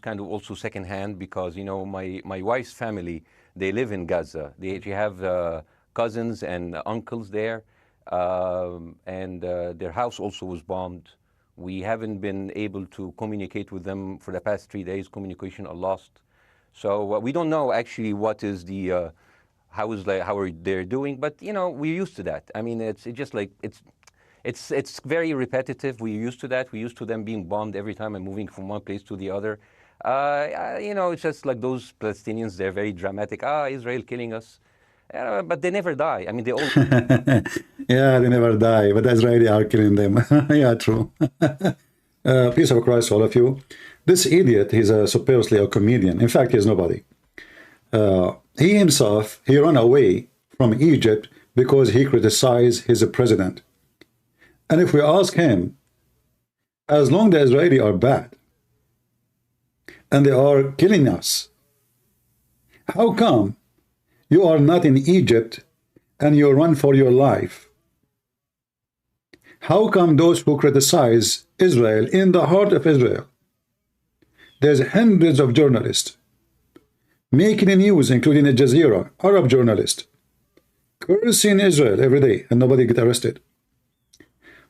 kind of also secondhand because, you know, my wife's family, they live in Gaza. They have cousins and uncles there, and their house also was bombed. We haven't been able to communicate with them for the past 3 days. Communication are lost. So we don't know actually what is the, how are they doing, but you know, we're used to that. I mean, it's just like, it's very repetitive. We're used to that. We're used to them being bombed every time and moving from one place to the other. You know, it's just like those Palestinians, they're very dramatic. Israel killing us. But they never die. I mean, they all... Yeah, they never die, but the Israeli are killing them. Yeah, true. Peace of Christ, all of you. This idiot, he's supposedly a comedian. In fact, he's nobody. He himself, he ran away from Egypt because he criticized his president. And if we ask him, as long as the Israeli are bad, and they are killing us, how come you are not in Egypt and you run for your life? How come those who criticize Israel, in the heart of Israel, there's hundreds of journalists making news, including Al Jazeera, Arab journalists, cursing Israel every day and nobody get arrested?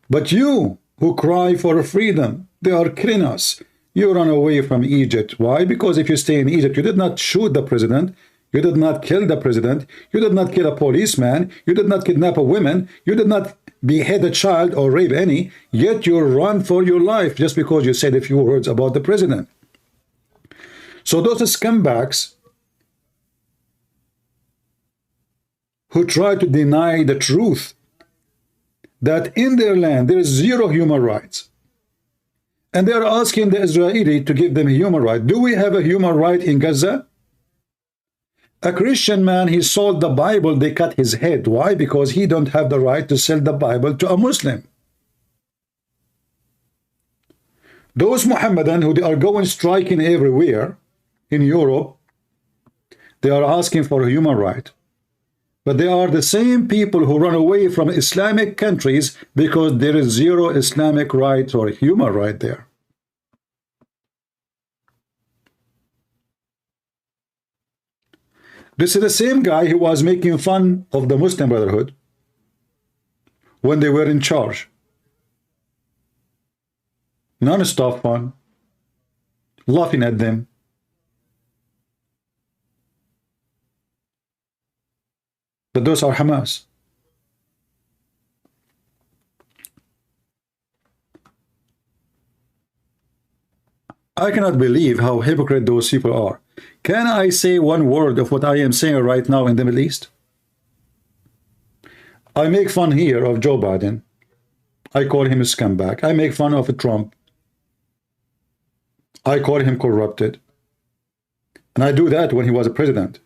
But you who cry for freedom, they are killing us, you run away from Egypt. Why? Because if you stay in Egypt, you did not shoot the president, you did not kill the president, you did not kill a policeman, you did not kidnap a woman, you did not behead a child or rape any, yet you run for your life just because you said a few words about the president. So those scumbags who try to deny the truth that in their land there is zero human rights, and they are asking the Israeli to give them a human right. Do we have a human right in Gaza? A Christian man, he sold the Bible, they cut his head. Why? Because he don't have the right to sell the Bible to a Muslim. Those Mohammedan who they are going striking everywhere in Europe, they are asking for a human right. But they are the same people who run away from Islamic countries because there is zero Islamic right or human right there. This is the same guy who was making fun of the Muslim Brotherhood when they were in charge. Non-stop fun, laughing at them. But those are Hamas. I cannot believe how hypocrite those people are. Can I say one word of what I am saying right now in the Middle East? I make fun here of Joe Biden. I call him a scumbag. I make fun of Trump. I call him corrupted. And I do that when he was a president.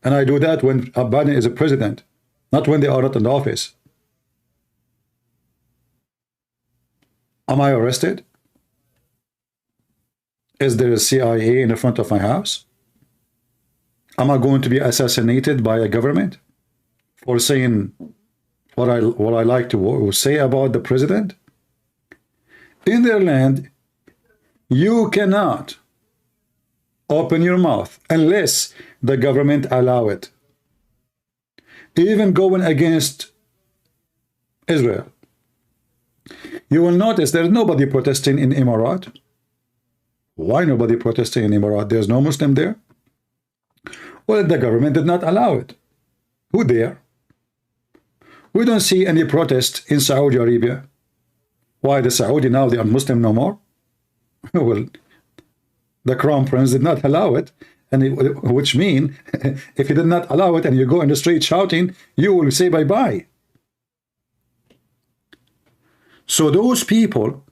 And I do that when Biden is a president, not when they are not in the office. Am I arrested? Is there a CIA in the front of my house? Am I going to be assassinated by a government for saying what I like to say about the president? In their land, you cannot open your mouth unless the government allow it. Even going against Israel. You will notice there's nobody protesting in Emirat. Why nobody protesting in Emirat? There's no Muslim there. Well, the government did not allow it. Who dare? We don't see any protest in Saudi Arabia. Why the Saudi now they are Muslim no more? Well, the Crown Prince did not allow it, and which mean if he did not allow it and you go in the street shouting, you will say bye-bye. So those people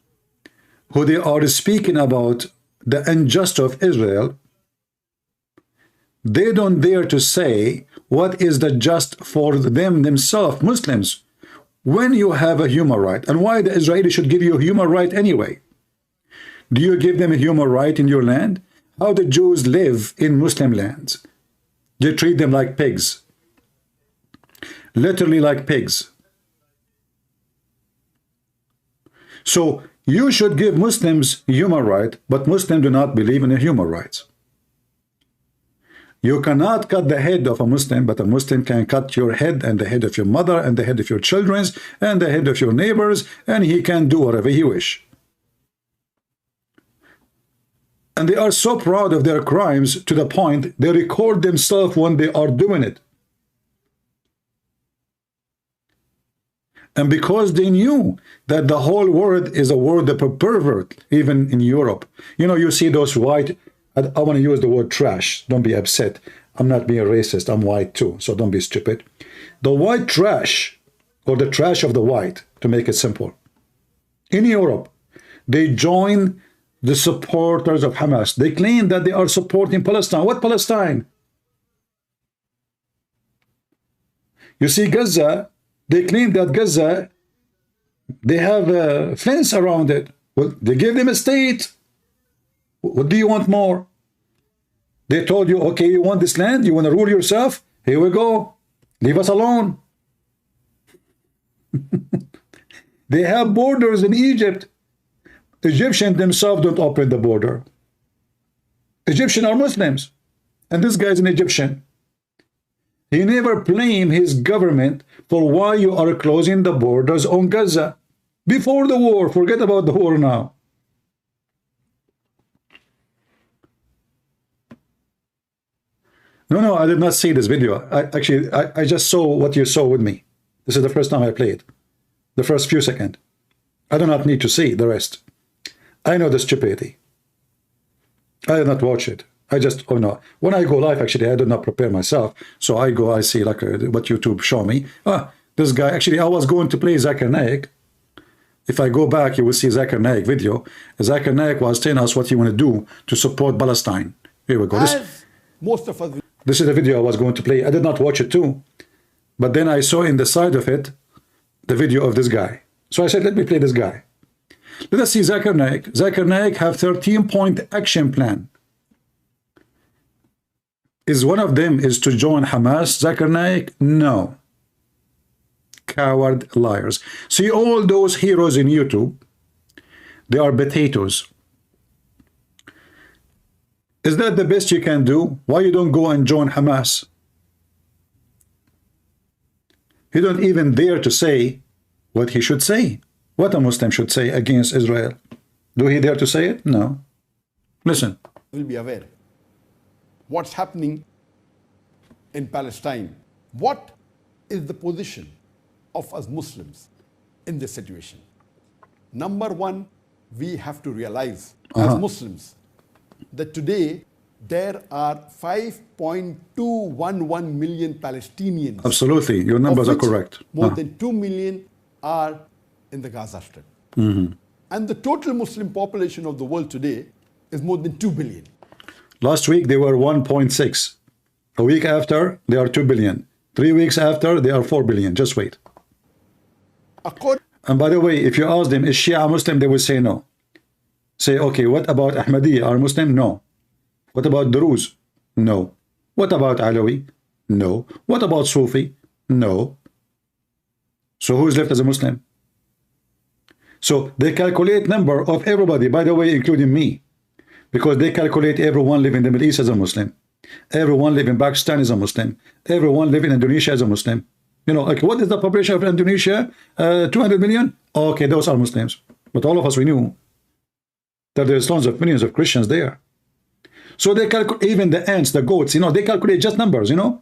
who they are speaking about the injustice of Israel, they don't dare to say what is the just for them themselves, Muslims, when you have a human right. And why the Israeli should give you a human right anyway? Do you give them a human right in your land? How the Jews live in Muslim lands? You treat them like pigs. Literally like pigs. So You should give Muslims human rights, but Muslims do not believe in human rights. You cannot cut the head of a Muslim, but a Muslim can cut your head and the head of your mother and the head of your children and the head of your neighbors, and he can do whatever he wish. And they are so proud of their crimes to the point they record themselves when they are doing it. And because they knew that the whole world is a world of pervert, even in Europe. You know, you see those white, I want to use the word trash. Don't be upset. I'm not being racist. I'm white too, so don't be stupid. The white trash, or the trash of the white, to make it simple. In Europe, they join the supporters of Hamas. They claim that they are supporting Palestine. What Palestine? You see, Gaza, they claim that Gaza, they have a fence around it. Well, they give them a state. What do you want more? They told you, okay, you want this land? You want to rule yourself? Here we go. Leave us alone. They have borders in Egypt. Egyptians themselves don't open the border. Egyptians are Muslims. And this guy is an Egyptian. He never blamed his government for why you are closing the borders on Gaza. Before the war, forget about the war now. No, I did not see this video. I just saw what you saw with me. This is the first time I played. The first few seconds. I do not need to see the rest. I know the stupidity. I did not watch it. I just, oh no. When I go live, actually, I do not prepare myself. So I go, I see like what YouTube show me. This guy, actually, I was going to play Zakir Naik. If I go back, you will see Zakir Naik video. Zakir Naik was telling us what he want to do to support Palestine. Here we go. This is the video I was going to play. I did not watch it too. But then I saw in the side of it, the video of this guy. So I said, let me play this guy. Let us see Zakir Naik. Zakir Naik have 13-point action plan. Is one of them is to join Hamas, Zakir Naik? No. Coward liars. See all those heroes in YouTube, they are potatoes. Is that the best you can do? Why you don't go and join Hamas? He don't even dare to say what he should say. What a Muslim should say against Israel. Do he dare to say it? No. Listen. Will be aware what's happening in Palestine. What is the position of us Muslims in this situation? Number one, we have to realize as Muslims that today there are 5.211 million Palestinians. Absolutely, your numbers are correct. More than 2 million are in the Gaza Strip. And the total Muslim population of the world today is more than 2 billion. Last week they were 1.6. A week after, they are 2 billion. 3 weeks after, they are 4 billion. Just wait. And by the way, if you ask them, is Shia Muslim? They will say no. Say, okay, what about Ahmadiyya? Are Muslim? No. What about Druze? No. What about Alawi? No. What about Sufi? No. So who is left as a Muslim? So they calculate number of everybody, by the way, including me, because they calculate everyone living in the Middle East as a Muslim. Everyone living in Pakistan is a Muslim. Everyone living in Indonesia is a Muslim. You know, like, what is the population of Indonesia? 200 million? Okay, those are Muslims. But all of us, we knew that there's tons of millions of Christians there. So they calculate, even the ants, the goats, you know, they calculate just numbers, you know.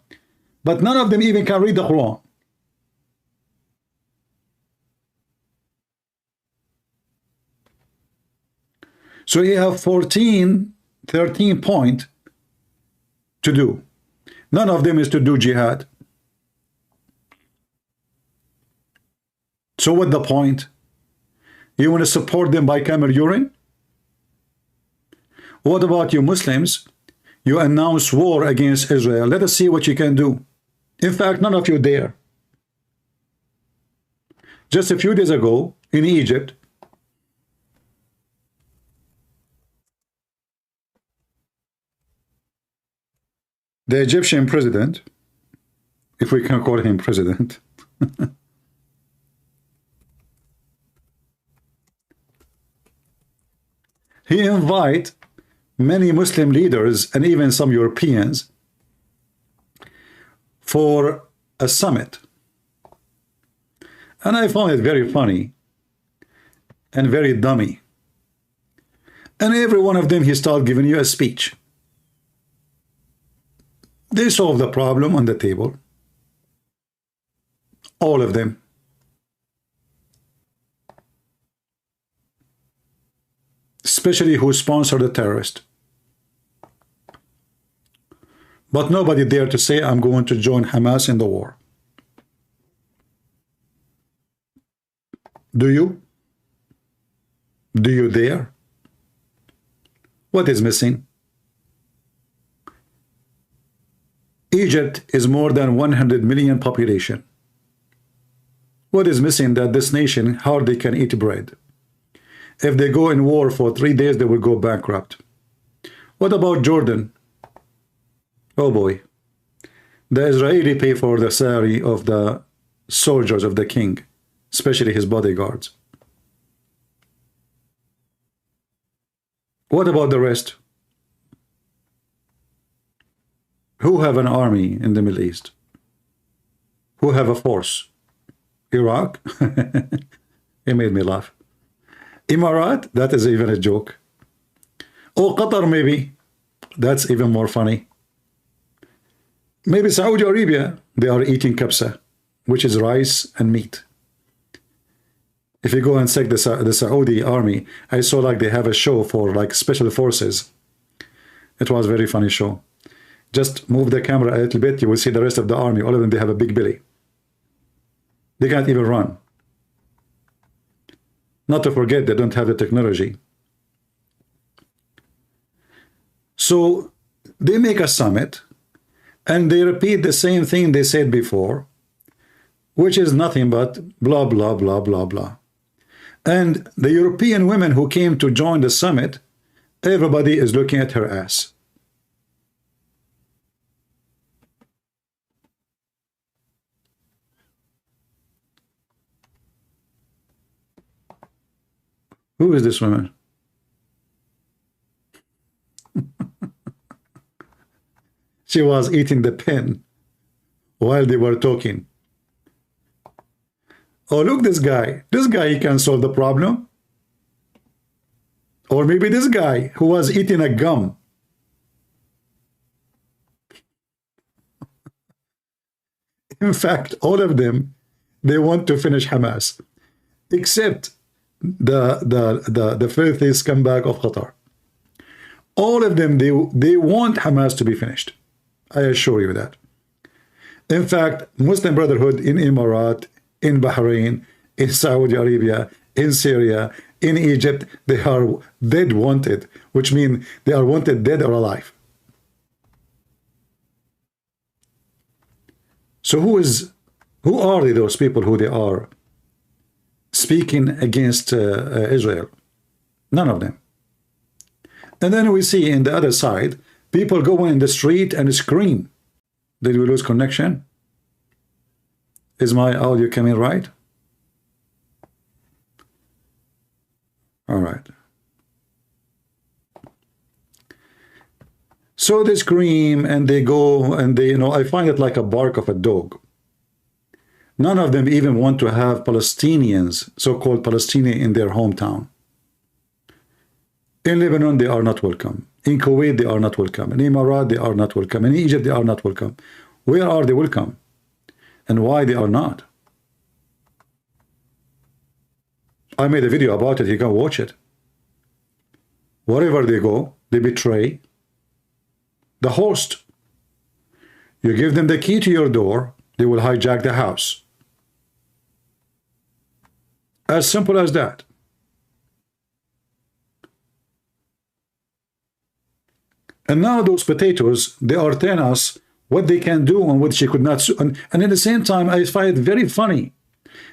But none of them even can read the Quran. So you have 13 point to do. None of them is to do jihad. So what's the point? You want to support them by camel urine? What about you Muslims? You announce war against Israel. Let us see what you can do. In fact, none of you dare. Just a few days ago in Egypt, the Egyptian president, if we can call him president, He invite many Muslim leaders and even some Europeans for a summit. And I found it very funny and very dummy. And every one of them, he started giving you a speech. They solved the problem on the table. All of them. Especially who sponsored the terrorist. But nobody dared to say, I'm going to join Hamas in the war. Do you? Do you dare? What is missing? Egypt is more than 100 million population. What is missing that this nation hardly can eat bread? If they go in war for 3 days, they will go bankrupt. What about Jordan? Oh boy. The Israeli pay for the salary of the soldiers of the king, especially his bodyguards. What about the rest? Who have an army in the Middle East? Who have a force? Iraq? It made me laugh. Emirat? That is even a joke. Oh, Qatar maybe. That's even more funny. Maybe Saudi Arabia. They are eating kabsa, which is rice and meat. If you go and check the Saudi army, I saw like they have a show for like special forces. It was a very funny show. Just move the camera a little bit, you will see the rest of the army. All of them, they have a big belly. They can't even run. Not to forget, they don't have the technology. So they make a summit and they repeat the same thing they said before, which is nothing but blah, blah, blah, blah, blah. And the European women who came to join the summit, everybody is looking at her ass. Who is this woman? She was eating the pen while they were talking. Oh, look, this guy. This guy, he can solve the problem. Or maybe this guy who was eating a gum. In fact, all of them, they want to finish Hamas, except the filthy scumbag of Qatar. All of them, they want Hamas to be finished. I assure you that. In fact, Muslim Brotherhood in Emirat, in Bahrain, in Saudi Arabia, in Syria, in Egypt, they are dead wanted, which means they are wanted dead or alive. So who are those people who they are speaking against Israel? None of them. And then we see in the other side, people go in the street and scream. Did we lose connection? Is my audio coming right? All right. So they scream and they go and they, I find it like a bark of a dog. None of them even want to have Palestinians, so-called Palestinians, in their hometown. In Lebanon, they are not welcome. In Kuwait, they are not welcome. In Emirat, they are not welcome. In Egypt, they are not welcome. Where are they welcome? And why they are not? I made a video about it. You can watch it. Wherever they go, they betray the host. You give them the key to your door, they will hijack the house. As simple as that. And now those potatoes, they are telling us what they can do and what she could not do. And at the same time, I find it very funny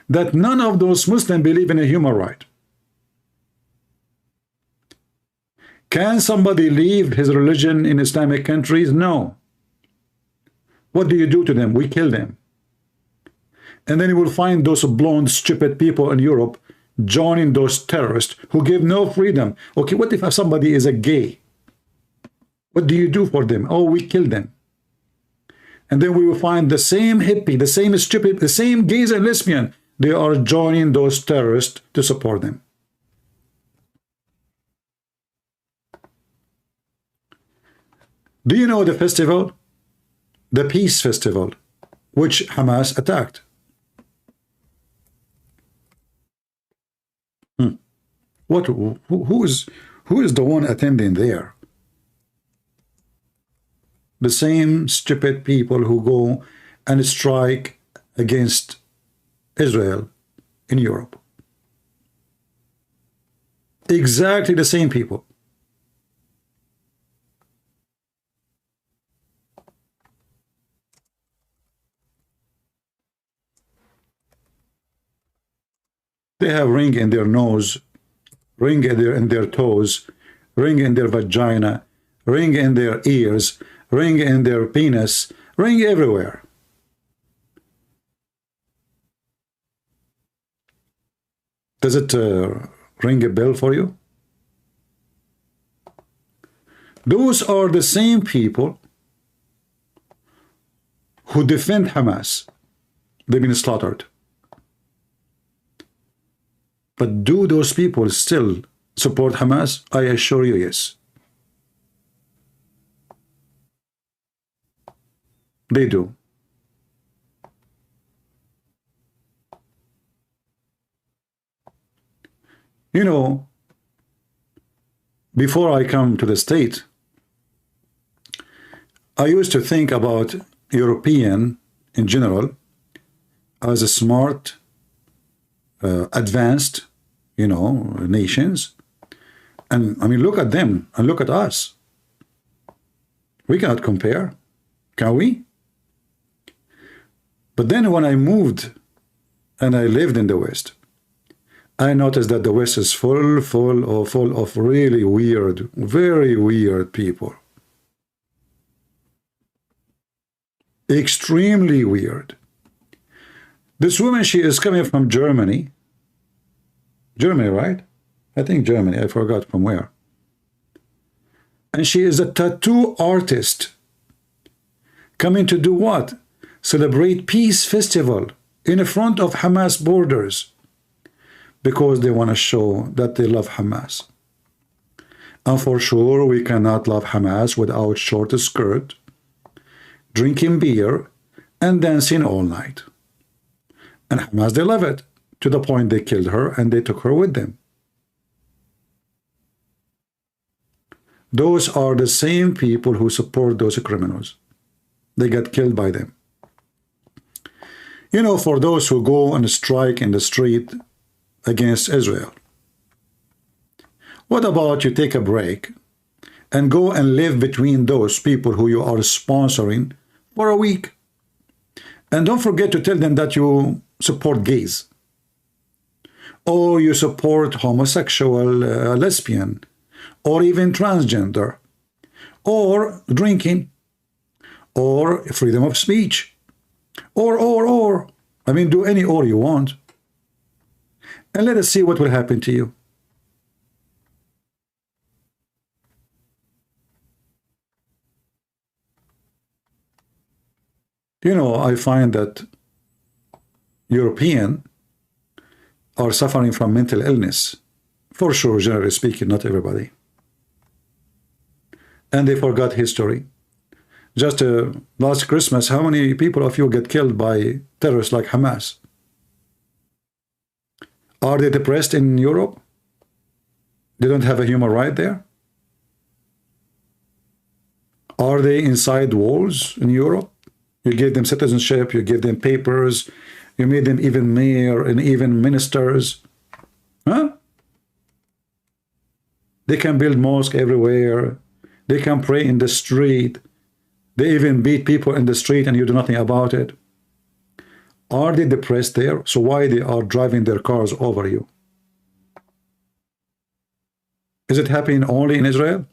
that none of those Muslims believe in a human right. Can somebody leave his religion in Islamic countries? No. What do you do to them? We kill them. And then you will find those blonde, stupid people in Europe joining those terrorists who give no freedom. Okay, what if somebody is a gay? What do you do for them? Oh, we kill them. And then we will find the same hippie, the same stupid, the same gays and lesbian. They are joining those terrorists to support them. Do you know the festival? The Peace Festival, which Hamas attacked. What? Who is the one attending there? The same stupid people who go and strike against Israel in Europe. Exactly the same people. They have ring in their nose, ring in their toes, ring in their vagina, ring in their ears, ring in their penis, ring everywhere. Does it ring a bell for you? Those are the same people who defend Hamas. They've been slaughtered. But do those people still support Hamas? I assure you, yes. They do. You know, before I come to the State, I used to think about European in general as a smart, advanced, you know, nations. And I mean, look at them and look at us. We cannot compare, can we? But then when I moved and I lived in the West, I noticed that the West is full of really weird, very weird people. Extremely weird. This woman, she is coming from Germany. Germany, right? I think Germany. I forgot from where. And she is a tattoo artist. Coming to do what? Celebrate peace festival in front of Hamas borders. Because they want to show that they love Hamas. And for sure, we cannot love Hamas without short skirt, drinking beer, and dancing all night. And Hamas, they love it, to the point they killed her and they took her with them. Those are the same people who support those criminals. They got killed by them. You know, for those who go and strike in the street against Israel, what about you take a break and go and live between those people who you are sponsoring for a week? And don't forget to tell them that you support gays, or you support homosexual, lesbian, or even transgender, or drinking, or freedom of speech, or. I mean, do any or you want. And let us see what will happen to you. You know, I find that Europeans are suffering from mental illness. For sure, generally speaking, not everybody. And they forgot history. Just last Christmas, how many people of you get killed by terrorists like Hamas? Are they depressed in Europe? They don't have a human right there? Are they inside walls in Europe? You gave them citizenship, you gave them papers, you made them even mayor and even ministers. Huh? They can build mosques everywhere. They can pray in the street. They even beat people in the street and you do nothing about it. Are they depressed there? So why they are driving their cars over you? Is it happening only in Israel?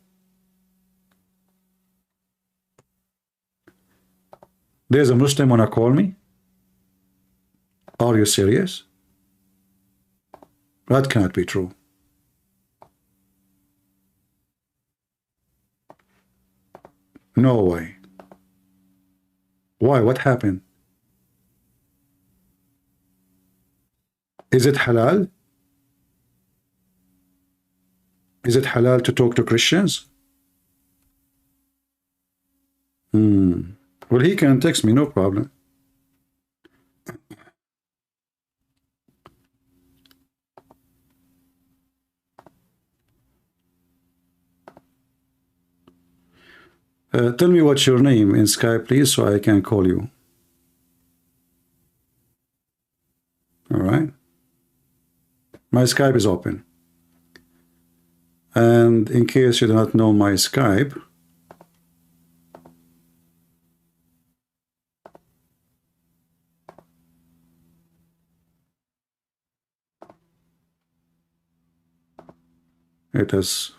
There's a Muslim wanna call me? Are you serious? That cannot be true. No way. Why? What happened? Is it halal? Is it halal to talk to Christians? Well, he can text me, no problem. Tell me what's your name in Skype, please, so I can call you. All right. My Skype is open. And in case you do not know my Skype, it is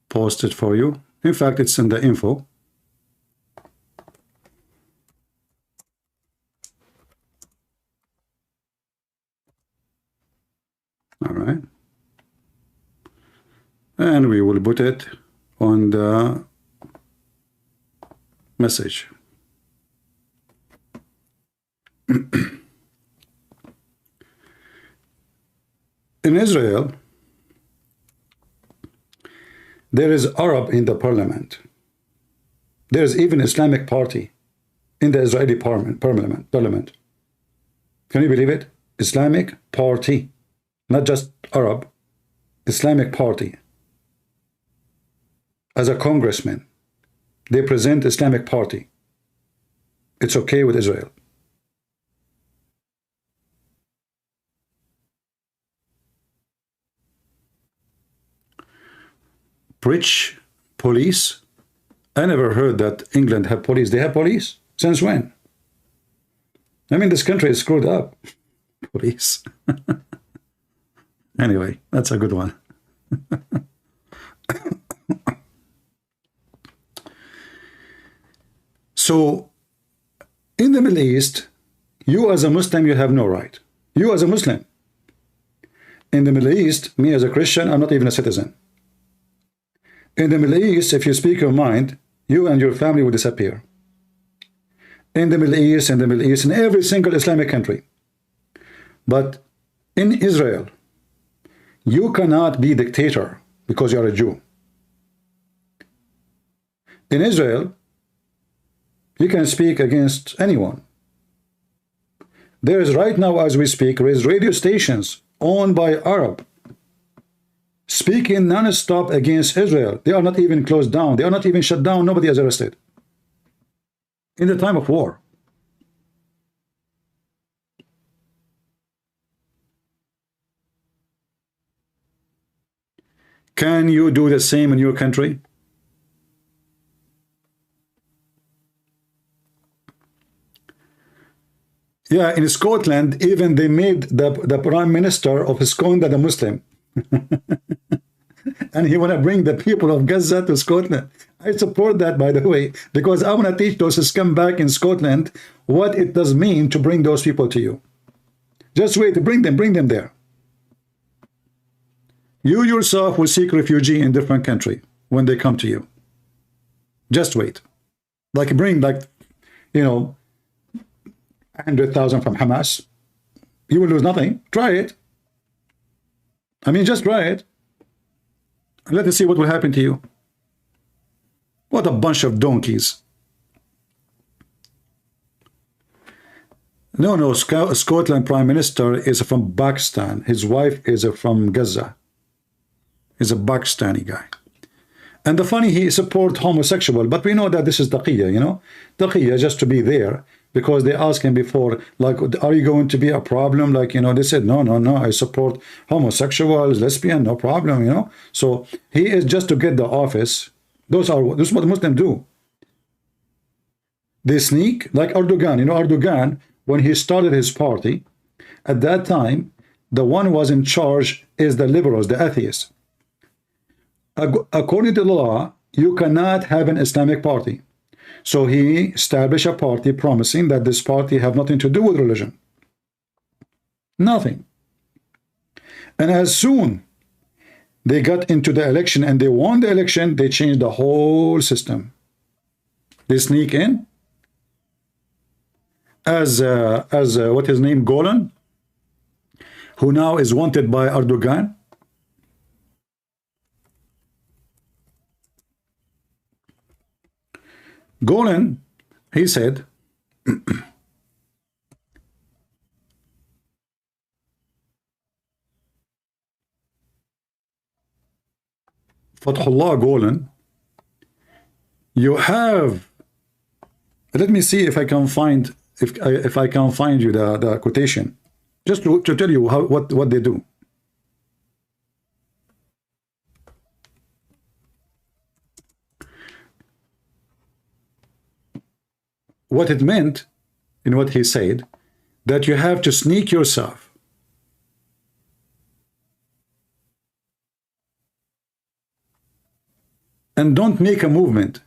posted for you. In fact, it's in the info. All right. And we will put it on the message. In Israel, there is Arab in the parliament. There is even Islamic party in the Israeli parliament. Can you believe it? Islamic party, not just Arab, Islamic party. As a congressman, they present Islamic party. It's okay with Israel. British police. I never heard that England have police. They have police? Since when? I mean, this country is screwed up. Police. Anyway, that's a good one. So, in the Middle East, you as a Muslim, you have no right. You as a Muslim. In the Middle East, me as a Christian, I'm not even a citizen. In the Middle East, if you speak your mind, you and your family will disappear. In the Middle East, in every single Islamic country. But in Israel, you cannot be dictator because you are a Jew. In Israel, you can speak against anyone. There is right now, as we speak, there is radio stations owned by Arab speaking non-stop against Israel. They are not even closed down. They are not even shut down. Nobody is arrested. In the time of war. Can you do the same in your country? Yeah, in Scotland, even they made the Prime Minister of Scotland a Muslim. And he want to bring the people of Gaza to Scotland. I support that, by the way, because I want to teach those scumbag in Scotland what it does mean to bring those people to you. Just wait, bring them there. You yourself will seek refugee in different country when they come to you. Just wait. Like bring, like, you know, 100,000 from Hamas. You will lose nothing. Try it. I mean, just try it. Let us see what will happen to you. What a bunch of donkeys. No, Scotland Prime Minister is from Pakistan. His wife is from Gaza. He's a Pakistani guy. And the funny, he support homosexual, but we know that this is taqiyya, you know. Taqiyya, just to be there, because they asked him before, like, are you going to be a problem? Like, you know, they said, no, I support homosexuals, lesbian, no problem, you know. So he is just to get the office. This is what Muslims do. They sneak, like Erdogan. You know, Erdogan, when he started his party, at that time, the one who was in charge is the liberals, the atheists. According to the law, you cannot have an Islamic party. So he established a party promising that this party have nothing to do with religion. Nothing. And as soon they got into the election and they won the election, they changed the whole system. They sneak in as what his name, Golan, who now is wanted by Erdogan. Golan, he said, Fathullah Golan, you have, let me see if I can find, if I can find you the quotation, just to tell you how, what they do. What it meant in what he said, that you have to sneak yourself and don't make a movement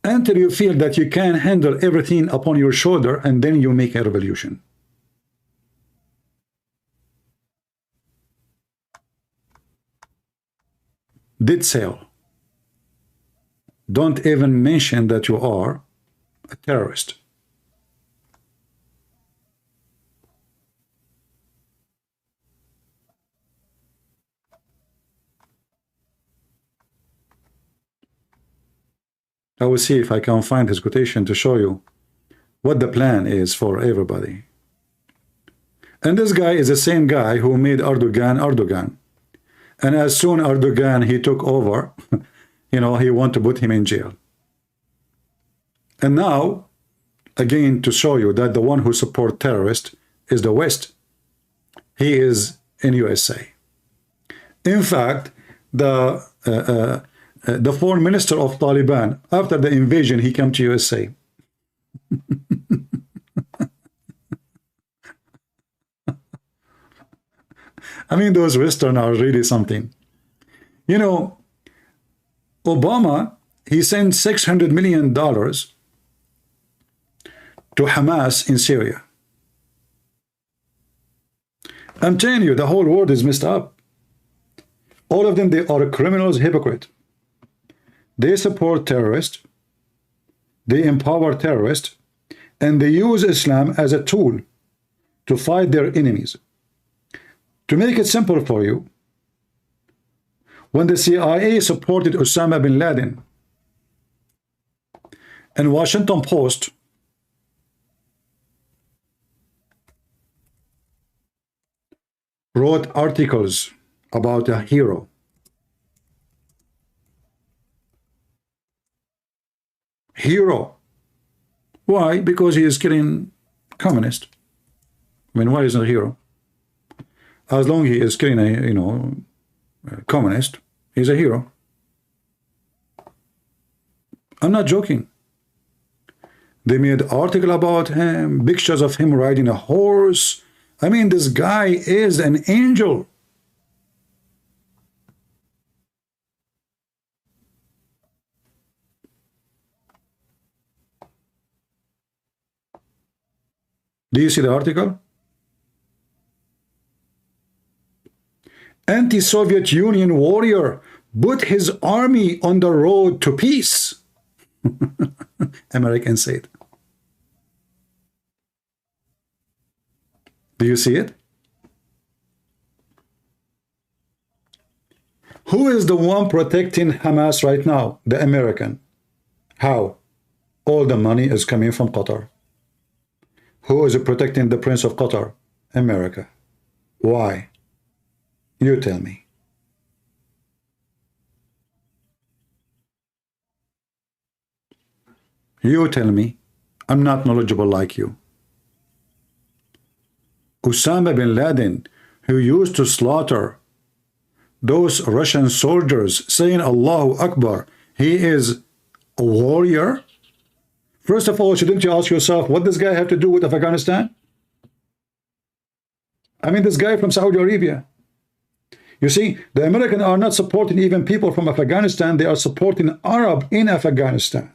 until you feel that you can handle everything upon your shoulder, and then you make a revolution. Did sell. Don't even mention that you are a terrorist. I will see if I can find his quotation to show you what the plan is for everybody. And this guy is the same guy who made Erdogan. And as soon Erdogan, he took over, you know, he want to put him in jail. And now, again, to show you that the one who support terrorists is the West. He is in USA. In fact, the foreign minister of Taliban, after the invasion, he came to USA. I mean, those Western are really something. You know, Obama, he sent $600 million to Hamas in Syria. I'm telling you, the whole world is messed up. All of them, they are criminals, hypocrite. They support terrorists, they empower terrorists, and they use Islam as a tool to fight their enemies. To make it simple for you, when the CIA supported Osama bin Laden, and Washington Post wrote articles about a hero. Hero. Why? Because he is killing communist. I mean, why is he a hero? As long as he is killing a, you know, a communist, he's a hero. I'm not joking. They made an article about him, pictures of him riding a horse. I mean, this guy is an angel. Do you see the article? Anti-Soviet Union warrior put his army on the road to peace. Americans say it. Do you see it? Who is the one protecting Hamas right now? The American. How? All the money is coming from Qatar. Who is protecting the Prince of Qatar? America. Why? You tell me. You tell me. I'm not knowledgeable like you. Osama bin Laden, who used to slaughter those Russian soldiers saying Allahu Akbar, he is a warrior? First of all, shouldn't you ask yourself, what does this guy have to do with Afghanistan? I mean, this guy from Saudi Arabia. You see, the Americans are not supporting even people from Afghanistan. They are supporting Arab in Afghanistan.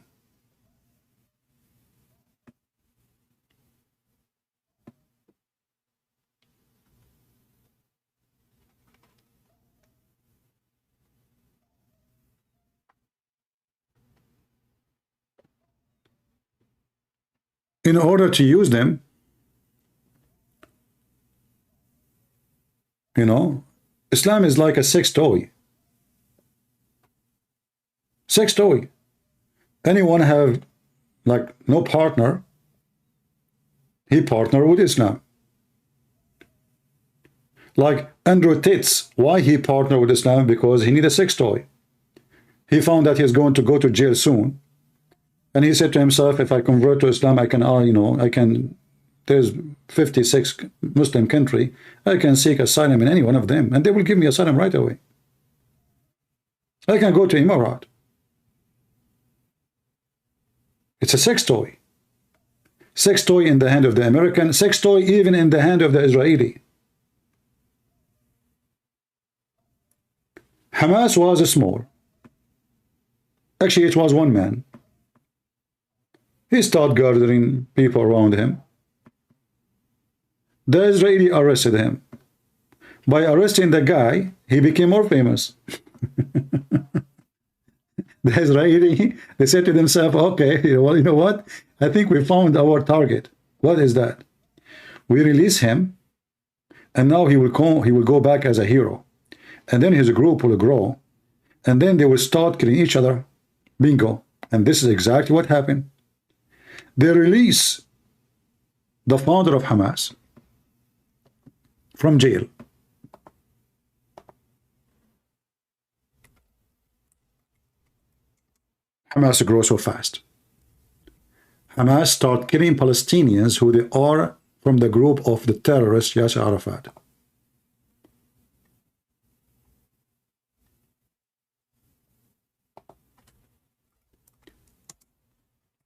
in order to use them, you know. Islam is like a sex toy. Sex toy. Anyone have like no partner, he partner with Islam. Like Andrew Tate, why he partner with Islam? Because he need a sex toy. He found that he's going to go to jail soon, and he said to himself, if I convert to Islam, I can, you know, I can, there's 56 Muslim country, I can seek asylum in any one of them, and they will give me asylum right away. I can go to Emirat. It's a sex toy. Sex toy in the hand of the American, sex toy even in the hand of the Israeli. Hamas was small. Actually, it was one man. He started gathering people around him. The Israeli arrested him. By arresting the guy, he became more famous. The Israeli, they said to themselves, okay, well, you know what? I think we found our target. What is that? We release him, and now he will go back as a hero. And then his group will grow, and then they will start killing each other. Bingo. And this is exactly what happened. They release the founder of Hamas from jail. Hamas grows so fast. Hamas start killing Palestinians who they are from the group of the terrorist Yasser Arafat.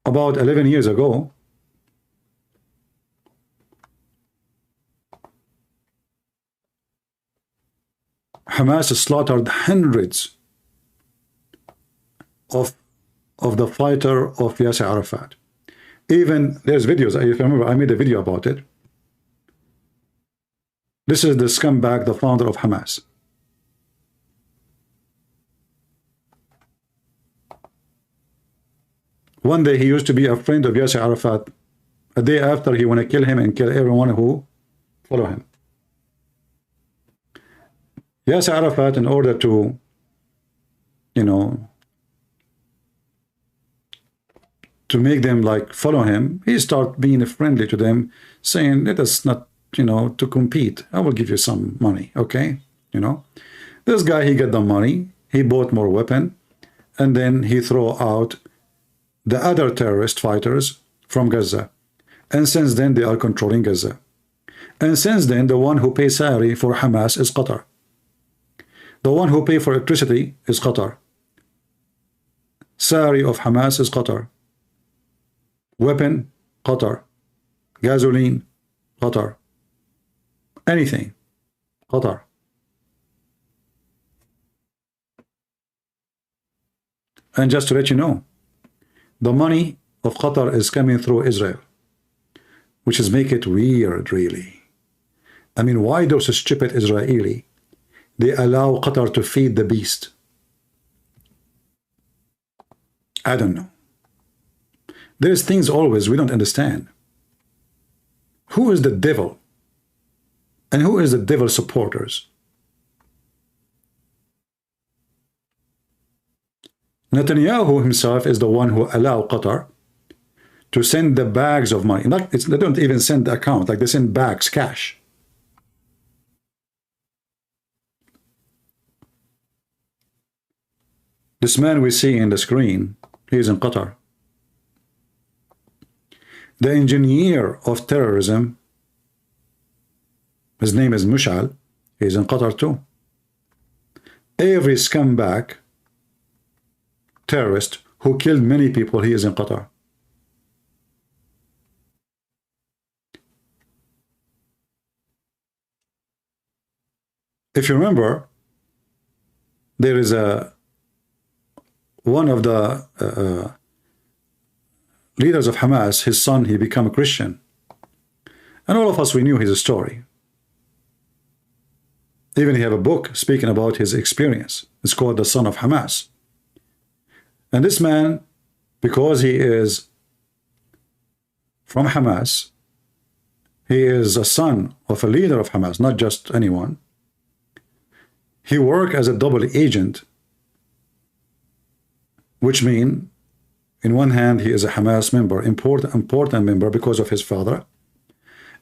About 11 years ago, Hamas slaughtered hundreds of the fighter of Yasser Arafat. Even there's videos, if you remember, I made a video about it. This is the scumbag, the founder of Hamas. One day he used to be a friend of Yasser Arafat. A day after, he want to kill him and kill everyone who follow him. Yasser Arafat, in order to, you know, to make them like follow him, he start being friendly to them, saying, let us not, you know, to compete. I will give you some money, okay? You know, this guy, he got the money, he bought more weapon, and then he throw out the other terrorist fighters from Gaza. And since then, they are controlling Gaza. And since then, the one who pays salary for Hamas is Qatar. The one who pays for electricity is Qatar. Salary of Hamas is Qatar. Weapon, Qatar. Gasoline, Qatar. Anything, Qatar. And just to let you know, the money of Qatar is coming through Israel, which is make it weird, really. I mean, why those stupid Israeli, they allow Qatar to feed the beast? I don't know. There's things always we don't understand. Who is the devil? And who is the devil supporters? Netanyahu himself is the one who allowed Qatar to send the bags of money. They don't even send the account, like they send bags, cash. This man we see in the screen, he is in Qatar. The engineer of terrorism, his name is Mushal, he is in Qatar too. Every scumbag terrorist who killed many people, he is in Qatar. If you remember, there is one of the leaders of Hamas, his son, he became a Christian. And all of us, we knew his story. Even he have a book speaking about his experience. It's called The Son of Hamas. And this man, because he is from Hamas. He is a son of a leader of Hamas, not just anyone. He worked as a double agent, which means, in one hand, he is a Hamas member, important member because of his father.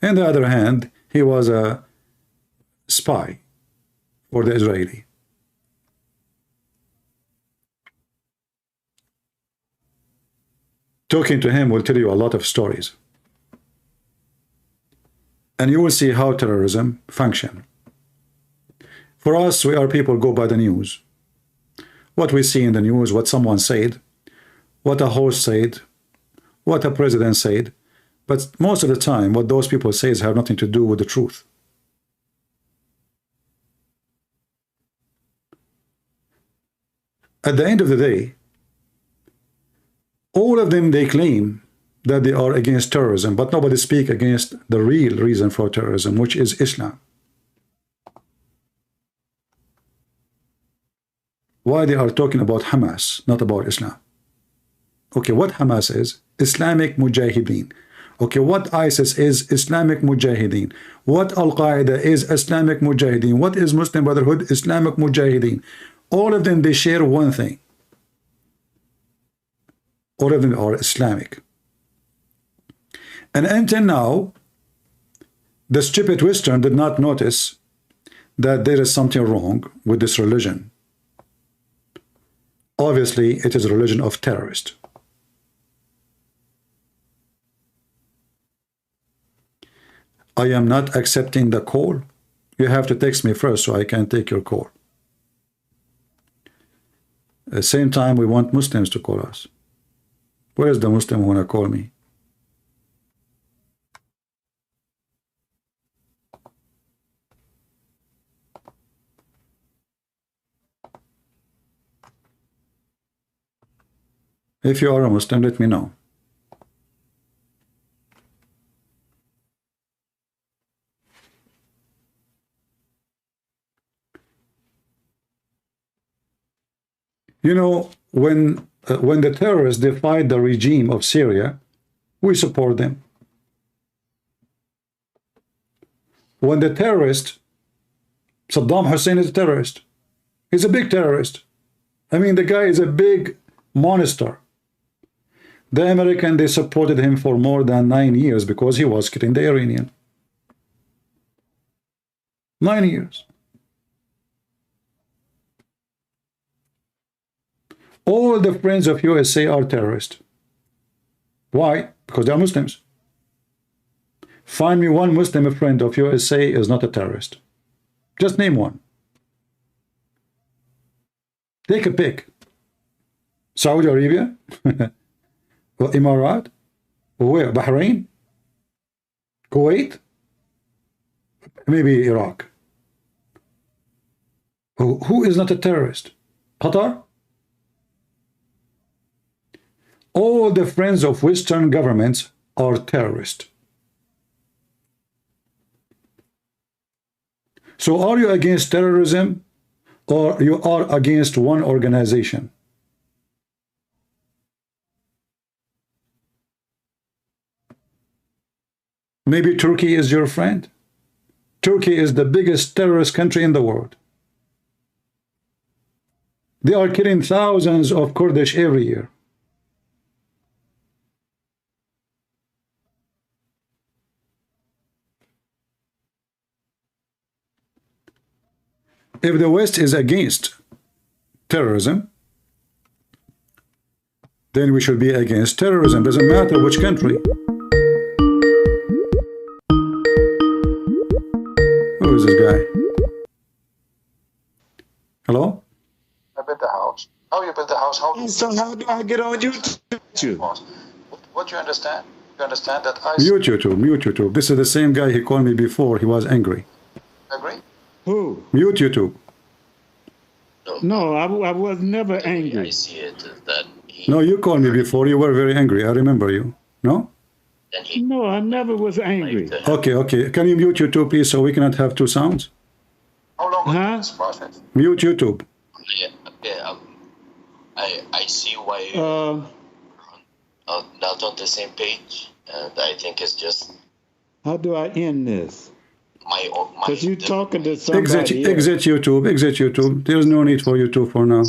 On the other hand, he was a spy for the Israeli. Talking to him will tell you a lot of stories. And you will see how terrorism functions. For us, we are people go by the news. What we see in the news, what someone said, what a host said, what a president said. But most of the time, what those people say have nothing to do with the truth. At the end of the day, all of them, they claim that they are against terrorism, but nobody speaks against the real reason for terrorism, which is Islam. Why they are talking about Hamas, not about Islam? Okay, what Hamas is? Islamic Mujahideen. Okay, what ISIS is? Islamic Mujahideen. What Al-Qaeda is? Islamic Mujahideen. What is Muslim Brotherhood? Islamic Mujahideen. All of them, they share one thing. All of them are Islamic. And until now, the stupid Western did not notice that there is something wrong with this religion. Obviously, it is a religion of terrorists. I am not accepting the call. You have to text me first so I can take your call. At the same time, we want Muslims to call us. Where is the Muslim who want to call me? If you are a Muslim, let me know. You know, when the terrorists defied the regime of Syria, we support them. When the terrorist, Saddam Hussein is a terrorist. He's a big terrorist. I mean, the guy is a big monster. The American, they supported him for more than 9 years because he was killing the Iranian. 9 years. All the friends of USA are terrorists. Why? Because they are Muslims. Find me one Muslim friend of USA is not a terrorist. Just name one. Take a pick. Saudi Arabia? Or Emirat? Or where? Bahrain? Kuwait? Maybe Iraq. Who is not a terrorist? Qatar? All the friends of Western governments are terrorists. So are you against terrorism or you are against one organization? Maybe Turkey is your friend. Turkey is the biggest terrorist country in the world. They are killing thousands of Kurdish every year. If the West is against terrorism, then we should be against terrorism. Doesn't matter which country. Who is this guy? Hello? I built the house. How you built the house? So how do I get on YouTube? What do you understand? You understand that I... Mute YouTube. This is the same guy he called me before. He was angry. Agree? Who? Mute YouTube. No, I was never angry. I see it that he... No, you called me before. You were very angry. I remember you. No? No, I never was angry. Okay. Can you mute YouTube, please, so we cannot have two sounds? How long Huh? was this process? Mute YouTube. Yeah, I see why Uh, not on the same page. And I think it's just How do I end this? my Because you're talking to Exit, somebody else. exit YouTube. Exit YouTube. There's no need for YouTube for now.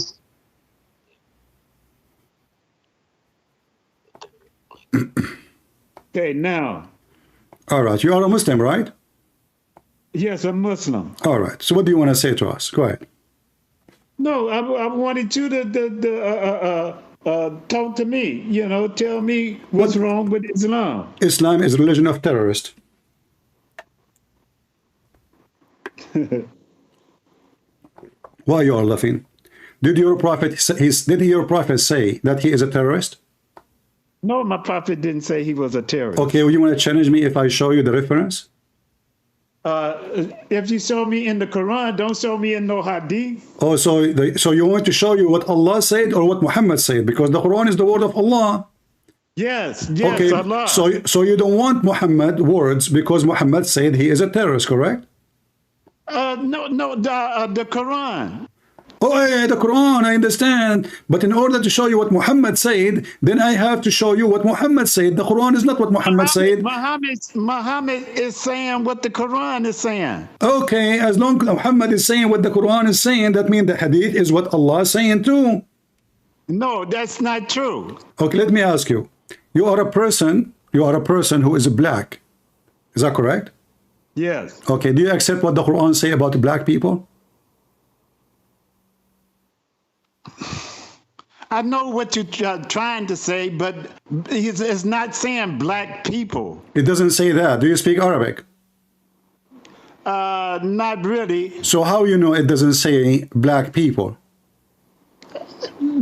Okay, now. All right. You are a Muslim, right? Yes, I'm Muslim. All right. So what do you want to say to us? Go ahead. No, I wanted you to talk to me. You know, tell me what's wrong with Islam. Islam is a religion of terrorists. Why you are laughing? Did your prophet say that he is a terrorist? No, my prophet didn't say he was a terrorist. Okay, well, you want to challenge me if I show you the reference? If you show me in the Quran, don't show me in no hadith. Oh, so you want to show you what Allah said or what Muhammad said? Because the Quran is the word of Allah. Yes, Okay, Allah. so you don't want Muhammad words because Muhammad said he is a terrorist, correct? No, the Quran. Oh, yeah, the Quran, I understand. But in order to show you what Muhammad said, then I have to show you what Muhammad said. The Quran is not what Muhammad said. Muhammad is saying what the Quran is saying. Okay, as long as Muhammad is saying what the Quran is saying, that means the hadith is what Allah is saying too. No, that's not true. Okay, let me ask you. You are a person who is black. Is that correct? Yes. Okay, do you accept what the Quran say about black people? I know what you're trying to say, but it's not saying black people. It doesn't say that. Do you speak Arabic? Not really. So how you know it doesn't say black people?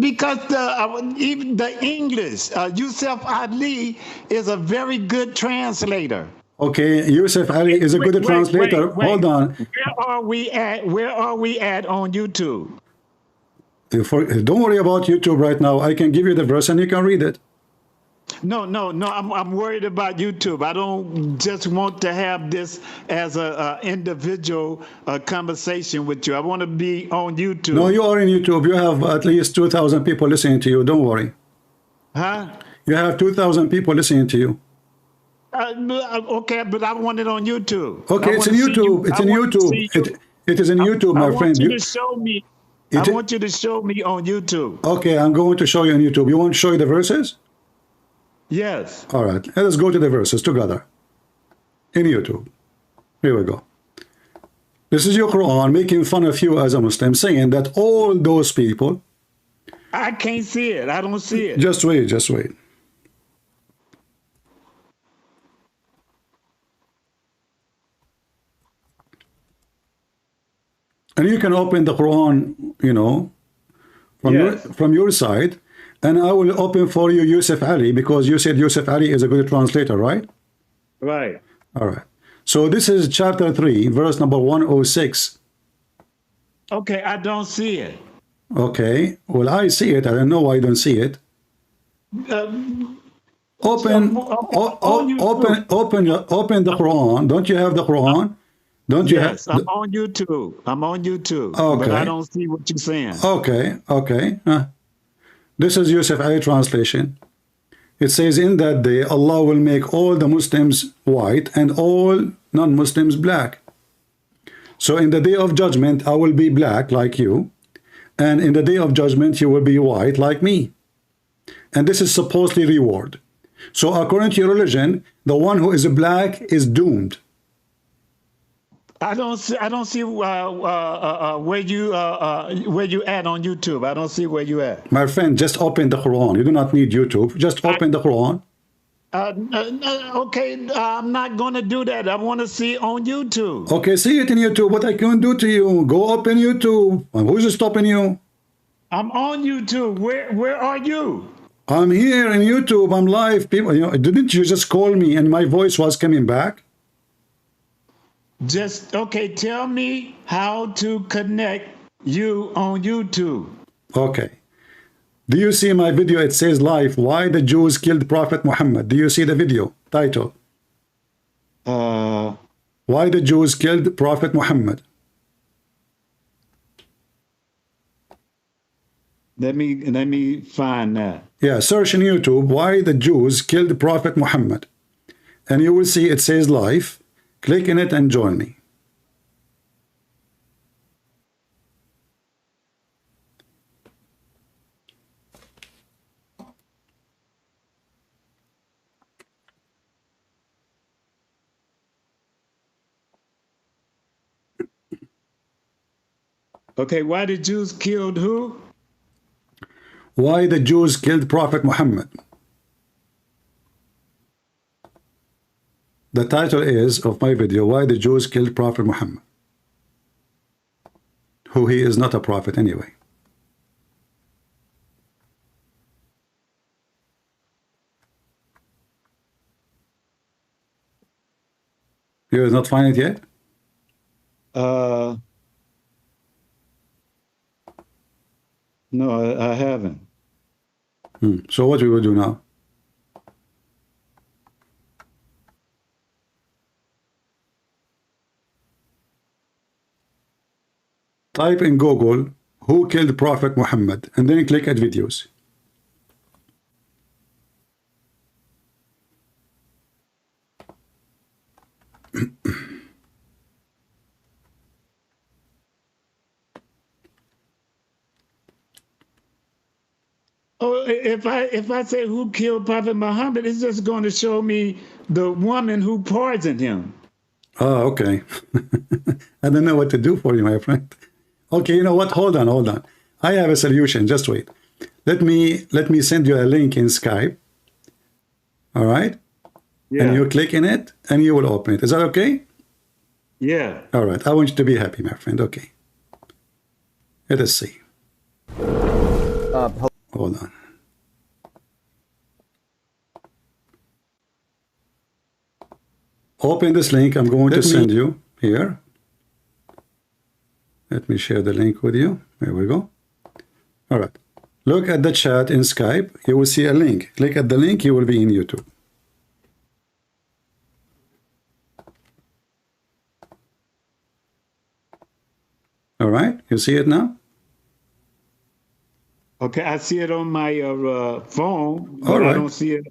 Because even the English, Yusuf Ali is a very good translator. Okay, Yusuf Ali is a good translator. Wait. Hold on. Where are we at on YouTube? Don't worry about YouTube right now. I can give you the verse and you can read it. No. I'm worried about YouTube. I don't just want to have this as a individual conversation with you. I want to be on YouTube. No, you are in YouTube. You have at least 2,000 people listening to you. Don't worry. Huh? You have 2,000 people listening to you. Okay, but I want it on YouTube. Okay, it's in YouTube. It's in YouTube. It is in YouTube, my friend. I want you to show me. I want you to show me on YouTube. Okay, I'm going to show you on YouTube. You want to show you the verses? Yes. All right, let us go to the verses together. In YouTube. Here we go. This is your Quran making fun of you as a Muslim, saying that all those people... I can't see it. I don't see it. Just wait, just wait. And you can open the Quran, you know, from your side, and I will open for you Yusuf Ali, because you said Yusuf Ali is a good translator, right? Right. All right. So this is chapter 3, verse number 106. Okay, I don't see it. Okay. Well, I see it. I don't know why I don't see it. Open the Quran. Don't you have the Quran? Don't you yes, have? I'm on YouTube. I'm on YouTube. Okay. But I don't see what you're saying. Okay. This is Yusuf Ali translation. It says, in that day, Allah will make all the Muslims white and all non-Muslims black. So in the day of judgment, I will be black like you. And in the day of judgment, you will be white like me. And this is supposedly reward. So according to your religion, the one who is black is doomed. I don't see where you at on YouTube. I don't see where you at. My friend, just open the Quran. You do not need YouTube. Just open the Quran. Okay, I'm not going to do that. I want to see on YouTube. Okay, see it in YouTube. What I can do to you? Go open YouTube. Who's stopping you? I'm on YouTube. Where are you? I'm here in YouTube. I'm live. People, didn't you just call me and my voice was coming back? Okay, tell me how to connect you on YouTube. Okay. Do you see my video? It says live, why the Jews killed Prophet Muhammad. Do you see the video title? Why the Jews killed Prophet Muhammad. Let me find that. Yeah, search in YouTube, why the Jews killed Prophet Muhammad. and you will see it says live. Click in it and join me. Okay, why the Jews killed who? Why the Jews killed Prophet Muhammad. The title is of my video, why the Jews killed Prophet Muhammad, who he is not a prophet anyway. You have not find it yet? No, I haven't. So what we will do now? Type in Google, who killed Prophet Muhammad, and then click at videos. Oh, if I say who killed Prophet Muhammad, it's just going to show me the woman who poisoned him. Oh, okay. I don't know what to do for you, my friend. Okay, you know what? Hold on. I have a solution. Just wait. Let me send you a link in Skype. All right? Yeah. And you click in it, and you will open it. Is that okay? Yeah. All right. I want you to be happy, my friend. Okay. Let us see. Hold on. Open this link. I'm going to send you here. Let me share the link with you. There we go. All right. Look at the chat in Skype. You will see a link. Click at the link. You will be in YouTube. All right. You see it now? Okay, I see it on my phone, but All right. I don't see it.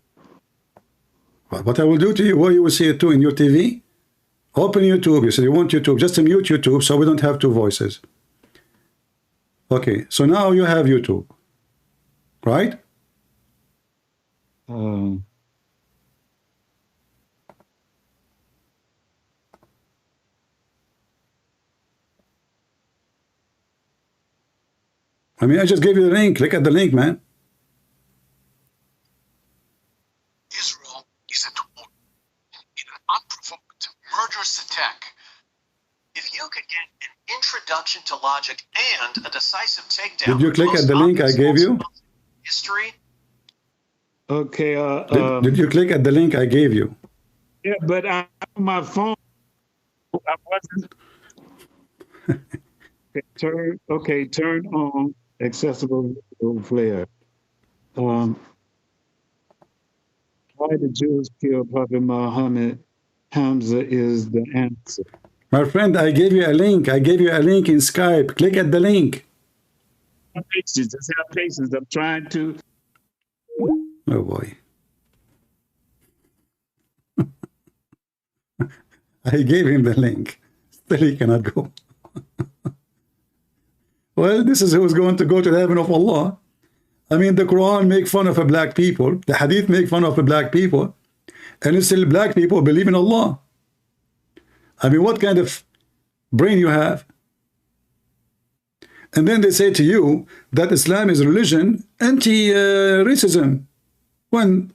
What I will do to you, well, you will see it too in your TV. Open YouTube. You say you want YouTube. Just mute YouTube so we don't have two voices. Okay, so now you have YouTube, right? I mean, I just gave you the link. Click at the link, man. Israel is at war in an unprovoked, murderous attack. If you could get an introduction to logic and a decisive takedown, Did you click at the link I gave you? History. Okay. Did you click at the link I gave you? Yeah, but on my phone, I wasn't. Turn on accessible flare. Why the Jews killed Prophet Muhammad? Hamza is the answer. My friend, I gave you a link. I gave you a link in Skype. Click at the link. Just have patience. I'm trying to. Oh boy. I gave him the link. Still he cannot go. Well, this is who's going to go to the heaven of Allah. I mean, the Quran make fun of black people. The Hadith make fun of black people. And still black people believe in Allah. I mean, what kind of brain you have? And then they say to you that Islam is religion anti-racism. When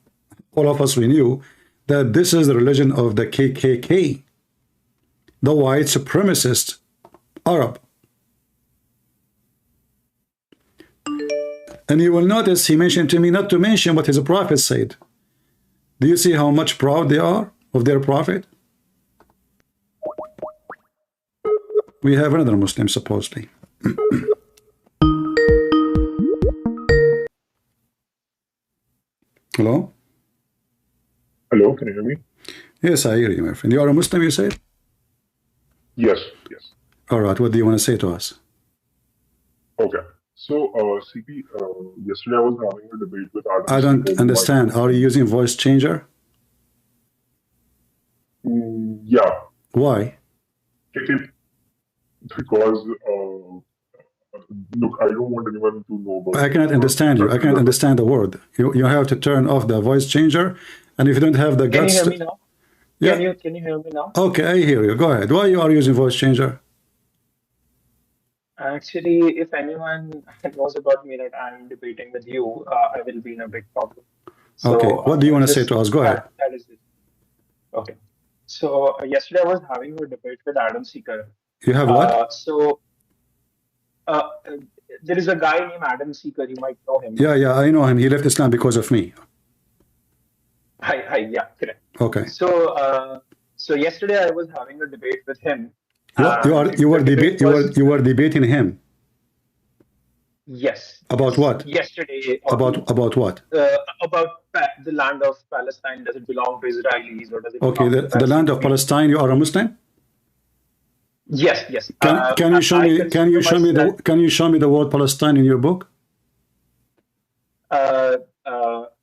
all of us, we knew that this is the religion of the KKK, the white supremacist Arab. And you will notice he mentioned to me not to mention what his prophet said. Do you see how much proud they are of their prophet? We have another Muslim, supposedly. Hello? Hello, can you hear me? Yes, I hear you, my friend. You are a Muslim, you said? Yes, yes. All right, what do you want to say to us? Okay. So, CP, yesterday I was having a debate with Adam. I don't understand. Are you using voice changer? Yeah. Why? Because look, I don't want anyone to know about. I cannot understand you. I cannot understand the word. You have to turn off the voice changer, and if you don't have the Can you guts, hear me now? yeah. Can you hear me now? Okay, I hear you. Go ahead. Why you are using voice changer? Actually, if anyone knows about me that I'm debating with you, I will be in a big problem. So, Okay. What do you want to say to us? Go ahead. That is it. Okay. So yesterday I was having a debate with Adam Seeker. You have what? Uh, there is a guy named Adam Seeker. You might know him. Yeah, I know him. He left Islam because of me. Yeah, correct. Okay. So yesterday I was having a debate with him. You were debating him. Yes. About what? Yesterday. About what? About the land of Palestine. Does it belong to Israelis or does it? Okay, the land of Palestine. You are a Muslim? Yes. Can you show me? Can you show me the word Palestine in your book?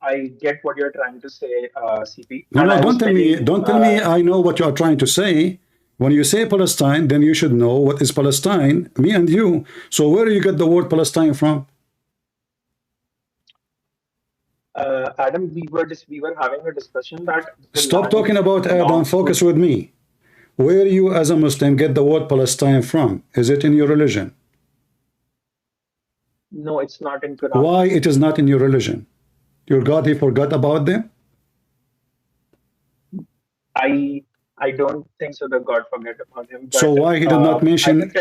I get what you're trying to say, CP. No, don't tell me. Don't tell me. I know what you are trying to say. When you say Palestine, then you should know what is Palestine. Me and you. So where do you get the word Palestine from? Adam, we were having a discussion that. Stop talking about Adam. Focus with me. Where you, as a Muslim, get the word Palestine from? Is it in your religion? No, it's not in Quran. Why it is not in your religion? Your God, he forgot about them? I don't think so that God forget about him. So why he did not mention?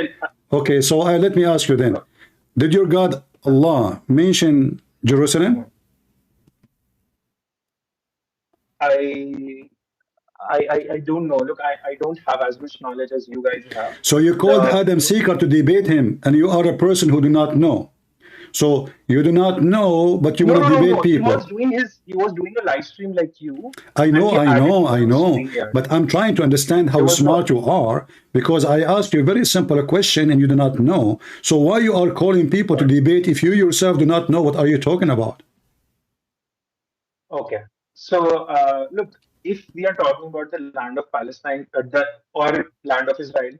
Okay, so let me ask you then. Did your God, Allah, mention Jerusalem? I don't know. Look, I don't have as much knowledge as you guys have. So you called Adam Seeker to debate him, and you are a person who do not know. So you do not know, but you want to debate people. He was doing a live stream like you. I know. But I'm trying to understand how smart you are, because I asked you a very simple question and you do not know. So why you are calling people to debate if you yourself do not know? What are you talking about? Okay. So look, if we are talking about the land of Palestine or land of Israel,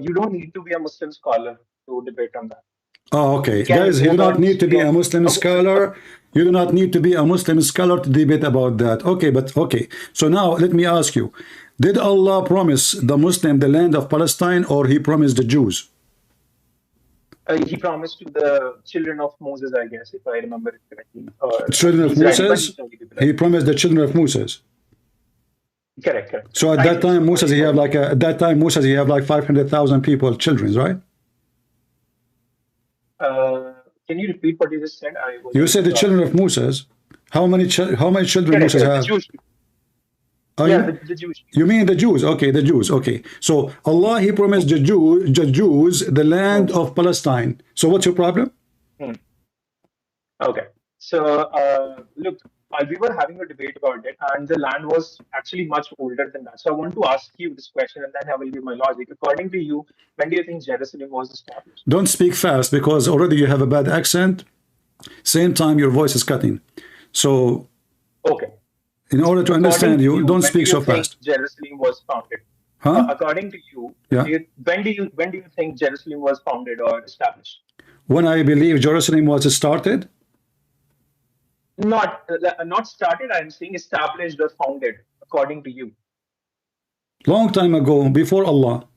you don't need to be a Muslim scholar to debate on that. Oh, okay. Guys, you do not need to be a Muslim scholar. You do not need to be a Muslim scholar to debate about that. Okay, but okay. So now let me ask you, did Allah promise the Muslim the land of Palestine, or he promised the Jews? He promised to the children of Moses, I guess, if I remember it correctly. Children of Moses? He promised the children of Moses. Correct. So at that time, Moses, he have like 500,000 people, children, right? Can you repeat what you just said? You said the children of Moses. How many children Moses have? The Jewish people. The Jewish people. You mean the Jews? Okay, the Jews. Okay. So Allah, he promised the Jews the land of Palestine. So what's your problem? Okay. So look, we were having a debate about it, and the land was actually much older than that. So I want to ask you this question, and then I will give my logic. According to you, when do you think Jerusalem was established? Don't speak fast, because already you have a bad accent. Same time, your voice is cutting. So, okay. In order to understand you, don't speak so fast. Jerusalem was founded. Huh? According to you, yeah. When do you think Jerusalem was founded or established? When I believe Jerusalem was started. Not started, I'm saying established or founded, according to you. Long time ago, before Allah.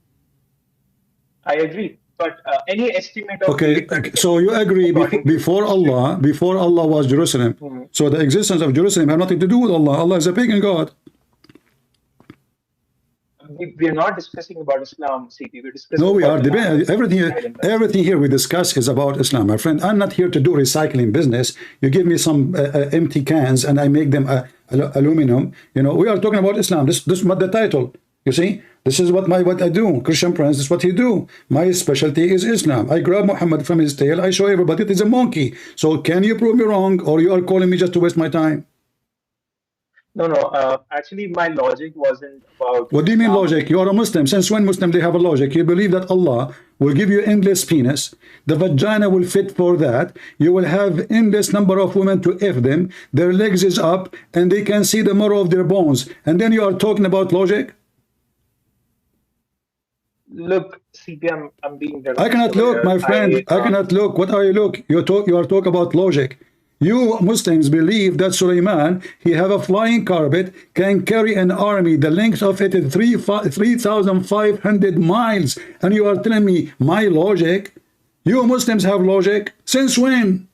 I agree, but any estimate of... Okay, so you agree before Allah was Jerusalem. So the existence of Jerusalem had nothing to do with Allah. Allah is a pagan God. We are not discussing about Islam, CP. We're discussing. No, we are debating everything here we discuss is about Islam, my friend. I'm not here to do recycling business. You give me some empty cans and I make them aluminum. You know, we are talking about Islam. This is what the title. You see, this is what I do. Christian Prince, this is what he do. My specialty is Islam. I grab Muhammad from his tail. I show everybody it is a monkey. So can you prove me wrong, or you are calling me just to waste my time? No. Actually, my logic wasn't about... What do you mean logic? You are a Muslim. Since when Muslim they have a logic? You believe that Allah will give you endless penis. The vagina will fit for that. You will have endless number of women to F them. Their legs is up and they can see the marrow of their bones. And then you are talking about logic? Look, CP, I'm being very I cannot look, my friend. I cannot look. What are you look? You are talk about logic. You Muslims believe that Suleiman, he have a flying carpet, can carry an army. The length of it is 3,500 miles. And you are telling me my logic? You Muslims have logic? Since when?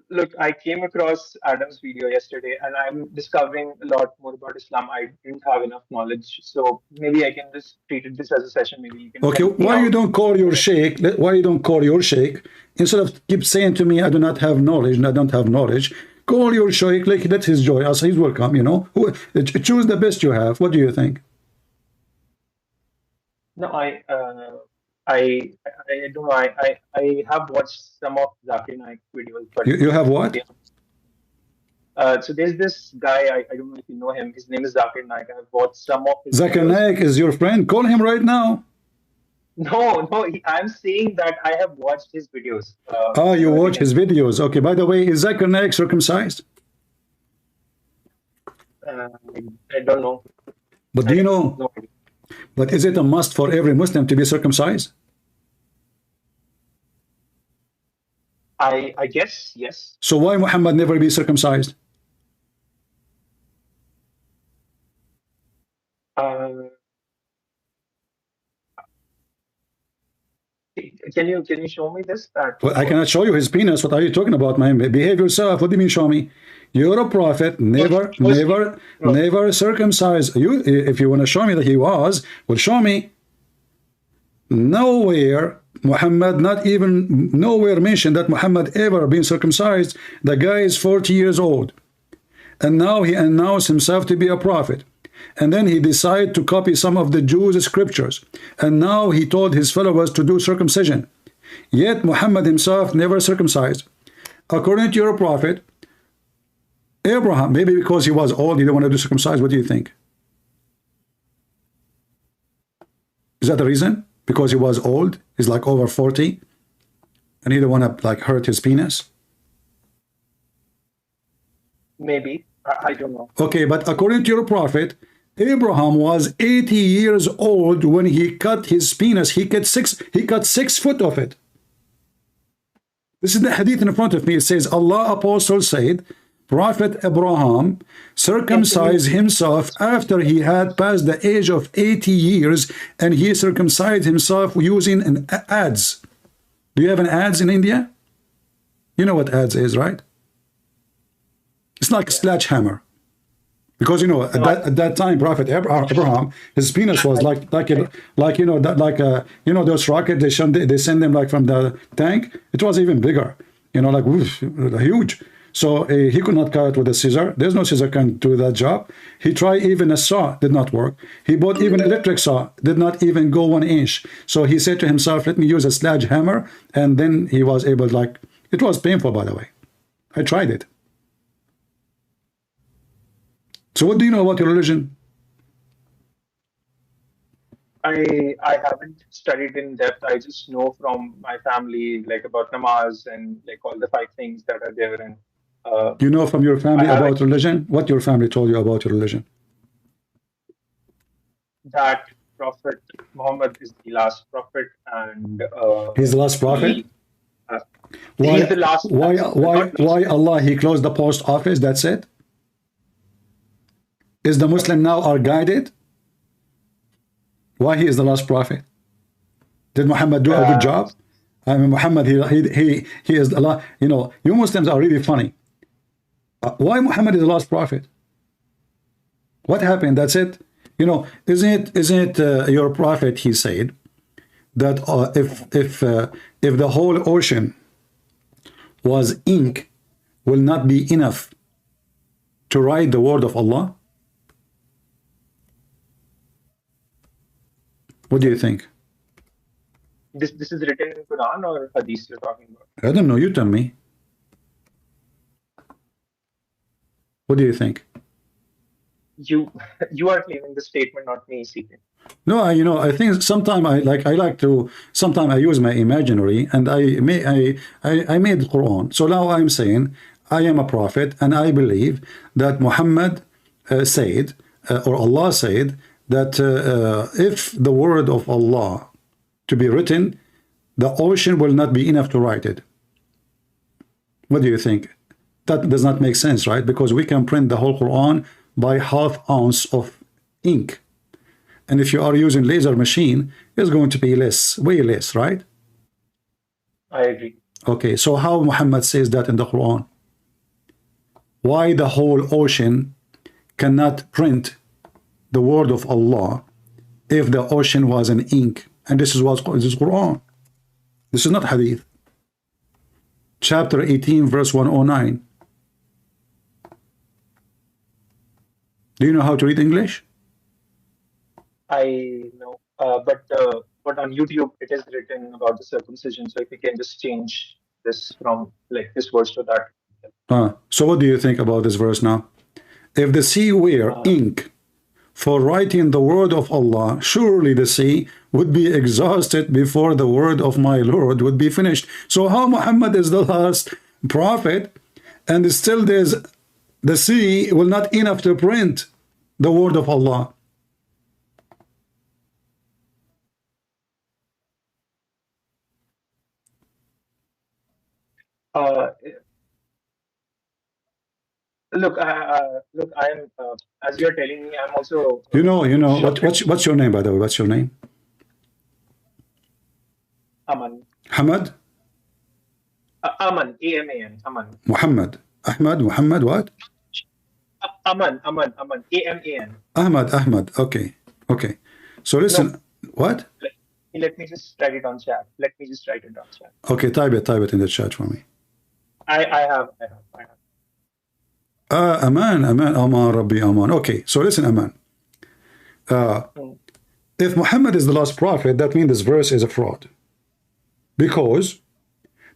Look, I came across Adam's video yesterday, and I'm discovering a lot more about Islam. I didn't have enough knowledge, so maybe I can just treat this as a session. Maybe you can. Okay, why you don't call your sheikh? Why you don't call your sheikh instead of keep saying to me, I do not have knowledge and I don't have knowledge? Call your sheikh, like that's his joy. As he's welcome, you know. Choose the best you have. What do you think? No, I don't know. I have watched some of Zakir Naik's videos, but you have what? So there's this guy, I don't know if you know him. His name is Zakir Naik. I've watched some of his Zakir videos. Naik is your friend. Call him right now. No, I'm saying that I have watched his videos. You watch his videos. Okay, by the way, is Zakir Naik circumcised? I don't know. But do you know? No. But is it a must for every Muslim to be circumcised? I guess, yes. So why Muhammad never be circumcised? Can you show me this? Well, I cannot show you his penis. What are you talking about, man? Behave yourself. What do you mean show me? You're a prophet, never circumcised. You, if you want to show me that he was, well, show me. Nowhere Muhammad, not even nowhere mentioned that Muhammad ever been circumcised. The guy is 40 years old, and now he announced himself to be a prophet. And then he decided to copy some of the Jews' scriptures, and now he told his followers to do circumcision. Yet Muhammad himself never circumcised. According to your prophet Abraham, maybe because he was old, he didn't want to do circumcised. What do you think? Is that the reason? Because he was old, he's like over 40, and he didn't want to like hurt his penis? Maybe. I don't know. Okay, but according to your prophet, Abraham was 80 years old when he cut his penis. He cut 6 foot of it. This is the hadith in front of me. It says, Allah apostle said, Prophet Abraham circumcised himself after he had passed the age of 80 years, and he circumcised himself using an adze. Do you have an adze in India? You know what adze is, right? It's like a sledgehammer. Because you know at that time, Prophet Abraham, his penis was like you know those rockets they send them like from the tank. It was even bigger, you know, like whoosh, huge. So he could not cut it with a scissor. There's no scissor can do that job. He tried even a saw, did not work. He bought even electric saw, did not even go 1 inch. So he said to himself, let me use a sledgehammer, and then he was able, like, it was painful, by the way. I tried it. So what do you know about your religion? I haven't studied in depth. I just know from my family, like, about namaz and like all the 5 things that are there. And you know from your family about religion? What your family told you about your religion? That Prophet Muhammad is the last prophet, and he's the last prophet. He's the last. Why Allah? He closed the post office. That's it. Is the Muslim now are guided? Why he is the last prophet? Did Muhammad do a good job? I mean, Muhammad, he is Allah. You know, you Muslims are really funny. Why Muhammad is the last prophet? What happened? That's it. You know, isn't it your prophet? He said that if the whole ocean was ink, will not be enough to write the word of Allah. What do you think? This is written in Quran or Hadith you're talking about? I don't know. You tell me. What do you think? You are claiming the statement, not me, CP. No, you know, I think sometimes sometimes I use my imaginary, and I made the Quran. So now I'm saying I am a prophet, and I believe that Muhammad said or Allah said that if the word of Allah to be written, the ocean will not be enough to write it. What do you think? That does not make sense, right? Because we can print the whole Quran by ½ ounce of ink. And if you are using laser machine, it's going to be less, way less, right? I agree. Okay, so how Muhammad says that in the Quran? Why the whole ocean cannot print the word of Allah if the ocean was an ink? And this is Quran. This is not Hadith. Chapter 18, verse 109. Do you know how to read English? I know, but on YouTube it is written about the circumcision. So if you can just change this from like this verse to that. So what do you think about this verse now? If the sea were ink for writing the word of Allah, surely the sea would be exhausted before the word of my Lord would be finished. So how Muhammad is the last prophet, and still there's the sea will not enough to print the word of Allah? Look, I am as you're telling me, I'm also. You know. What's your name, by the way? What's your name? Aman. Hamad. Aman. A-M-A-N. Aman. Muhammad. Ahmad. Muhammad. What? Aman. A-M-A-N. Ahmad. Okay. So listen. No. What? Let me just write it on chat. Okay, type it in the chat for me. I have. Aman, Rabbi, Aman. Okay, so listen, Aman. If Muhammad is the last prophet, that means this verse is a fraud. Because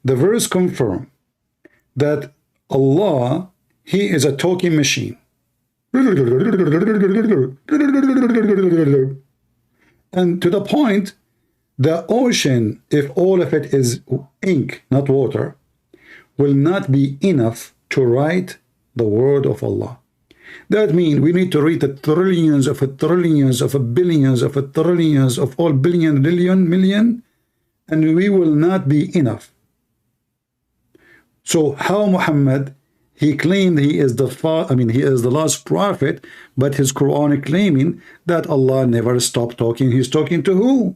the verse confirms that Allah, He is a talking machine. And to the point, the ocean, if all of it is ink, not water, will not be enough to write the word of Allah. That means we need to read the trillions of billions of trillions of all billion, million, and we will not be enough. So how Muhammad, he claimed he is he is the last prophet, but his Quran claiming that Allah never stopped talking. He's talking to who?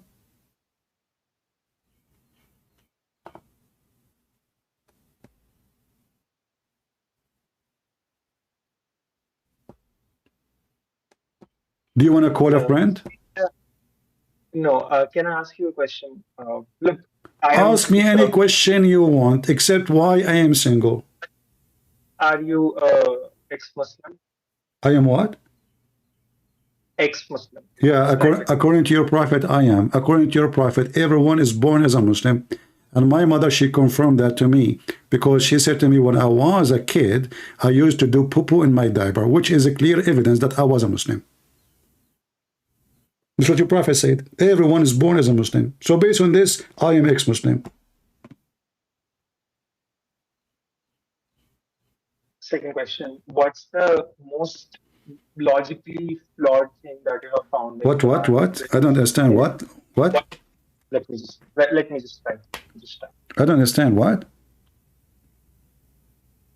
Do you want to call a friend? No. Can I ask you a question? Look, ask me any question you want, except why I am single. Are you ex-Muslim? I am what? Ex-Muslim. Yeah, according to your prophet, I am. According to your prophet, everyone is born as a Muslim. And my mother, she confirmed that to me, because she said to me, when I was a kid, I used to do poo-poo in my diaper, which is a clear evidence that I was a Muslim. That's what your prophet said. Everyone is born as a Muslim. So based on this, I am ex-Muslim. Second question. What's the most logically flawed thing that you have found? What? I don't understand. What? Let me just try. I don't understand. What?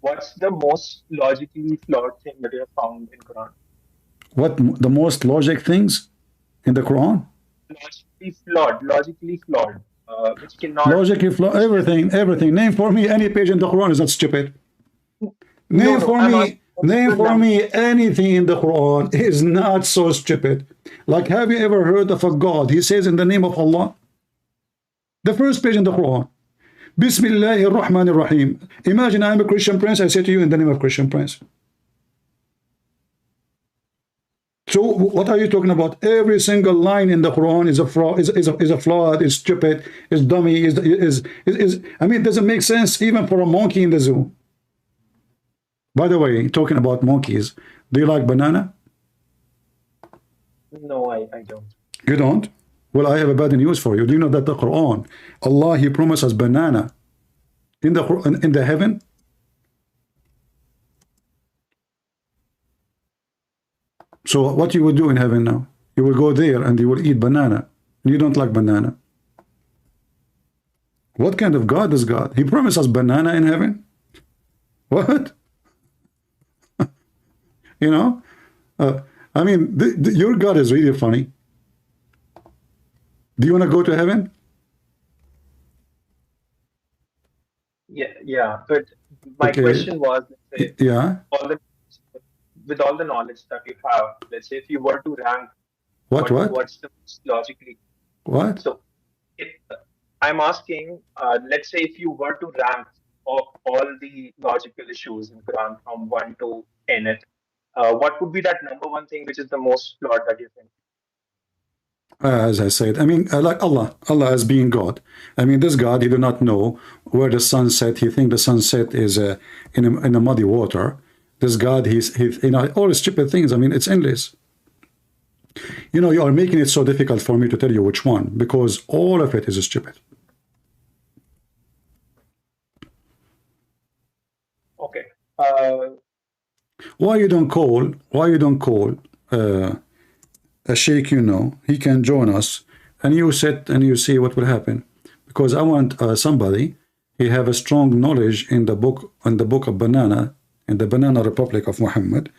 What's the most logically flawed thing that you have found in Quran? What the most logic things in the Quran? Logically flawed. Which cannot. Logically flawed. Everything. Name for me any page in the Quran is not stupid. Name for me anything in the Quran is not so stupid. Like, have you ever heard of a God? He says in the name of Allah. The first page in the Quran. Bismillahir Rahmanir Rahim. Imagine I am a Christian prince. I say to you in the name of Christian prince. So what are you talking about? Every single line in the Quran is a fraud, is a flawed, is stupid, is dummy, I mean, it doesn't make sense even for a monkey in the zoo. By the way, talking about monkeys, do you like banana? No, I don't. You don't? Well, I have a bad news for you. Do you know that the Quran, Allah, He promises banana in the heaven? So what you will do in heaven now? You will go there and you will eat banana. You don't like banana. What kind of God is God? He promised us banana in heaven? What? You know? I mean, your God is really funny. Do you want to go to heaven? Yeah. But my Okay. question was, let's say, Yeah. with all the knowledge that you have, let's say if you were to rank What? what's the most logically. What? So if, I'm asking, let's say if you were to rank all the logical issues in Quran from 1 to 10, what would be that number one thing which is the most flawed that you think? As I said, I mean, like Allah as being God. I mean, this God, he do not know where the sun set. He think the sunset is in a muddy water. This God, he you know, all the stupid things. I mean, it's endless. You know, you are making it so difficult for me to tell you which one, because all of it is stupid. Okay. Why you don't call a sheikh, you know, he can join us, and you sit and you see what will happen. Because I want somebody, he have a strong knowledge in the book of banana, in the Banana Republic of Muhammad,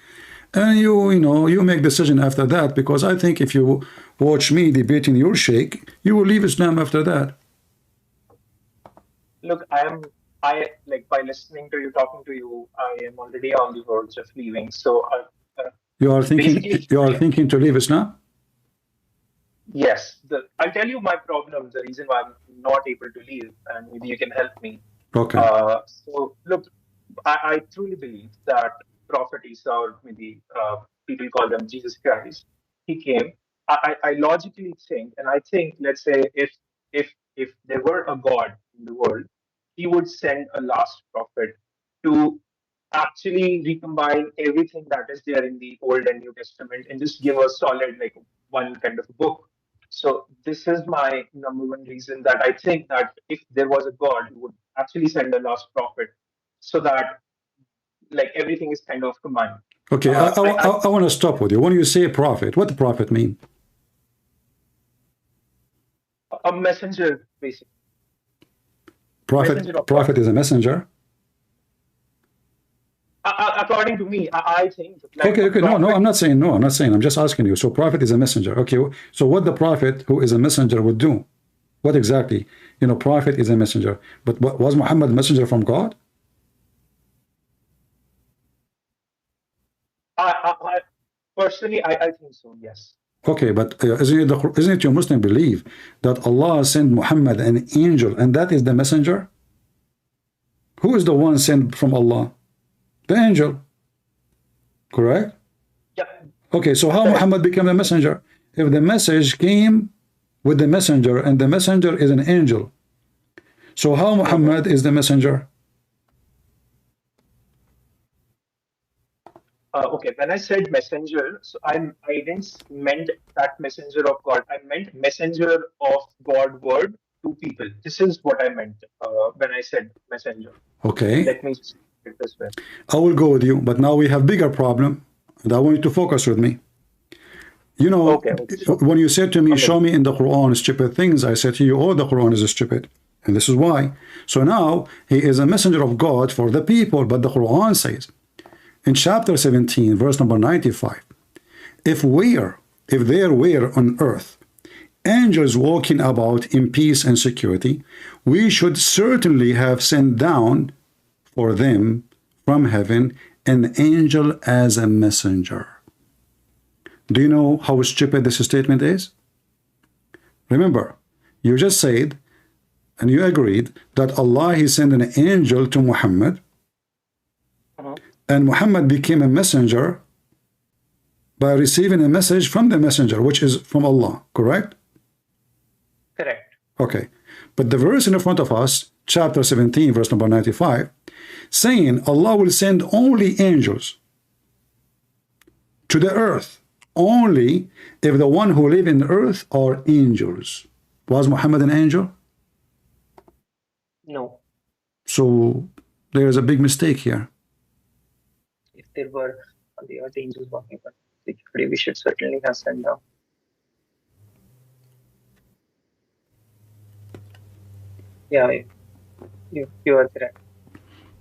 and you know, you make decision after that, because I think if you watch me debating your sheikh, you will leave Islam after that. Look, I like by listening to you, talking to you, I am already on the verge of leaving. So You are basically, thinking to leave Islam? yes. I'll tell you my problem, the reason why I'm not able to leave, and maybe you can help me. Okay. So look, I truly believe that Prophet Isa, or maybe people call them Jesus Christ, he came. I logically think, and I think, let's say, if there were a God in the world, he would send a last prophet to actually recombine everything that is there in the Old and New Testament and just give us solid, like, one kind of book. So this is my number one reason that I think that if there was a God, he would actually send a last prophet so that, like, everything is kind of combined. Okay, I want to stop with you. When you say prophet, what the prophet mean? A messenger, basically. Messenger of Prophet God. is a messenger. According to me, I think. Like, Okay. No, I'm not saying no. I'm not saying. I'm just asking you. So prophet is a messenger. Okay. So what the prophet who is a messenger would do? What exactly? You know, prophet is a messenger. But was Muhammad a messenger from God? I personally, I think so. Yes. Okay, but isn't it your Muslim belief that Allah sent Muhammad an angel and that is the messenger? Who is the one sent from Allah? The angel. Correct? Yeah. Okay, so how Muhammad became a messenger? If the message came with the messenger and the messenger is an angel, so how Muhammad is the messenger? Okay, when I said messenger, so I didn't meant that messenger of God. I meant messenger of God word to people. This is what I meant when I said messenger. Okay. Let me just put it this way. I will go with you, but now we have bigger problem, and I want you to focus with me. You know, okay. When you said to me, show me in the Quran stupid things, I said to you, oh, the Quran is stupid. And this is why. So now, he is a messenger of God for the people, but the Quran says, in chapter 17, verse number 95, if there were on earth angels walking about in peace and security, we should certainly have sent down for them from heaven an angel as a messenger. Do you know how stupid this statement is? Remember, you just said, and you agreed, that Allah, he sent an angel to Muhammad, and Muhammad became a messenger by receiving a message from the messenger, which is from Allah, correct? Correct. Okay. But the verse in front of us, chapter 17, verse number 95, saying Allah will send only angels to the earth, only if the one who live in the earth are angels. Was Muhammad an angel? No. So there is a big mistake here. If there were on the earth angels walking. we should certainly have sent down. Yeah, you are correct.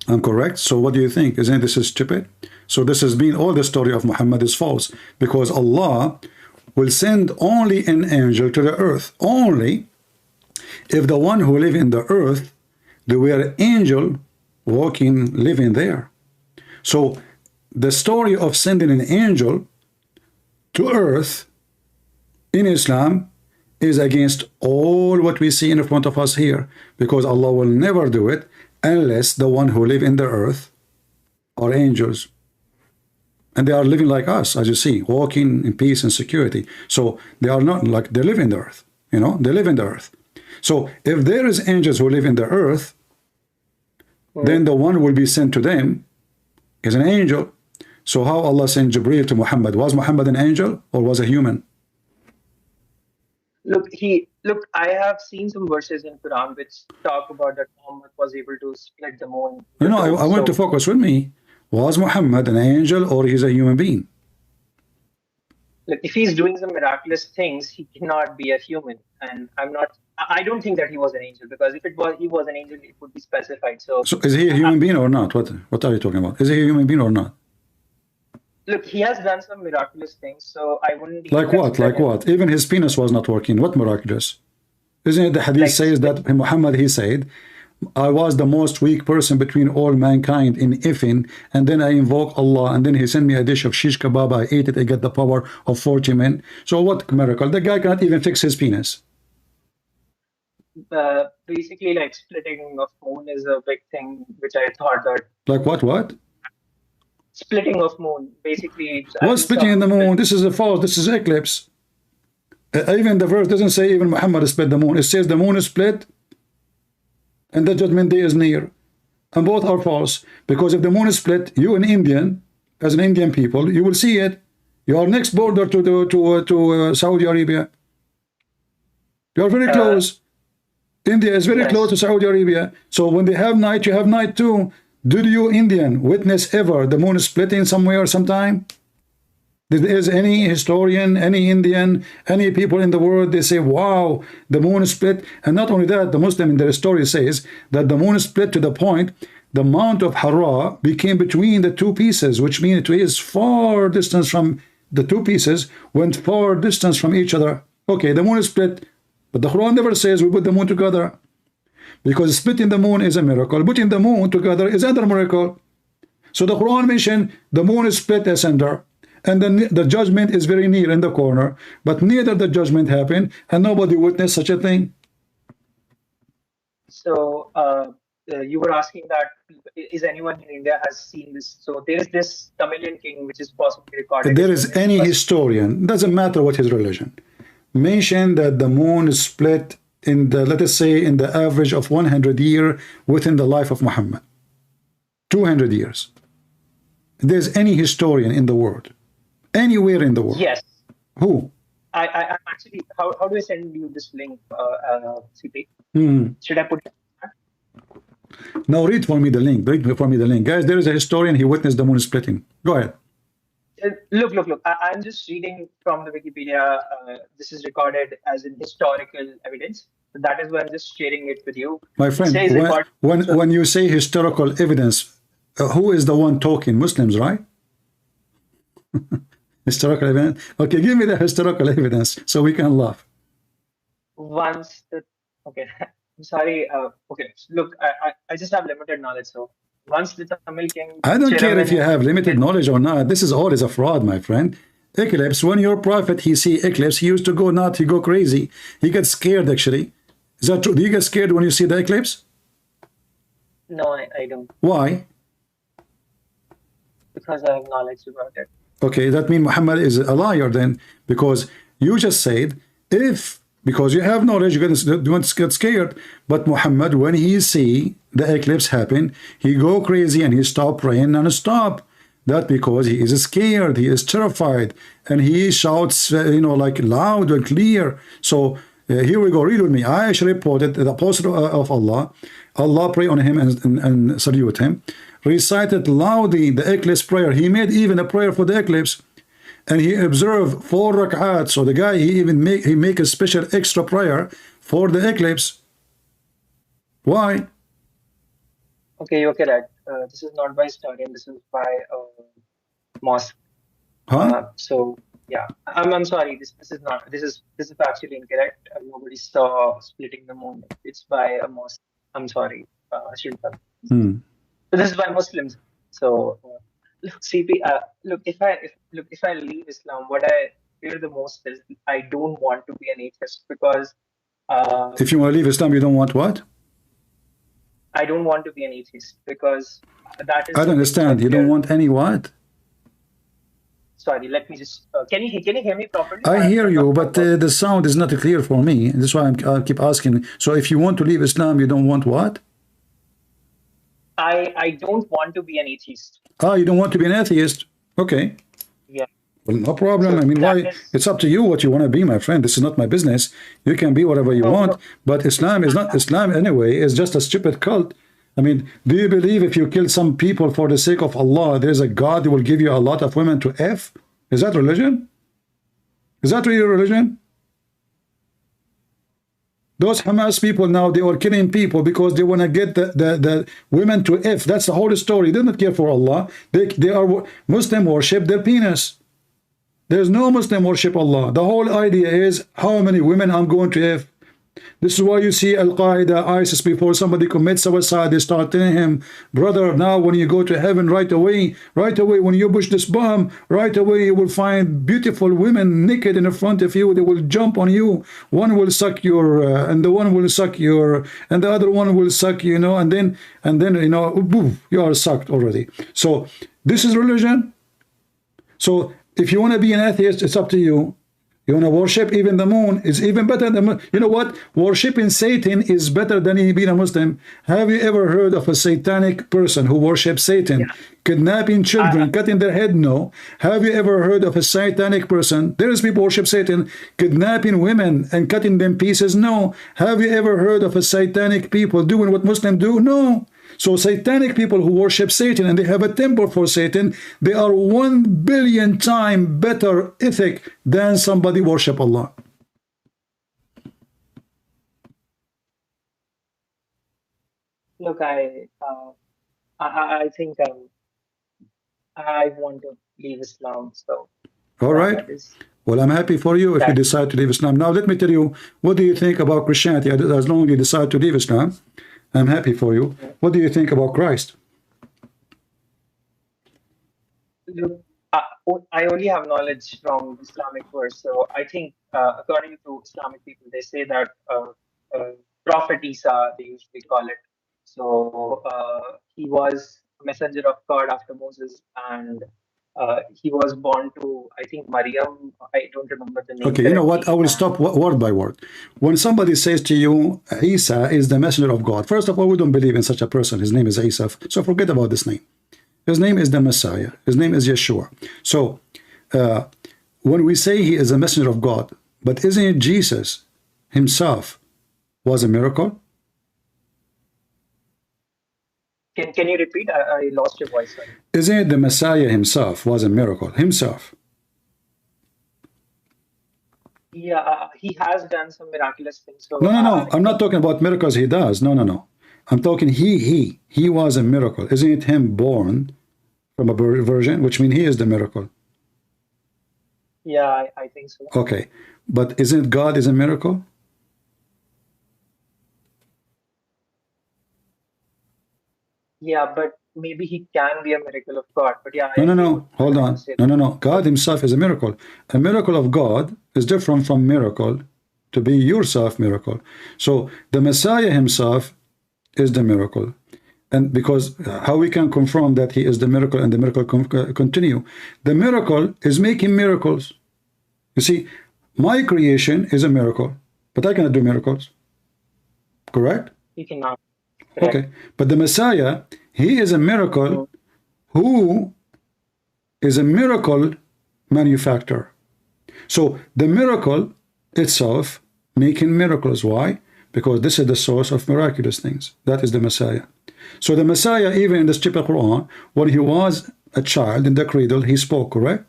I'm correct. So what do you think? Isn't this stupid? So this has been all the story of Muhammad is false, because Allah will send only an angel to the earth only if the one who live in the earth, they were angel walking, living there. So the story of sending an angel to earth in Islam is against all what we see in front of us here, because Allah will never do it unless the one who live in the earth are angels, and they are living like us, as you see, walking in peace and security. So they are not like, they live in the earth, you know, they live in the earth. So if there is angels who live in the earth, then the one will be sent to them is an angel. So how Allah sent Jibreel to Muhammad? Was Muhammad an angel or was a human? Look, I have seen some verses in Quran which talk about that Muhammad was able to split the moon. No, I want to focus with me. Was Muhammad an angel or he's a human being? Look, if he's doing some miraculous things, he cannot be a human. And I don't think that he was an angel, because if he was an angel, it would be specified. So is he a human being or not? What are you talking about? Is he a human being or not? Look, he has done some miraculous things, so I wouldn't... Like what? Like what? Even his penis was not working. What miraculous? Isn't it the hadith says that Muhammad, he said, I was the most weak person between all mankind in Ifin, and then I invoke Allah, and then he sent me a dish of shish kebab, I ate it, I get the power of 40 men. So what miracle? The guy cannot even fix his penis. Basically, like splitting of moon is a big thing, which I thought that... Like what? Splitting of moon, basically... What's splitting in the moon? This is a false, this is eclipse. Even the verse doesn't say even Muhammad split the moon. It says the moon is split and the judgment day is near. And both are false. Because if the moon is split, you an Indian, as an Indian people, you will see it. You are next border to Saudi Arabia. You are very close. India is very close to Saudi Arabia. So when they have night, you have night too. Did you Indian witness ever the moon splitting somewhere sometime? Is any historian, any Indian, any people in the world, they say, wow, the moon is split. And not only that, the Muslim in their story says that the moon is split to the point the Mount of Hara became between the two pieces, which means it is far distance from the two pieces, went far distance from each other. Okay, the moon is split, but the Quran never says we put the moon together, because splitting the moon is a miracle. Putting the moon together is another miracle. So the Quran mentioned the moon is split asunder, and then the judgment is very near in the corner, but neither the judgment happened and nobody witnessed such a thing. So you were asking that is anyone in India has seen this? So there is this Tamilian king which is possibly recorded. If there is any historian, doesn't matter what his religion, mention that the moon is split in the, let us say, in the average of 100 years within the life of Muhammad. 200 years. If there's any historian in the world, anywhere in the world. Yes. Who? I actually, how do I send you this link, CP? Should I put it? Now read for me the link. Read for me the link. Guys, there is a historian, he witnessed the moon splitting. Go ahead. Look. I'm just reading from the Wikipedia. This is recorded as in historical evidence. So that is why I'm just sharing it with you. My friend, when you say historical evidence, who is the one talking? Muslims, right? Historical evidence. Okay, give me the historical evidence so we can laugh. Okay, I'm sorry. Okay, look, I just have limited knowledge. So once the Tamil king... I don't care if you have limited knowledge or not. This is always a fraud, my friend. Eclipse, when your prophet, he see eclipse, he used to go nuts, he go crazy. He gets scared, actually. Is that true? Do you get scared when you see the eclipse? No, I don't. Why? Because I have knowledge about it. Okay, that means Muhammad is a liar then, because you just said, because you have knowledge, you don't get scared. But Muhammad, when he see the eclipse happen, he go crazy and he stop praying non-stop. That because he is scared, he is terrified, and he shouts, like loud and clear. So here we go, read with me. I actually reported the apostle of Allah, Allah pray on him and salute him, recited loudly the eclipse prayer. He made even a prayer for the eclipse. and he observed 4 rak'at. So the guy, he even make a special extra prayer for the eclipse. Why? Okay, you're correct. This is not by studying. This is by mosque. Huh? So yeah, I'm sorry. This is not. This is actually incorrect. Nobody saw splitting the moon. It's by a mosque. I'm sorry. I shouldn't have. So this is by Muslims. So look, CP. Look, if I leave Islam, what I fear the most is I don't want to be an atheist because. If you want to leave Islam, you don't want what? I don't want to be an atheist because that is. I don't understand. You don't want any what? Sorry, let me just. Can you hear me properly? I hear you, but the sound is not clear for me. That's why I keep asking. So if you want to leave Islam, you don't want what? I don't want to be an atheist. Ah, you don't want to be an atheist? Okay. Yeah. Well, no problem. So I mean, why? It's up to you what you want to be, my friend. This is not my business. You can be whatever you want. No. But Islam is not Islam anyway. It's just a stupid cult. I mean, do you believe if you kill some people for the sake of Allah, there's a God who will give you a lot of women to F? Is that religion? Is that really religion? Those Hamas people now, they are killing people because they want to get the women to F. That's the whole story. They don't care for Allah. They are Muslim worship their penis. There's no Muslim worship Allah. The whole idea is how many women I'm going to F. This is why you see Al-Qaeda, ISIS, before somebody commits suicide, they start telling him, brother, now when you go to heaven, right away, when you push this bomb, right away you will find beautiful women naked in front of you. They will jump on you. One will suck your, and the one will suck your, and the other one will suck, you know, and then you know, boof, you are sucked already. So this is religion. So if you want to be an atheist, it's up to you. You want to worship even the moon, it's even better than, you know what? Worshipping Satan is better than being a Muslim. Have you ever heard of a satanic person who worships Satan? Yeah. Kidnapping children, cutting their head? No. Have you ever heard of a satanic person? There is people who worship Satan, kidnapping women and cutting them pieces? No. Have you ever heard of a satanic people doing what Muslims do? No. So satanic people who worship Satan and they have a temple for Satan, they are 1 billion times better ethic than somebody worship Allah. Look, I think I want to leave Islam. So all right. Well, I'm happy for you if you decide to leave Islam. Now, let me tell you, what do you think about Christianity? As long as you decide to leave Islam, I'm happy for you. What do you think about Christ? Look, I only have knowledge from Islamic verse. So I think, according to Islamic people, they say that Prophet Isa, they usually call it. So he was a messenger of God after Moses, and he was born to, I think, Maryam. I don't remember the name. Okay, you know what? I will stop word by word. When somebody says to you, Isa is the messenger of God, first of all, we don't believe in such a person. His name is Isa. So forget about this name. His name is the Messiah. His name is Yeshua. So when we say he is a messenger of God, but isn't it Jesus himself was a miracle? Can you repeat? I lost your voice. Sorry. Isn't it the Messiah himself was a miracle? Himself. Yeah, he has done some miraculous things. So, no. I'm not talking about miracles he does. No. I'm talking he was a miracle. Isn't it him born from a virgin? Which means he is the miracle. Yeah, I think so. Okay. But isn't God is a miracle? Yeah, but maybe he can be a miracle of God. But yeah. No. Hold on. No. God himself is a miracle. A miracle of God is different from miracle to be yourself miracle. So the Messiah himself is the miracle. And because how we can confirm that he is the miracle and the miracle continue? The miracle is making miracles. You see, my creation is a miracle, but I cannot do miracles. Correct? You cannot. Okay, but the Messiah, he is a miracle who is a miracle manufacturer. So the miracle itself making miracles. Why? Because this is the source of miraculous things. That is the Messiah. So the Messiah, even in the stupid Quran, when he was a child in the cradle, he spoke, correct?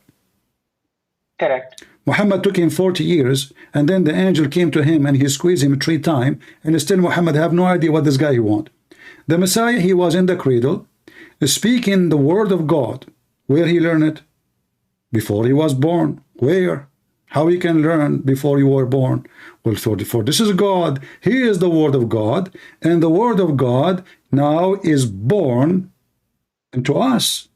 Correct. Muhammad took him 40 years, and then the angel came to him and he squeezed him 3 times, and still Muhammad have no idea what this guy he want. The Messiah, he was in the cradle, speaking the word of God. Where he learned it? Before he was born. Where? How he can learn before you were born? Well, for this is God. He is the word of God, and the word of God now is born into us.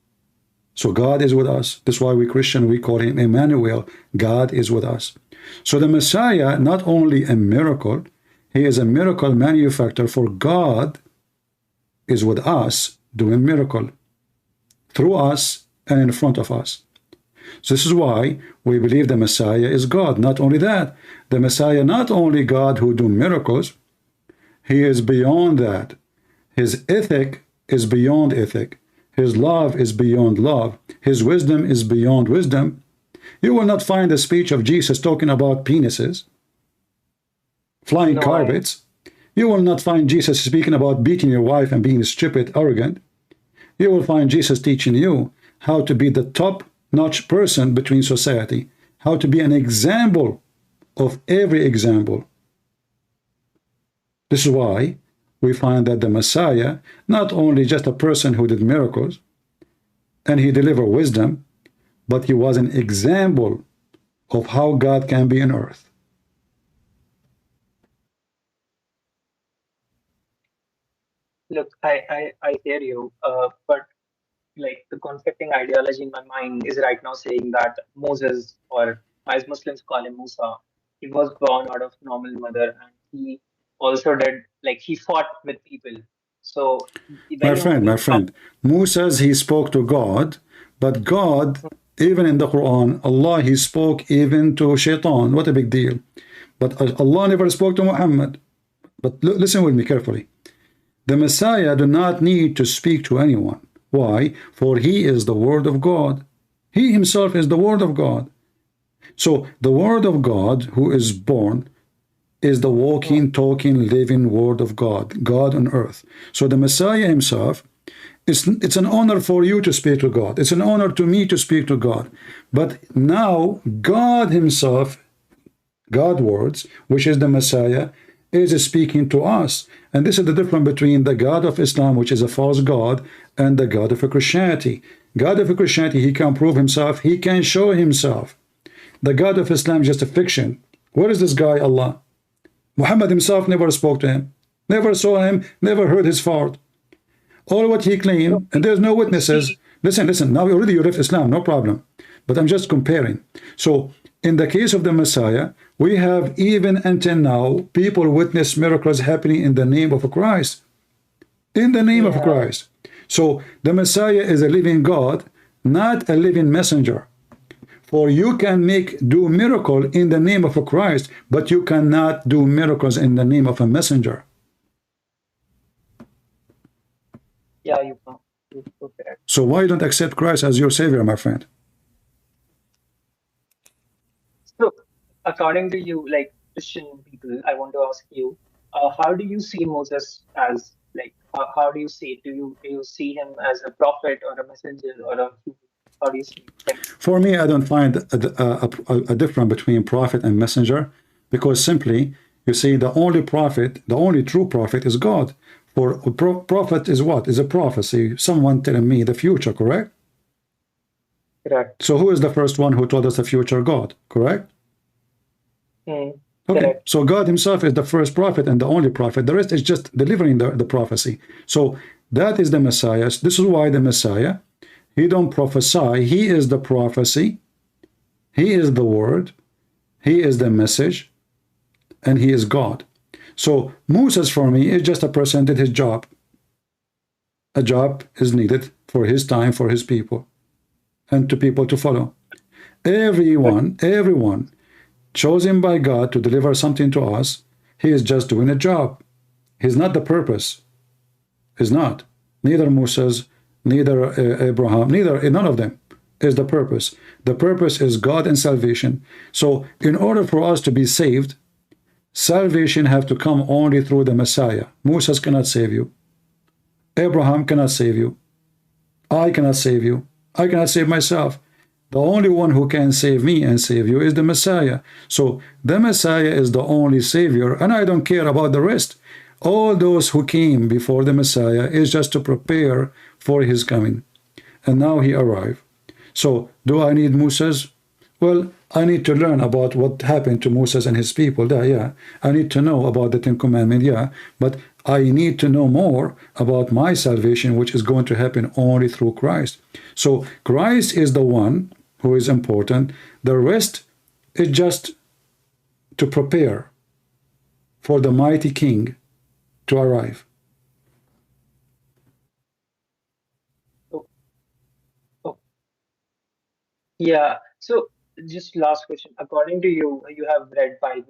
So God is with us. That's why we Christian, we call him Emmanuel. God is with us. So the Messiah, not only a miracle, he is a miracle manufacturer, for God is with us doing miracle through us and in front of us. So this is why we believe the Messiah is God. Not only that, the Messiah, not only God who do miracles, he is beyond that. His ethic is beyond ethic. His love is beyond love. His wisdom is beyond wisdom. You will not find a speech of Jesus talking about penises, flying carpets. You will not find Jesus speaking about beating your wife and being stupid, arrogant. You will find Jesus teaching you how to be the top-notch person between society, how to be an example of every example. This is why we find that the Messiah, not only just a person who did miracles and he delivered wisdom, but he was an example of how God can be on earth. Look, I hear you, but like the conflicting ideology in my mind is right now saying that Moses, or as Muslims call him Musa, he was born out of normal mother, and he also did, like, he fought with people. So My friend, Moses, he spoke to God, but God, even in the Quran, Allah, he spoke even to Shaitan. What a big deal. But Allah never spoke to Muhammad. But listen with me carefully. The Messiah do not need to speak to anyone. Why? For he is the word of God. He himself is the word of God. So the word of God who is born is the walking, talking, living word of God, God on earth. So the Messiah himself, it's an honor for you to speak to God. It's an honor to me to speak to God. But now God himself, God words, which is the Messiah, is speaking to us. And this is the difference between the God of Islam, which is a false God, and the God of Christianity. God of Christianity, he can prove himself, he can show himself. The God of Islam is just a fiction. Where is this guy, Allah? Muhammad himself never spoke to him, never saw him, never heard his fart. All what he claimed, and there's no witnesses. Listen, now already you left Islam, no problem. But I'm just comparing. So in the case of the Messiah, we have even until now, people witness miracles happening in the name of Christ. In the name of Christ. So the Messiah is a living God, not a living messenger. For you can do miracle in the name of a Christ, but you cannot do miracles in the name of a messenger. Yeah, you can. So why don't accept Christ as your savior, my friend? So, according to you, like Christian people, I want to ask you, how do you see Moses as, like, how do you see it? Do you see him as a prophet or a messenger or a, how do you see it? For me, I don't find a difference between prophet and messenger, because simply, you see, the only prophet, the only true prophet is God. For a prophet is what? Is a prophecy, someone telling me the future, correct? Correct. So who is the first one who told us the future? God, correct? Okay, correct. So God himself is the first prophet and the only prophet. The rest is just delivering the prophecy. So that is the Messiah. This is why the Messiah, he don't prophesy. He is the prophecy. He is the word. He is the message. And he is God. So Moses for me is just a person did his job. A job is needed for his time, for his people, and to people to follow. Everyone chosen by God to deliver something to us, he is just doing a job. He's not the purpose. He's not. Neither Moses, neither Abraham, none of them is the purpose. The purpose is God and salvation. So in order for us to be saved, salvation have to come only through the Messiah. Moses cannot save you. Abraham cannot save you. I cannot save you. I cannot save myself. The only one who can save me and save you is the Messiah. So the Messiah is the only Savior, and I don't care about the rest. All those who came before the Messiah is just to prepare for his coming. And now he arrived. So do I need Moses? Well, I need to learn about what happened to Moses and his people. Yeah. I need to know about the Ten Commandments, yeah. But I need to know more about my salvation, which is going to happen only through Christ. So Christ is the one who is important. The rest is just to prepare for the mighty King to arrive. Yeah. So just last question. According to you, you have read Bible,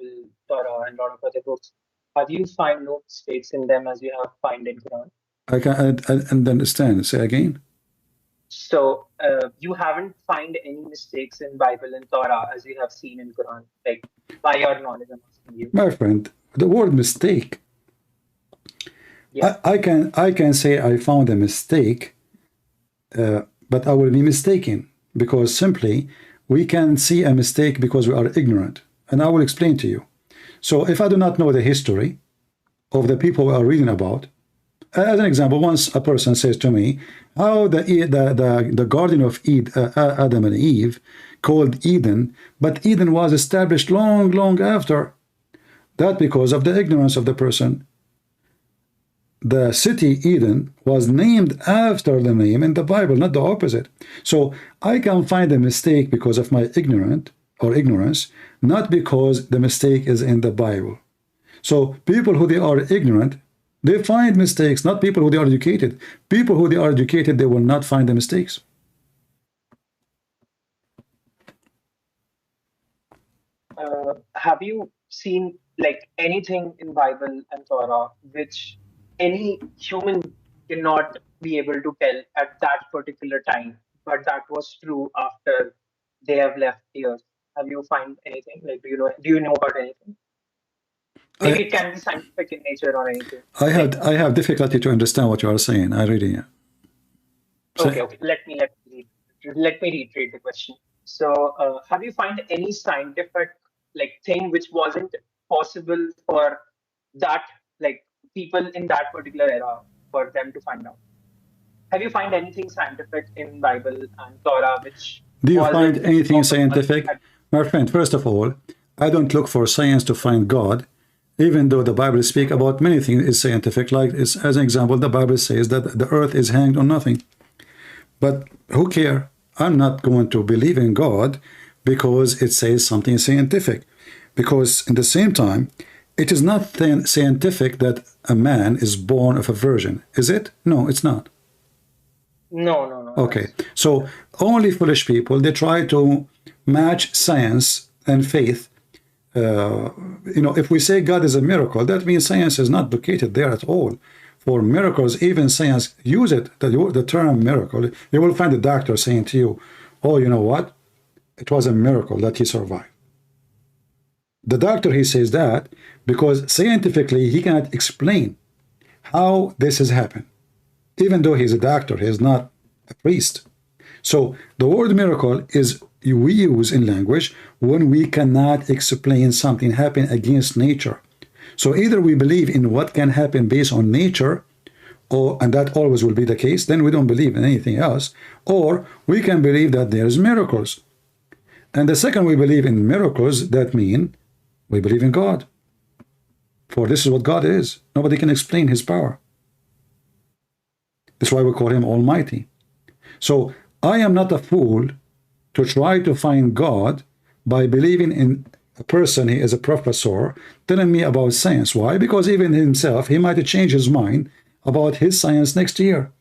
Torah, and a lot of other books. Have you find no mistakes in them as you have find in Quran? I understand. Say again. So you haven't find any mistakes in Bible and Torah as you have seen in Quran, like by your knowledge, I'm asking you. My friend, the word mistake. Yeah. I can say I found a mistake, but I will be mistaken, because simply we can see a mistake because we are ignorant. And I will explain to you. So if I do not know the history of the people we are reading about, as an example, once a person says to me, how the Garden of Adam and Eve, called Eden, but Eden was established long after. That because of the ignorance of the person. The city Eden was named after the name in the Bible, not the opposite. So I can find a mistake because of my ignorance, not because the mistake is in the Bible. So people who they are ignorant, they find mistakes, not people who they are educated. People who they are educated, they will not find the mistakes. Have you seen like anything in Bible and Torah which any human cannot be able to tell at that particular time, but that was true after they have left the earth? Have you find anything? Like, do you know about anything? Maybe it can be scientific in nature or anything. I have difficulty to understand what you are saying. I really am. Okay. Let me reiterate the question. So, have you find any scientific thing which wasn't possible for that people in that particular era for them to find out? Have you find anything scientific in Bible and Torah which do you find anything scientific? My friend, first of all, I don't look for science to find God, even though the Bible speaks about many things is scientific. Like, as an example, the Bible says that the earth is hanged on nothing. But who cares? I'm not going to believe in God because it says something scientific. Because in the same time, it is not scientific that a man is born of a virgin. Is it? No, it's not. No. Okay, so only foolish people, they try to match science and faith. If we say God is a miracle, that means science is not located there at all. For miracles, even science use it, the term miracle. You will find a doctor saying to you, oh, you know what? It was a miracle that he survived. The doctor, he says that because scientifically he cannot explain how this has happened. Even though he's a doctor, he is not a priest. So the word miracle is we use in language when we cannot explain something happen against nature. So either we believe in what can happen based on nature, and that always will be the case, then we don't believe in anything else, or we can believe that there's miracles. And the second we believe in miracles, that means we believe in God. For this is what God is. Nobody can explain his power. That's why we call him Almighty. So I am not a fool to try to find God by believing in a person, he is a professor, telling me about science. Why? Because even himself, he might change his mind about his science next year.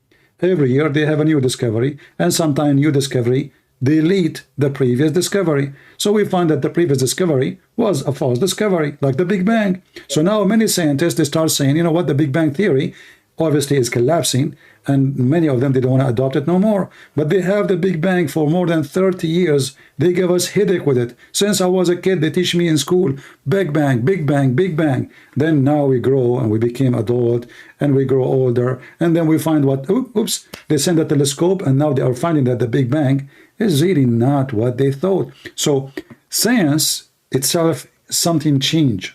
Every year they have a new discovery, and sometimes new discovery delete the previous discovery. So we find that the previous discovery was a false discovery, like the Big Bang. So now many scientists, they start saying, you know what, the Big Bang theory obviously is collapsing, and many of them, they don't want to adopt it no more. But they have the Big Bang for more than 30 years. They give us headache with it. Since I was a kid, they teach me in school, Big Bang, Big Bang, Big Bang. Then now we grow and we became adult and we grow older. And then we find what, oops, they send a telescope and now they are finding that the Big Bang is really not what they thought. So science itself, something changed.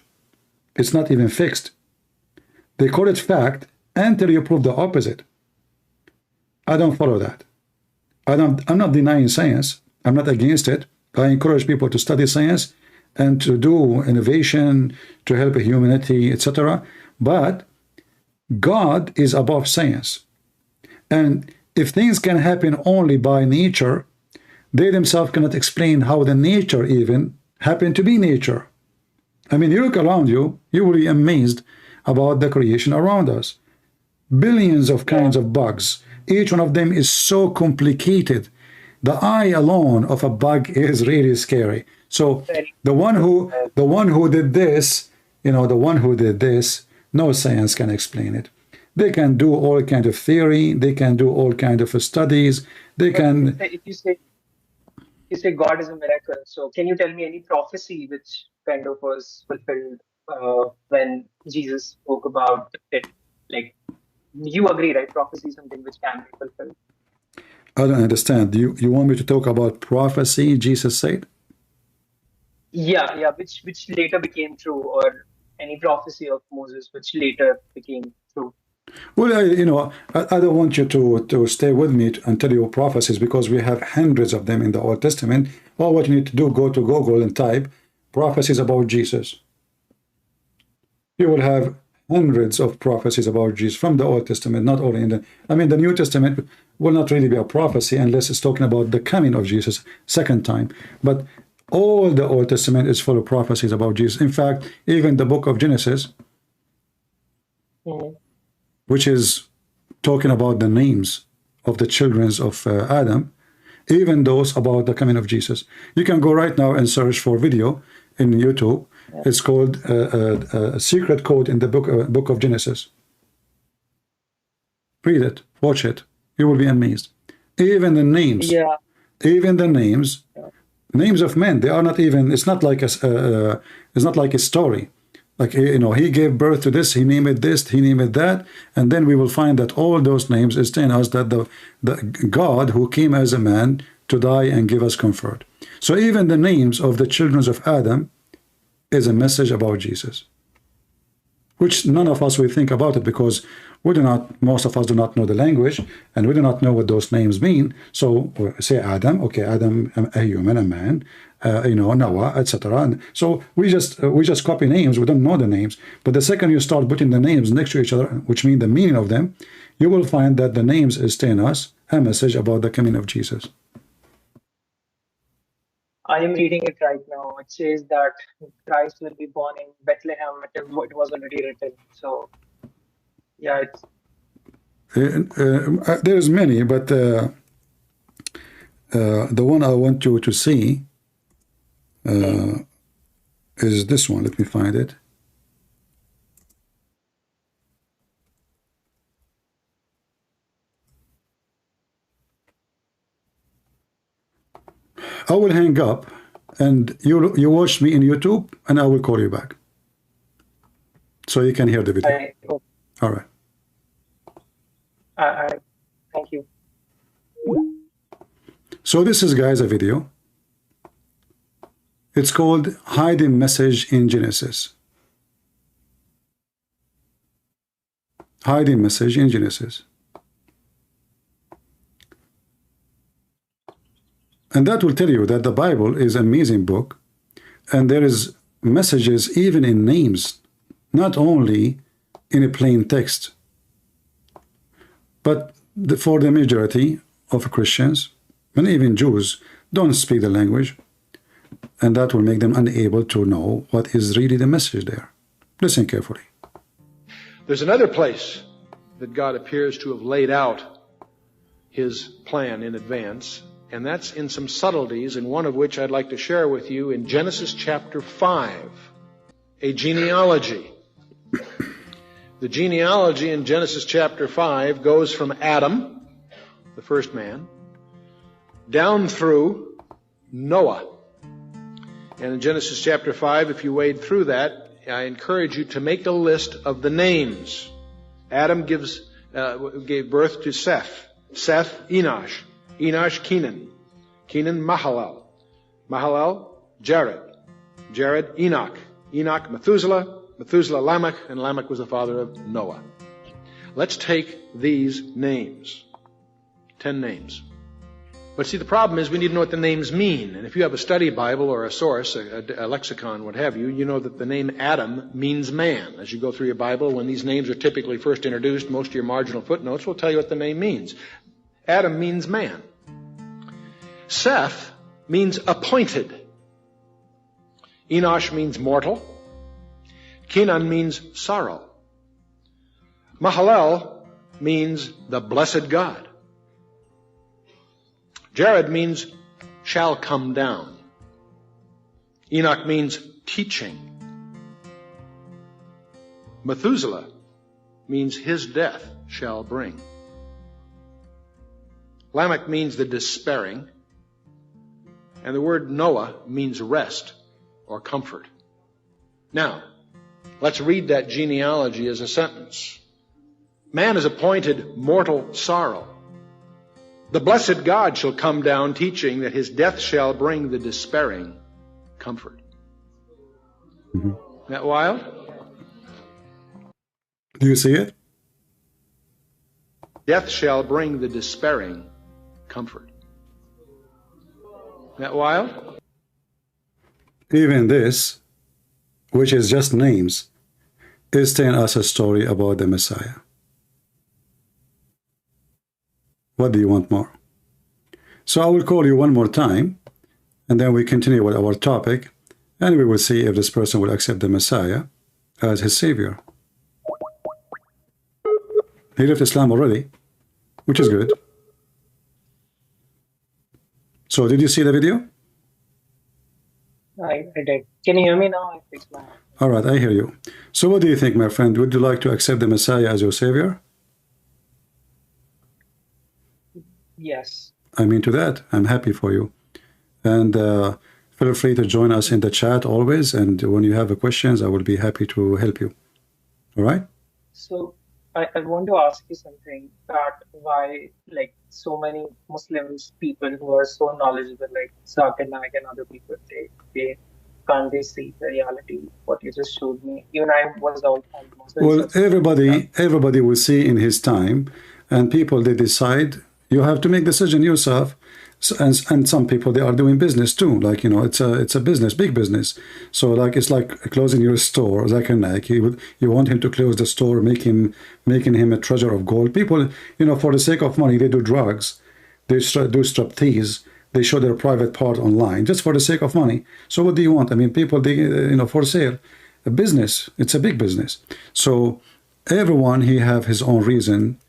It's not even fixed. They call it fact until you prove the opposite. I don't follow that. I'm not denying science. I'm not against it. I encourage people to study science and to do innovation, to help humanity, etc. But God is above science. And if things can happen only by nature, they themselves cannot explain how the nature even happened to be nature. I mean, you look around you, you will be amazed about the creation around us. Billions of kinds of bugs. Each one of them is so complicated. The eye alone of a bug is really scary. So the one who did this, you know, the one who did this, no science can explain it. They can do all kind of theory. They can do all kind of studies. They can. If you say God is a miracle, so can you tell me any prophecy which kind of was fulfilled when Jesus spoke about it? Like, you agree, right? Prophecy is something which can be fulfilled. I don't understand. You want me to talk about prophecy Jesus said? Yeah, which later became true, or any prophecy of Moses which later became true. Well, you know, I don't want you to stay with me and tell you prophecies, because we have hundreds of them in the Old Testament. All what you need to do, go to Google and type prophecies about Jesus. You will have hundreds of prophecies about Jesus from the Old Testament, not only in the, I mean, the New Testament will not really be a prophecy unless it's talking about the coming of Jesus second time. But all the Old Testament is full of prophecies about Jesus. In fact, even the book of Genesis, which is talking about the names of the children of Adam, even those about the coming of Jesus. You can go right now and search for video in YouTube. It's called a secret code in the book of Genesis. Read it, watch it. You will be amazed. Even the names, even the names, names of men. They are not even. It's not like a story. Like, you know, he gave birth to this, he named it this, he named it that, and then we will find that all those names is telling us that the God who came as a man to die and give us comfort. So even the names of the children of Adam is a message about Jesus, which none of us will think about it, because we do not, most of us do not know the language, and we do not know what those names mean. So say Adam, okay, Adam, a human, a man, you know, Noah, etc. And so we just copy names. We don't know the names. But the second you start putting the names next to each other, which mean the meaning of them, you will find that the names is telling us a message about the coming of Jesus. I am reading it right now. It says that Christ will be born in Bethlehem. It was already written. So, yeah, it's... there's many, but the one I want you to see is this one. Let me find it. I will hang up and you watch me in YouTube, and I will call you back so you can hear the video. All right. Thank you. So this is, guys, a video. It's called Hidden Message in Genesis. Hidden Message in Genesis. And that will tell you that the Bible is an amazing book, and there is messages even in names, not only in a plain text. But for the majority of Christians, and even Jews, don't speak the language, and that will make them unable to know what is really the message there. Listen carefully. There's another place that God appears to have laid out his plan in advance, and that's in some subtleties, and one of which I'd like to share with you in Genesis chapter 5, a genealogy. The genealogy in Genesis chapter 5 goes from Adam, the first man, down through Noah. And in Genesis chapter 5, if you wade through that, I encourage you to make a list of the names. Adam gave birth to Seth. Seth, Enosh. Enosh, Kenan. Kenan, Mahalalel. Mahalalel, Jared. Jared, Enoch. Enoch, Methuselah. Methuselah, Lamech. And Lamech was the father of Noah. Let's take these names. 10 names. But see, the problem is we need to know what the names mean. And if you have a study Bible or a source, a lexicon, what have you, you know that the name Adam means man. As you go through your Bible, when these names are typically first introduced, most of your marginal footnotes will tell you what the name means. Adam means man. Seth means appointed. Enosh means mortal. Kenan means sorrow. Mahalalel means the blessed God. Jared means shall come down. Enoch means teaching. Methuselah means his death shall bring. Lamech means the despairing. And the word Noah means rest or comfort. Now, let's read that genealogy as a sentence. Man is appointed mortal sorrow. The blessed God shall come down, teaching that his death shall bring the despairing comfort. Isn't that wild? Do you see it? Death shall bring the despairing comfort. Isn't that wild? Even this, which is just names, is telling us a story about the Messiah. What do you want more? So I will call you one more time, and then we continue with our topic, and we will see if this person will accept the Messiah as his savior. He left Islam already, which is good. So did you see the video? I did. Can you hear me now? I fixed my... All right, I hear you. So what do you think, my friend? Would you like to accept the Messiah as your savior? Yes. I'm into that. I'm happy for you. And feel free to join us in the chat always. And when you have questions, I will be happy to help you. All right? So I want to ask you something, that why, like, so many Muslims, people who are so knowledgeable, like Zakir Naik and other people, they can't they see the reality, what you just showed me? Even I was all Muslim. Well, everybody will see in his time, and people, they decide. You have to make decision yourself, and some people, they are doing business too. Like, you know, it's a business, big business. So like, it's like closing your store. Zakir Naik, you want him to close the store, making him a treasure of gold. People, you know, for the sake of money, they do drugs, they do striptease, they show their private part online just for the sake of money. So what do you want? I mean, people, they, you know, for sale, a business. It's a big business. So everyone, he have his own reason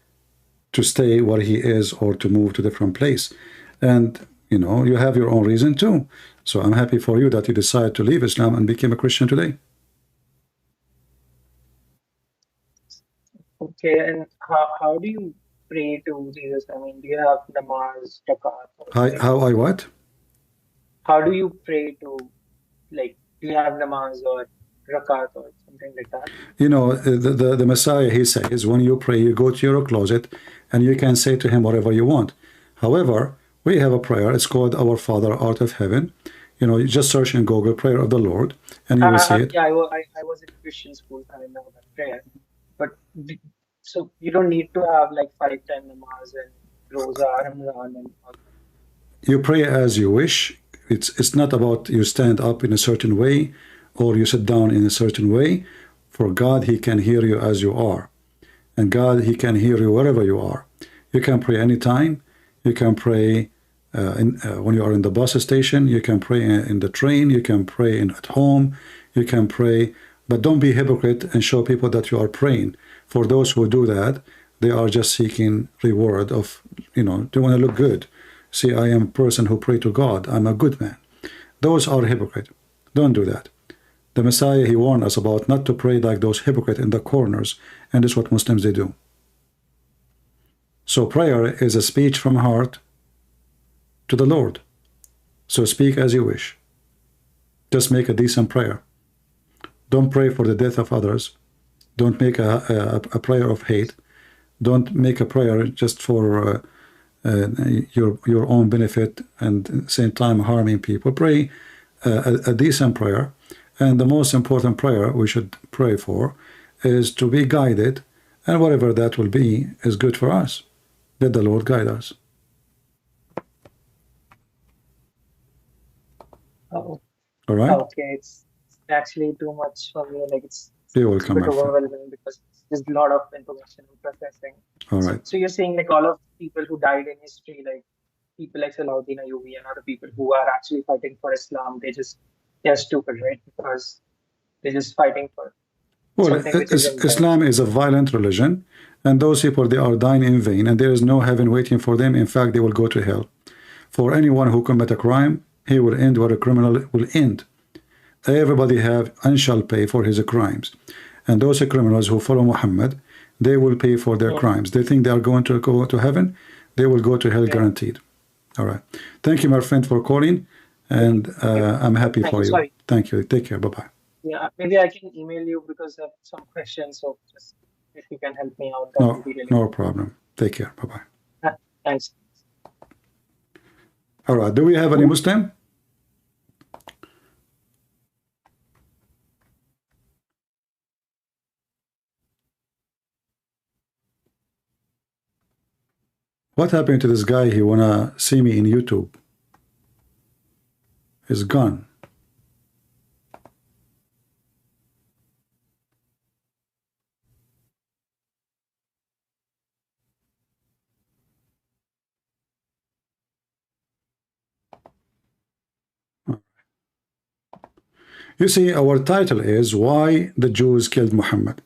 to stay where he is or to move to a different place. And, you know, you have your own reason too. So I'm happy for you that you decided to leave Islam and became a Christian today. Okay, and how do you pray to Jesus? I mean, do you have namaz, zakat? How I what? How do you pray to, like, do you have namaz or rakat or something like that? You know, the Messiah, he says, when you pray, you go to your closet and you can say to him whatever you want. However, we have a prayer. It's called Our Father, Art of Heaven. You know, you just search in Google, Prayer of the Lord, and you will see it. Yeah, I was in Christian school. I know that prayer. But so you don't need to have like 5-time namaz and roza, Ramadan and all. You pray as you wish. It's not about you stand up in a certain way or you sit down in a certain way. For God, he can hear you as you are. And God, he can hear you wherever you are. You can pray anytime. You can pray when you are in the bus station. You can pray in the train. You can pray at home. You can pray. But don't be hypocrite and show people that you are praying. For those who do that, they are just seeking reward of, you know, they want to look good. See, I am a person who pray to God. I'm a good man. Those are hypocrite. Don't do that. The Messiah, he warned us about not to pray like those hypocrites in the corners, and this is what Muslims they do. So prayer is a speech from heart to the Lord. So speak as you wish. Just make a decent prayer. Don't pray for the death of others. Don't make a prayer of hate. Don't make a prayer just for your own benefit and at the same time harming people. Pray a decent prayer. And the most important prayer we should pray for is to be guided, and whatever that will be is good for us. Let the Lord guide us. Oh, All right? okay. It's actually too much for me. Like it's You're a welcome, bit my friend. overwhelming because there's a lot of information I'm processing. All right. So you're saying like all of people who died in history, like people like Salahuddin Ayyubi and other people who are actually fighting for Islam, they're stupid, right? Because they're just fighting for Well, something which is Islam is a violent religion, and those people, they are dying in vain, and there is no heaven waiting for them. In fact, they will go to hell. For anyone who commit a crime, he will end where a criminal will end. Everybody have and shall pay for his crimes. And those criminals who follow Muhammad, they will pay for their crimes. They think they are going to go to heaven, they will go to hell guaranteed. All right. Thank you, my friend, for calling, and I'm happy for you. Sorry. Thank you. Take care. Bye-bye. Yeah, maybe I can email you because I have some questions. So just if you can help me out, that would be really No problem. Take care. Bye-bye. good. Thanks. All right. Do we have any Muslim? What happened to this guy? He wanna see me in YouTube. He's gone. You see, our title is Why the Jews Killed Muhammad.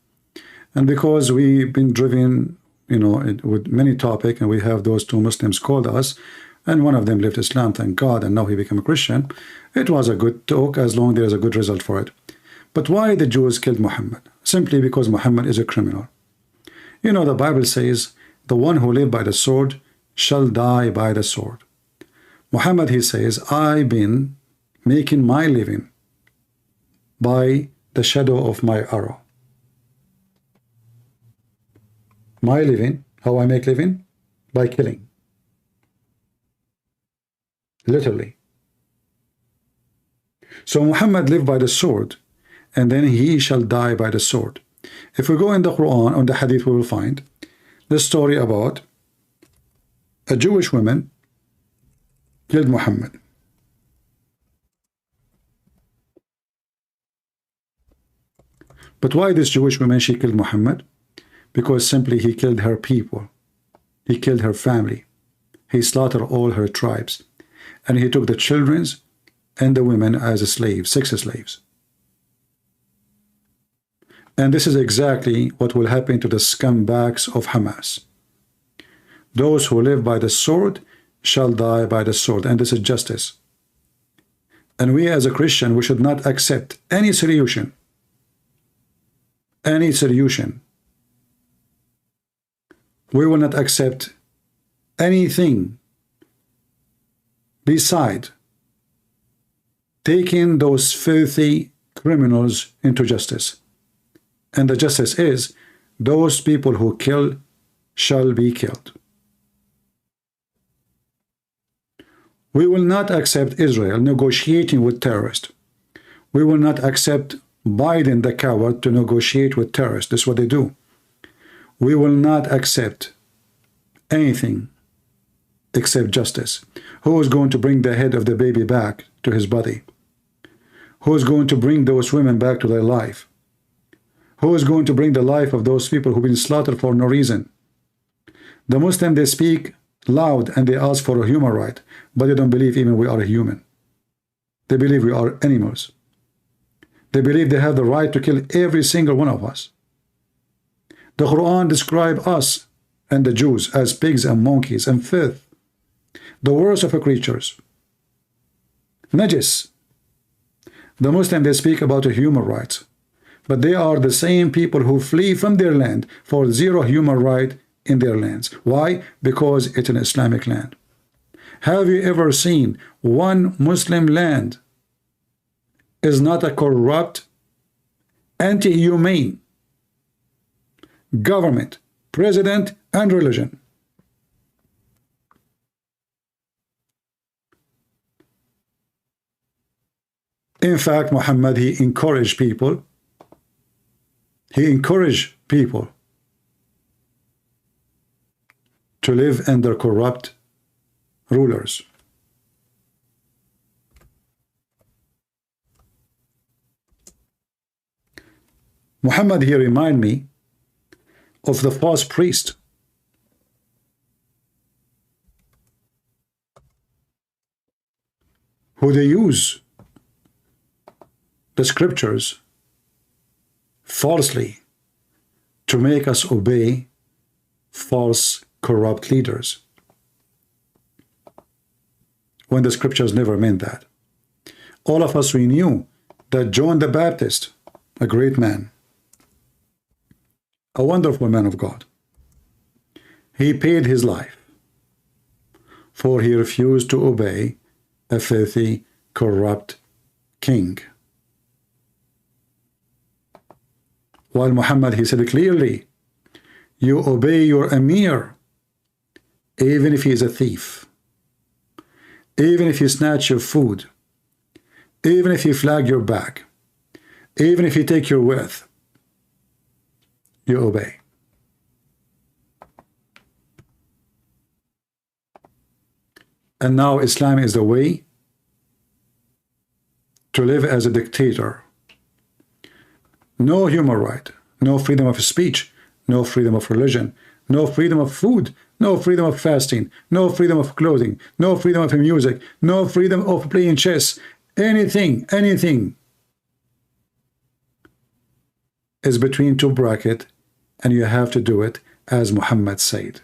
And because we've been driven, with many topics, and we have those two Muslims called us, and one of them left Islam, thank God, and now he became a Christian. It was a good talk as long as there is a good result for it. But why the Jews killed Muhammad? Simply because Muhammad is a criminal. The Bible says, the one who lives by the sword shall die by the sword. Muhammad, he says, I've been making my living by the shadow of my arrow. My living, how I make living? By killing. Literally. So Muhammad lived by the sword, and then he shall die by the sword. If we go in the Quran, on the Hadith, we will find the story about a Jewish woman killed Muhammad. But why this Jewish woman, she killed Muhammad? Because simply he killed her people. He killed her family. He slaughtered all her tribes. And he took the children and the women as slaves, sex slaves. And this is exactly what will happen to the scumbags of Hamas. Those who live by the sword shall die by the sword. And this is justice. And we as a Christian, we should not accept any solution. Any solution. We will not accept anything beside taking those filthy criminals into justice. And the justice is, those people who kill shall be killed. We will not accept Israel negotiating with terrorists. We will not accept Biden, the coward, to negotiate with terrorists. This is what they do. We will not accept anything except justice. Who is going to bring the head of the baby back to his body? Who is going to bring those women back to their life? Who is going to bring the life of those people who've been slaughtered for no reason? The Muslims, they speak loud and they ask for a human right, but they don't believe even we are human. They believe we are animals. They believe they have the right to kill every single one of us. The Quran describes us and the Jews as pigs and monkeys and filth, the worst of the creatures. Najis. The Muslims, they speak about human rights, but they are the same people who flee from their land for zero human right in their lands. Why? Because it's an Islamic land. Have you ever seen one Muslim land is not a corrupt, anti-humane government, president, and religion? In fact, Muhammad, he encouraged people to live under corrupt rulers. Muhammad, he remind me of the false priest who they use the scriptures falsely to make us obey false, corrupt leaders, when the scriptures never meant that. All of us, we knew that John the Baptist, a great man, a wonderful man of God, he paid his life, for he refused to obey a filthy, corrupt king. While Muhammad, he said clearly, you obey your Amir, even if he is a thief, even if he snatch your food, even if he flag your back, even if he take your wealth, you obey. And now Islam is the way to live as a dictator. No human right, no freedom of speech, no freedom of religion, no freedom of food, no freedom of fasting, no freedom of clothing, no freedom of music, no freedom of playing chess. Anything is between two brackets, and you have to do it as Muhammad said.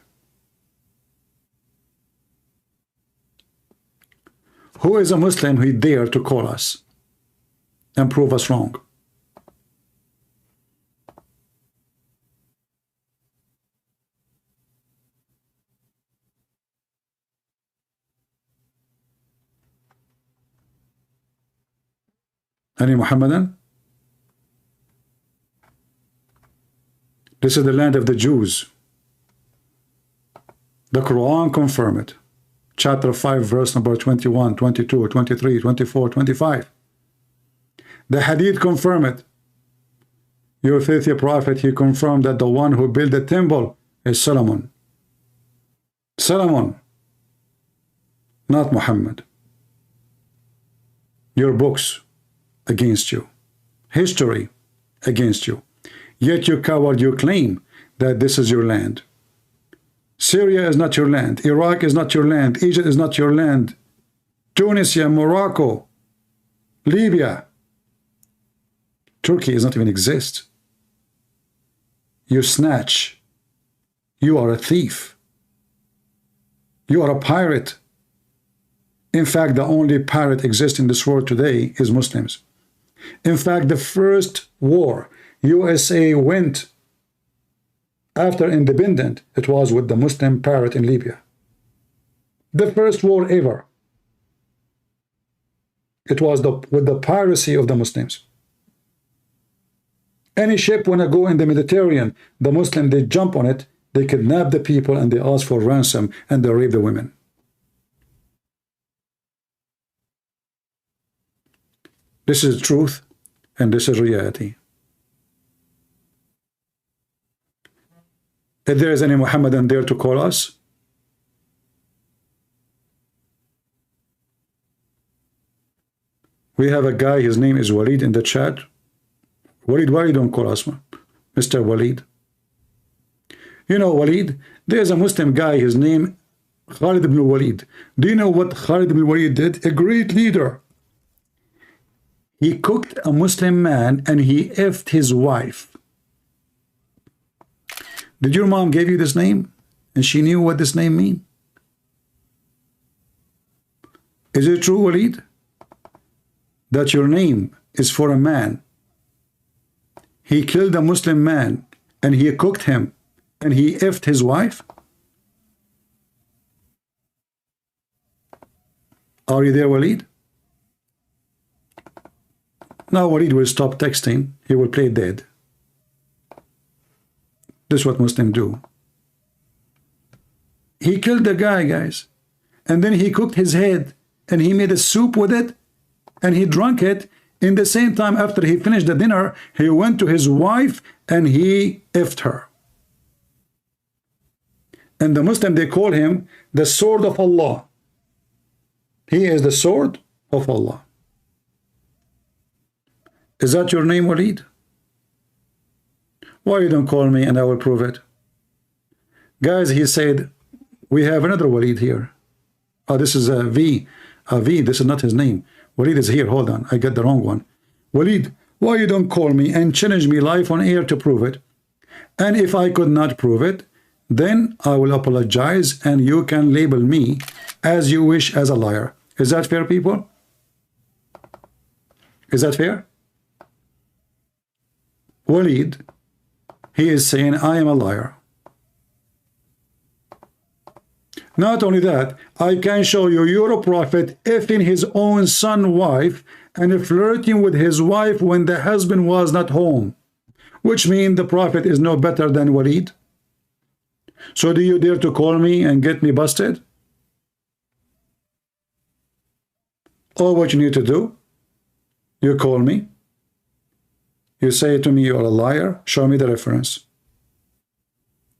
Who is a Muslim who dare to call us and prove us wrong? Any Muhammadan? This is the land of the Jews. The Quran confirm it. Chapter 5, verse number 21, 22, 23, 24, 25. The Hadith confirm it. Your filthy prophet, he confirmed that the one who built the temple is Solomon. Solomon, not Muhammad. Your books against you, history against you. Yet you coward, you claim that this is your land. Syria is not your land. Iraq is not your land. Egypt is not your land. Tunisia, Morocco, Libya, Turkey does not even exist. You snatch. You are a thief. You are a pirate. In fact, the only pirate exists in this world today is Muslims. In fact, the first war USA went after independence, it was with the Muslim pirate in Libya. The first war ever. It was with the piracy of the Muslims. Any ship when I go in the Mediterranean, the Muslim, they jump on it, they kidnap the people, and they ask for ransom, and they rape the women. This is truth, and this is reality. If there is any Muhammadan there to call us, we have a guy, his name is Walid in the chat. Walid, why you don't call us, Mr. Walid? You know, Walid, there's a Muslim guy, his name Khalid ibn Walid. Do you know what Khalid ibn Walid did? A great leader. He cooked a Muslim man and he effed his wife. Did your mom give you this name? And she knew what this name means? Is it true, Walid, that your name is for a man. He killed a Muslim man and he cooked him and he effed his wife. Are you there, Walid? Now Walid will stop texting. He will play dead. This is what Muslims do. He killed the guy, guys. And then he cooked his head and he made a soup with it and he drank it. In the same time, after he finished the dinner, he went to his wife and he effed her. And the Muslim, they call him the sword of Allah. He is the sword of Allah. Is that your name, Walid? Why you don't call me and I will prove it? Guys, he said, we have another Walid here. Oh, this is a V. A V, this is not his name. Walid is here. Hold on, I got the wrong one. Walid, why you don't call me and challenge me live on air to prove it? And if I could not prove it, then I will apologize and you can label me as you wish as a liar. Is that fair, people? Is that fair? Walid, he is saying I am a liar. Not only that, I can show you your prophet effing his own son's wife and flirting with his wife when the husband was not home, which means the prophet is no better than Walid. So do you dare to call me and get me busted? All what you need to do, you call me, you say to me you're a liar, show me the reference.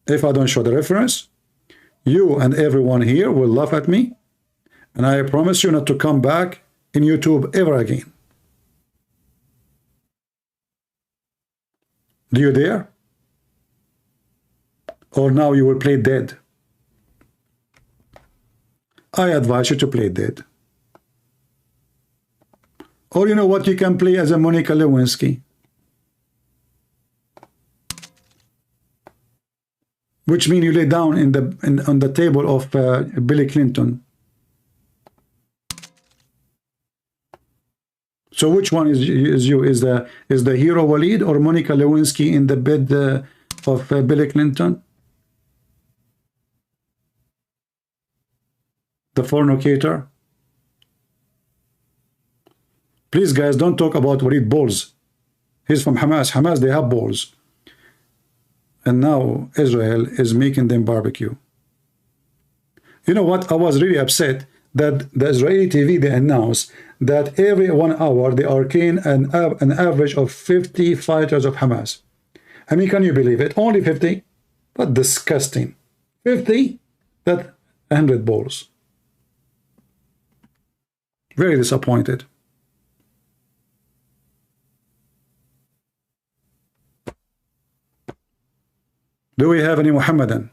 If I don't show the reference, you and everyone here will laugh at me, and I promise you not to come back in YouTube ever again. Do you dare? Or now you will play dead? I advise you to play dead. Or you know what, you can play as a Monica Lewinsky, which means you lay down on the table of Billy Clinton. So which one is you? Is the hero Walid or Monica Lewinsky in the bed of Billy Clinton? The fornicator? Please, guys, don't talk about Walid balls. He's from Hamas. Hamas, they have balls. And now Israel is making them barbecue. You know what? I was really upset that the Israeli TV, they announced that every 1 hour they are killing an average of 50 fighters of Hamas. I mean, can you believe it? Only 50? But disgusting. 50? That's 100 balls. Very disappointed. Do we have any Muhammadan?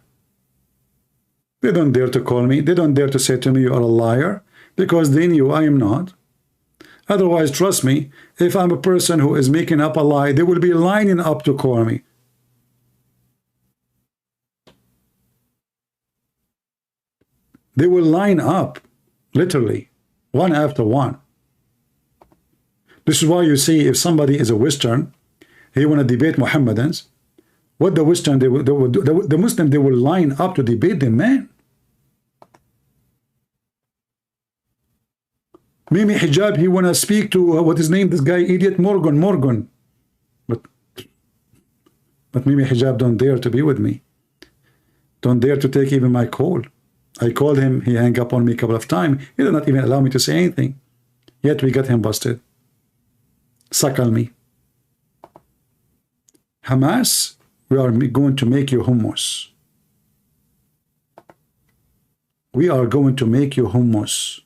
They don't dare to call me. They don't dare to say to me you are a liar, because they knew I am not. Otherwise, trust me, if I'm a person who is making up a lie, they will be lining up to call me. They will line up, literally, one after one. This is why you see if somebody is a Western, he want to debate Muhammadans, what the Western, the Muslim, they will line up to debate the man. Mimi Hijab, he want to speak to, what is his name, this guy, idiot, Morgan. But Mimi Hijab don't dare to be with me. Don't dare to take even my call. I called him, he hung up on me a couple of times. He did not even allow me to say anything. Yet we got him busted. Suckle me. Hamas, we are going to make you hummus. We are going to make you hummus.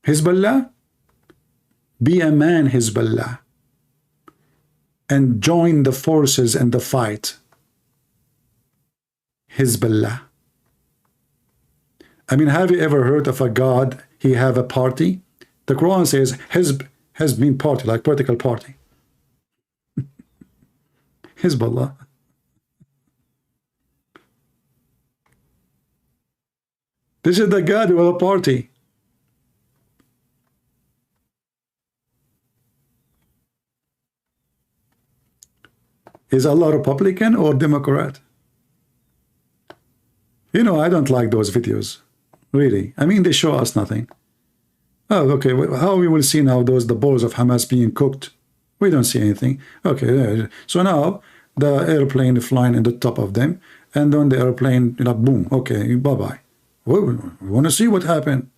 Hezbollah, be a man, Hezbollah, and join the forces and the fight. Hezbollah. I mean, have you ever heard of a god, he have a party? The Quran says Hezb has been party, like political party. Hezbollah. This is the God of a party. Is Allah Republican or Democrat? You know, I don't like those videos, really. I mean, they show us nothing. Oh, okay, how we will see now the balls of Hamas being cooked? We don't see anything. Okay, so now the airplane flying in the top of them, and then the airplane, you know, boom, okay, bye-bye. We want to see what happened.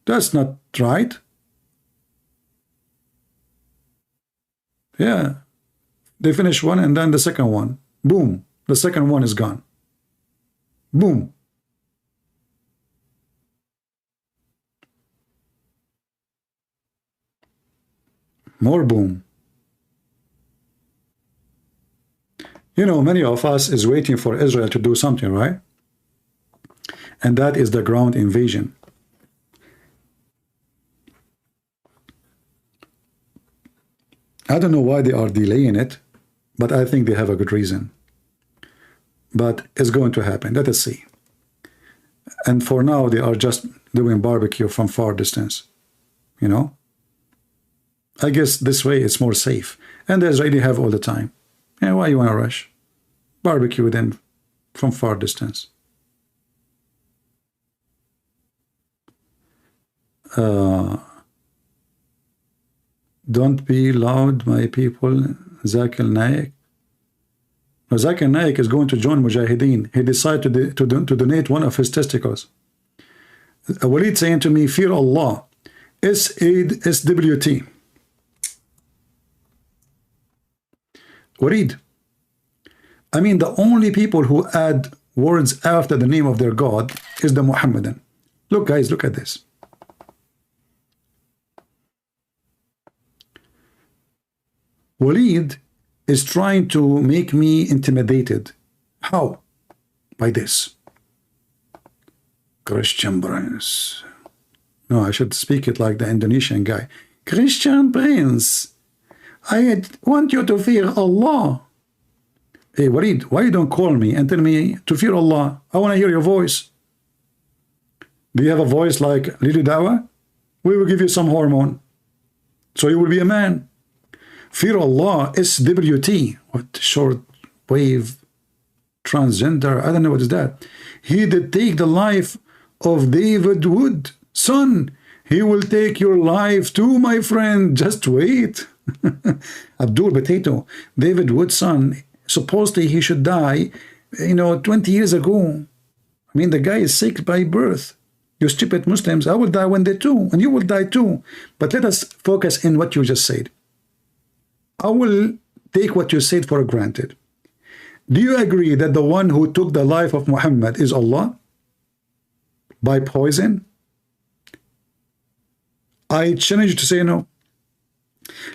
That's not right. Yeah. They finish one, and then the second one. Boom. The second one is gone. Boom. More boom. You know, many of us is waiting for Israel to do something, right? And that is the ground invasion. I don't know why they are delaying it, but I think they have a good reason. But it's going to happen. Let us see. And for now, they are just doing barbecue from far distance. You know? I guess this way it's more safe. And the Israeli have all the time. And why you want to rush? Barbecue them from far distance. Don't be loud, my people. Zakir Naik. Now, Zakir Naik is going to join Mujahideen. He decided to donate one of his testicles. Walid saying to me, fear Allah. SWT. Walid. I mean, the only people who add words after the name of their God is the Muhammadan. Look, guys, look at this. Walid is trying to make me intimidated. How? By this. Christian Prince. No, I should speak it like the Indonesian guy. Christian Prince, I want you to fear Allah. Hey, Walid, why you don't call me and tell me to fear Allah? I want to hear your voice. Do you have a voice like Lily Dawa? We will give you some hormone, so you will be a man. Fear Allah, SWT. What short wave transgender? I don't know what is that. He did take the life of David Wood. Son, he will take your life too, my friend. Just wait. Abdul Potato, David Wood's son, supposedly he should die, 20 years ago. I mean, the guy is sick by birth. You stupid Muslims, I will die one day too, and you will die too. But let us focus in what you just said. I will take what you said for granted. Do you agree that the one who took the life of Muhammad is Allah? By poison? I challenge you to say no.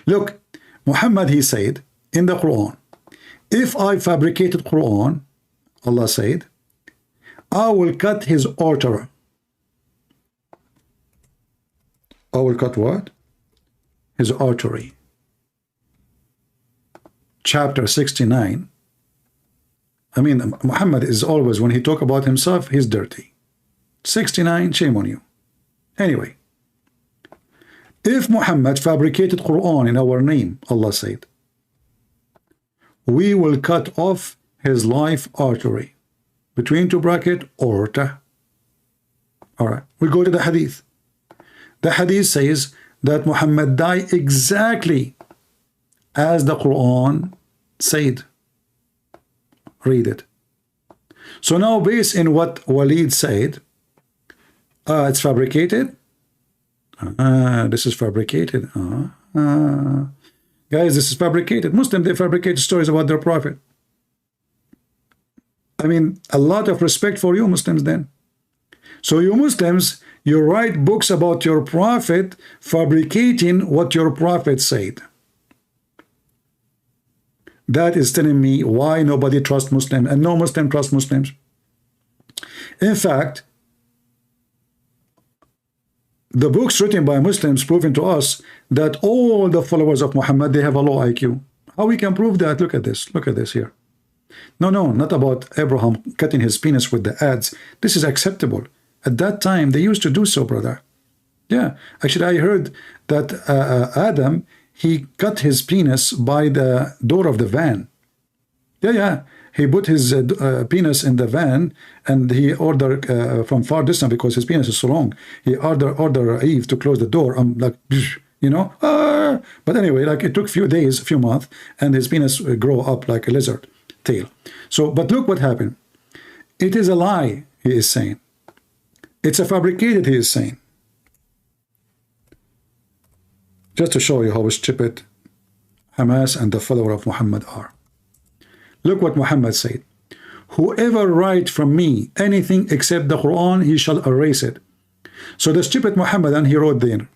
Look, Muhammad, he said in the Quran, if I fabricated Quran, Allah said, I will cut his artery. I will cut what? His artery. Chapter 69. I mean, Muhammad is always, when he talk about himself, he's dirty. 69, shame on you. Anyway, if Muhammad fabricated Quran in our name, Allah said, we will cut off his life artery. Between two bracket, aorta. All right, we go to the hadith. The hadith says that Muhammad died exactly as the Quran said. Read it. So now, based in what Walid said, it's fabricated. This is fabricated. Guys, this is fabricated. Muslims, they fabricate stories about their prophet. I mean, a lot of respect for you Muslims then. So you Muslims, you write books about your prophet, fabricating what your prophet said. That is telling me why nobody trusts Muslims and no Muslim trusts Muslims. In fact, the books written by Muslims proving to us that all the followers of Muhammad, they have a low IQ. How we can prove that? Look at this. Look at this here. No, not about Abraham cutting his penis with the ads. This is acceptable. At that time, they used to do so, brother. Yeah, actually, I heard that Adam, he cut his penis by the door of the van. Yeah. He put his penis in the van, and he ordered from far distance, because his penis is so long. He ordered Eve to close the door. I'm like, you know. But anyway, like it took a few days, a few months, and his penis grow up like a lizard tail. So, but look what happened. It is a lie, he is saying. It's a fabricated, he is saying. Just to show you how stupid Hamas and the follower of Muhammad are. Look what Muhammad said. Whoever write from me anything except the Quran, he shall erase it. So the stupid Muhammad, and he wrote there,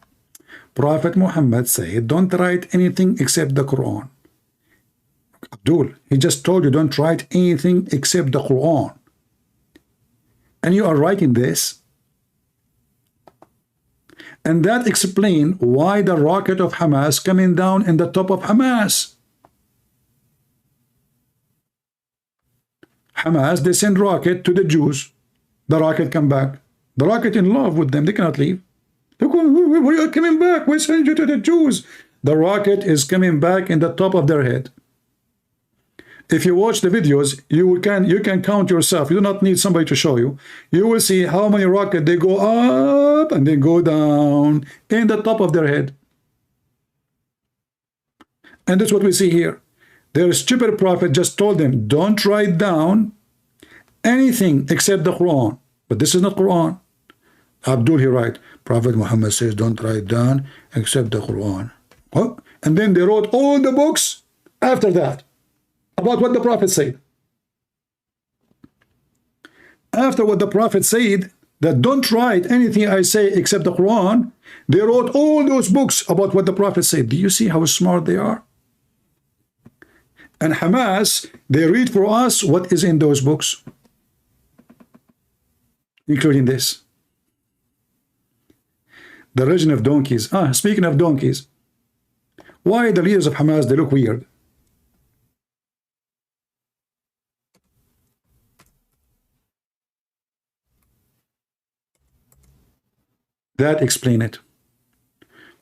Prophet Muhammad said, don't write anything except the Quran. Abdul, he just told you don't write anything except the Quran. And you are writing this. And that explains why the rocket of Hamas coming down in the top of Hamas. Hamas, they send rocket to the Jews. The rocket come back. The rocket in love with them. They cannot leave. Look, we are coming back. We send you to the Jews. The rocket is coming back in the top of their head. If you watch the videos, you can count yourself. You do not need somebody to show you. You will see how many rockets they go up and then go down in the top of their head. And that's what we see here. Their stupid prophet just told them, don't write down anything except the Quran. But this is not Quran. Abdul, he write, Prophet Muhammad says, don't write down except the Quran. Oh, and then they wrote all the books after that about what the prophet said. After what the prophet said, that don't write anything I say except the Quran, they wrote all those books about what the prophet said. Do you see how smart they are? And Hamas, they read for us what is in those books, including this. The religion of donkeys. Speaking of donkeys, why the leaders of Hamas, they look weird? That explain it.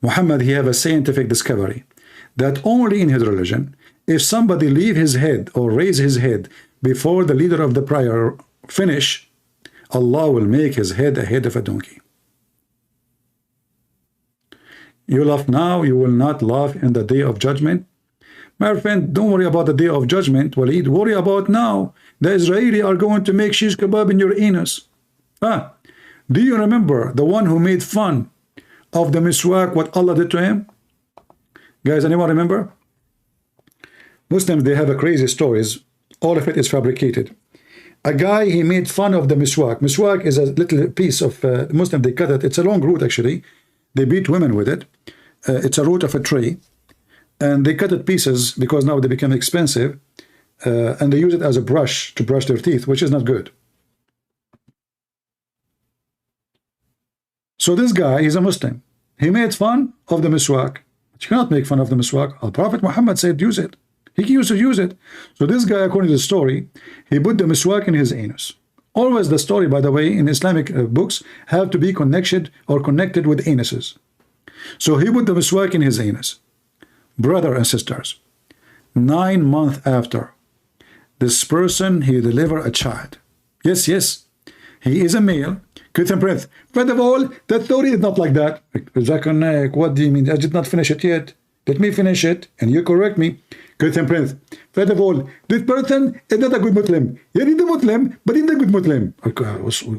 Muhammad, he have a scientific discovery that only in his religion, if somebody leave his head or raise his head before the leader of the prayer finish, Allah will make his head a head of a donkey. You laugh now, you will not laugh in the day of judgment. My friend, don't worry about the day of judgment, Walid. Worry about now. The Israeli are going to make shish kebab in your anus. Do you remember the one who made fun of the miswak, what Allah did to him? Guys, anyone remember? Muslims, they have a crazy stories. All of it is fabricated. A guy, he made fun of the miswak. Miswak is a little piece of Muslim, they cut it. It's a long root, actually. They beat women with it. It's a root of a tree. And they cut it pieces because now they become expensive. And they use it as a brush to brush their teeth, which is not good. So this guy, he's a Muslim. He made fun of the miswak. But you cannot make fun of the miswak. Our Prophet Muhammad said use it. He used to use it. So this guy, according to the story, he put the miswak in his anus. Always the story, by the way, in Islamic books have to be connected with anuses. So he put the miswak in his anus. Brother and sisters, 9 months after, this person, he delivered a child. Yes, he is a male. First of all, the story is not like that. What do you mean? I did not finish it yet. Let me finish it, and you correct me. First of all, this person is not a good Muslim. He is a Muslim, but he's a good Muslim.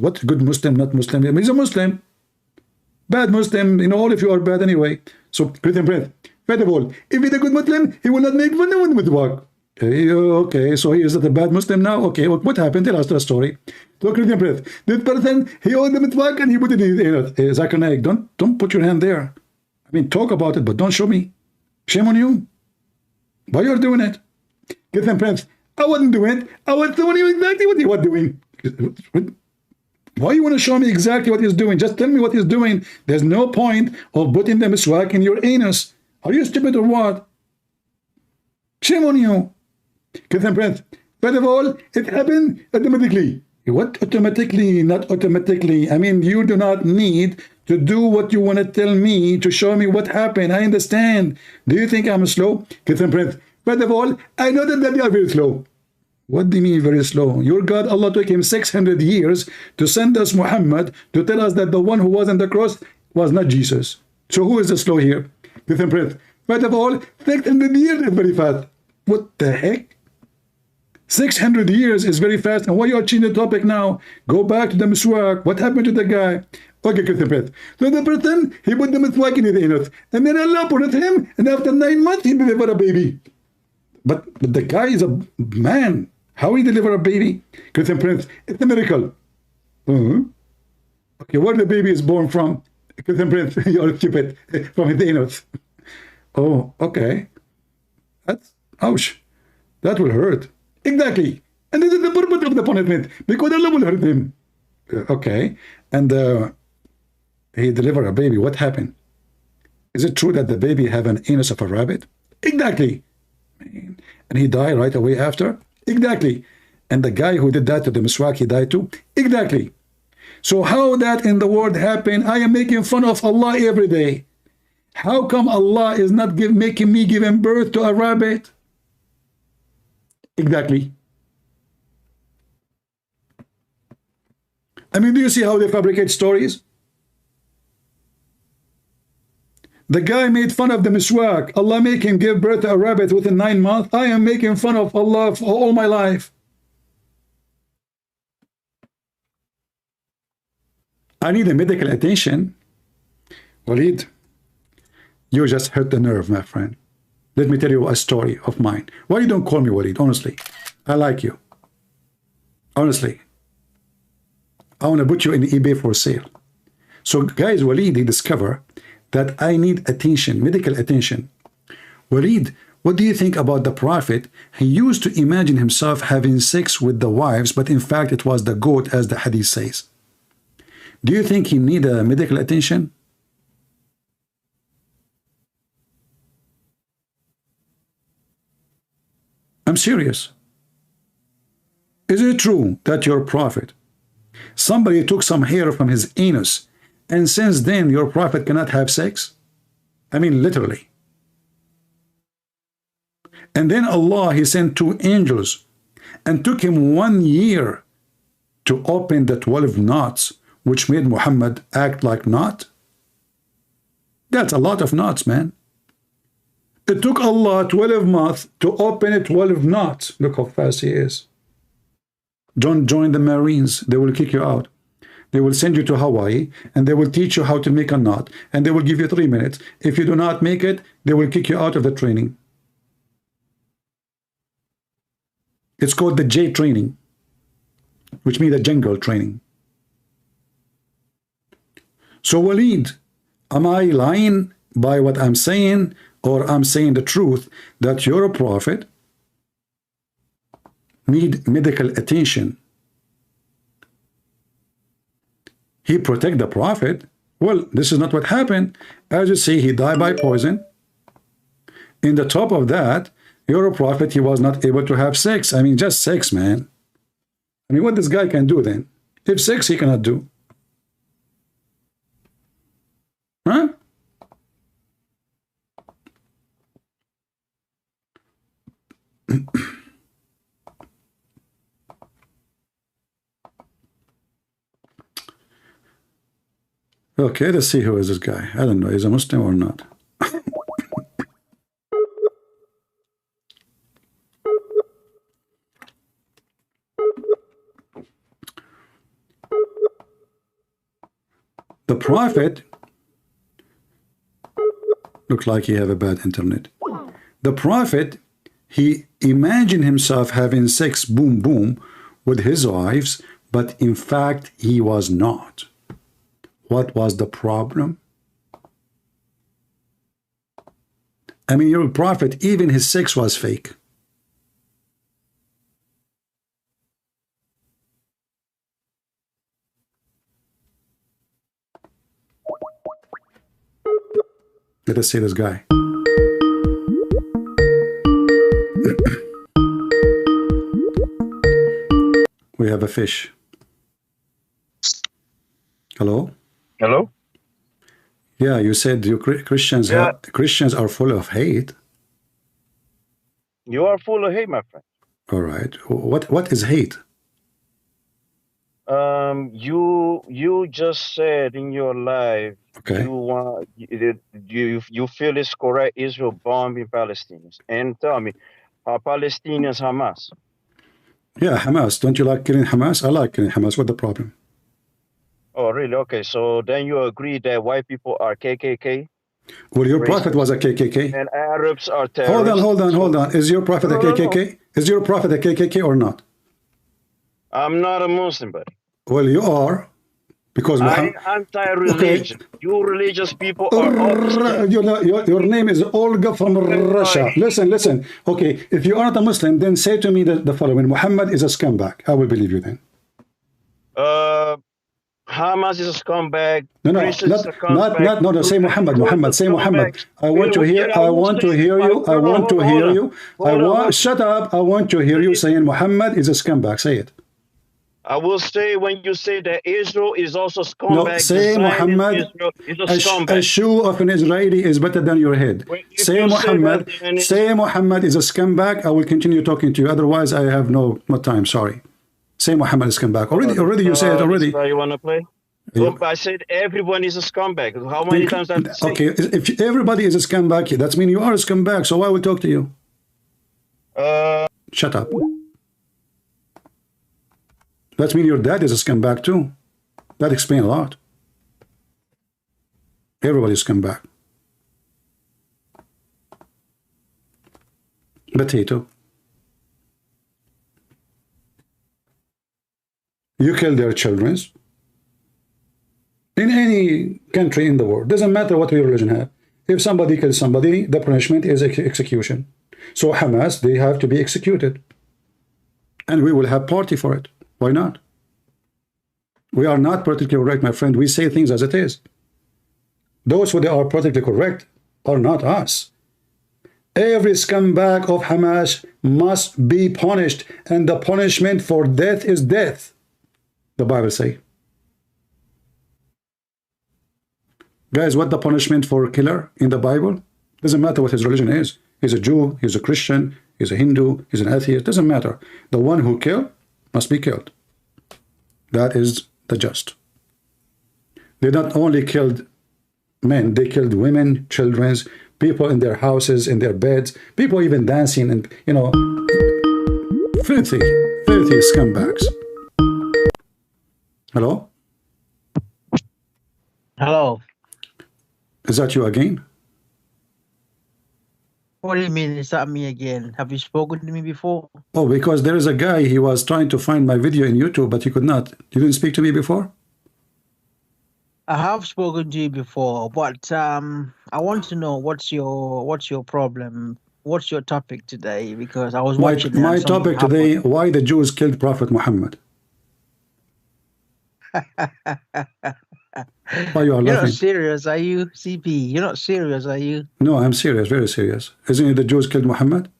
What good Muslim, not Muslim? He's a Muslim. Bad Muslim, all of you are bad anyway. So, first of all, if he's a good Muslim, he will not make fun of the work. Okay, so he is not a bad Muslim now? Okay, what happened? Tell us the story. Look, this person, he owed the mitzvah and he put it in his anus. Don't put your hand there. I mean, talk about it, but don't show me. Shame on you. Why you're doing it? I wasn't doing it. I was telling you exactly what he was doing. Why you want to show me exactly what he's doing? Just tell me what he's doing. There's no point of putting the miswak in your anus. Are you stupid or what? Shame on you. First of all, it happened automatically. What automatically? Not automatically. I mean, you do not need to do what you want to tell me, to show me what happened. I understand. Do you think I'm slow? First of all, I know that you are very slow. What do you mean very slow? Your God, Allah took him 600 years to send us Muhammad to tell us that the one who was on the cross was not Jesus. So who is the slow here? First of all, 600 years is very fast. What the heck? 600 years is very fast. And why you are changing the topic now? Go back to the miswak. What happened to the guy? Okay, so the person, he put the miswak in his anus. And then Allah put it him. And after 9 months, he delivered a baby. But the guy is a man. How he deliver a baby? It's a miracle. Okay, where the baby is born from? You're stupid. From his anus. Oh, okay. That's, ouch. That will hurt. Exactly. And this is the purpose of the punishment. Because Allah will hurt him. Okay. And he delivered a baby. What happened? Is it true that the baby have an anus of a rabbit? Exactly. And he died right away after? Exactly. And the guy who did that to the miswak, he died too? Exactly. So how that in the world happened? I am making fun of Allah every day. How come Allah is not making me giving birth to a rabbit? Exactly. I mean, do you see how they fabricate stories? The guy made fun of the miswak. Allah make him give birth to a rabbit within 9 months. I am making fun of Allah for all my life. I need a medical attention. Walid, you just hurt the nerve, my friend. Let me tell you a story of mine. Why you don't call me Walid? Honestly, I like you. Honestly, I want to put you in eBay for sale. So guys, Walid, he discovered that I need attention, medical attention. Walid, what do you think about the Prophet? He used to imagine himself having sex with the wives, but in fact it was the goat, as the hadith says. Do you think he need a medical attention? I'm serious. Is it true that your Prophet, somebody took some hair from his anus, and since then your Prophet cannot have sex? I mean, literally. And then Allah, he sent 2 angels and took him 1 year to open the 12 knots, which made Muhammad act like not. That's a lot of knots, man. It took Allah 12 months to open 12 knots. Look how fast he is. Don't join the Marines. They will kick you out. They will send you to Hawaii, and they will teach you how to make a knot, and they will give you 3 minutes. If you do not make it, they will kick you out of the training. It's called the J training, which means the jungle training. So Walid, am I lying by what I'm saying, or I'm saying the truth that you're a prophet, need medical attention? He protect the Prophet. Well, this is not what happened. As you see, he died by poison. In the top of that, you're a prophet, he was not able to have sex. I mean, just sex, man. I mean, what this guy can do then? If sex he cannot do. Huh? Okay, let's see who is this guy. I don't know, is he a Muslim or not? The Prophet looks like he have a bad internet. The Prophet, he imagined himself having sex, boom, boom, with his wives, but in fact, he was not. What was the problem? I mean, your Prophet, even his sex was fake. Let us see this guy. We have a fish. Hello? Hello? Yeah, you said you Christians Yeah, Christians are full of hate. you are full of hate, my friend. All right. What is hate? You just said in your life Okay. you feel it's correct Israel bombing Palestinians, and tell me, are Palestinians Hamas? Yeah, Hamas. Don't you like killing Hamas? I like killing Hamas. What the problem? Oh, really? Okay, so then you agree that white people are KKK, Well, your prophet was a KKK. and Arabs are Hold on, terrorists. hold on. Is your prophet a KKK? Is your prophet a KKK or not? I'm not a Muslim, buddy. Well, you are, because I'm anti-religion. Okay. You religious people are opposite. Your name is Olga from Russia. Listen. Okay, if you aren't a Muslim, then say to me the following: Muhammad is a scumbag. I will believe you then. Hamas is a scumbag. No, say Muhammad. Say Muhammad. I want to hear you. Shut up. I want to hear you saying Muhammad is a scumbag. Say it. I will say when you say that Israel is also scumbag. No, say Muhammad. A shoe of an Israeli is better than your head. Say Muhammad. Say Muhammad is a scumbag. I will continue talking to you. Otherwise, I have no time. Sorry. Say Muhammad is scumbag. Already you said it already. You want to play? Yeah. I said everyone is a scumbag. How many times have I said? Okay, if everybody is a scumbag, that means you are a scumbag. So why would talk to you? Shut up. That means your dad is a scumbag too. That explains a lot. Everybody is scumbag. Potato. You kill their children. In any country in the world, doesn't matter what your religion have. If somebody kills somebody, the punishment is execution. So Hamas, they have to be executed. And we will have party for it. Why not? We are not politically correct, my friend. We say things as it is. Those who are politically correct are not us. Every scumbag of Hamas must be punished, and the punishment for death is death. The Bible say. Guys, what the punishment for a killer in the Bible? Doesn't matter what his religion is. He's a Jew, he's a Christian, he's a Hindu, he's an atheist. Doesn't matter. The one who killed must be killed. That is the just. They not only killed men, they killed women, children, people in their houses, in their beds, people even dancing, and filthy scumbags. Hello? Hello. Is that you again? What do you mean? Is that me again? Have you spoken to me before? Oh, because there is a guy, he was trying to find my video in YouTube, but he could not. You didn't speak to me before? I have spoken to you before, but I want to know what's your problem? What's your topic today? Because I was watching. My topic today: why the Jews killed Prophet Muhammad. Why you are laughing? You're not serious, are you, CP? You're not serious, are you? No, I'm serious, very serious. Isn't it the Jews killed Muhammad?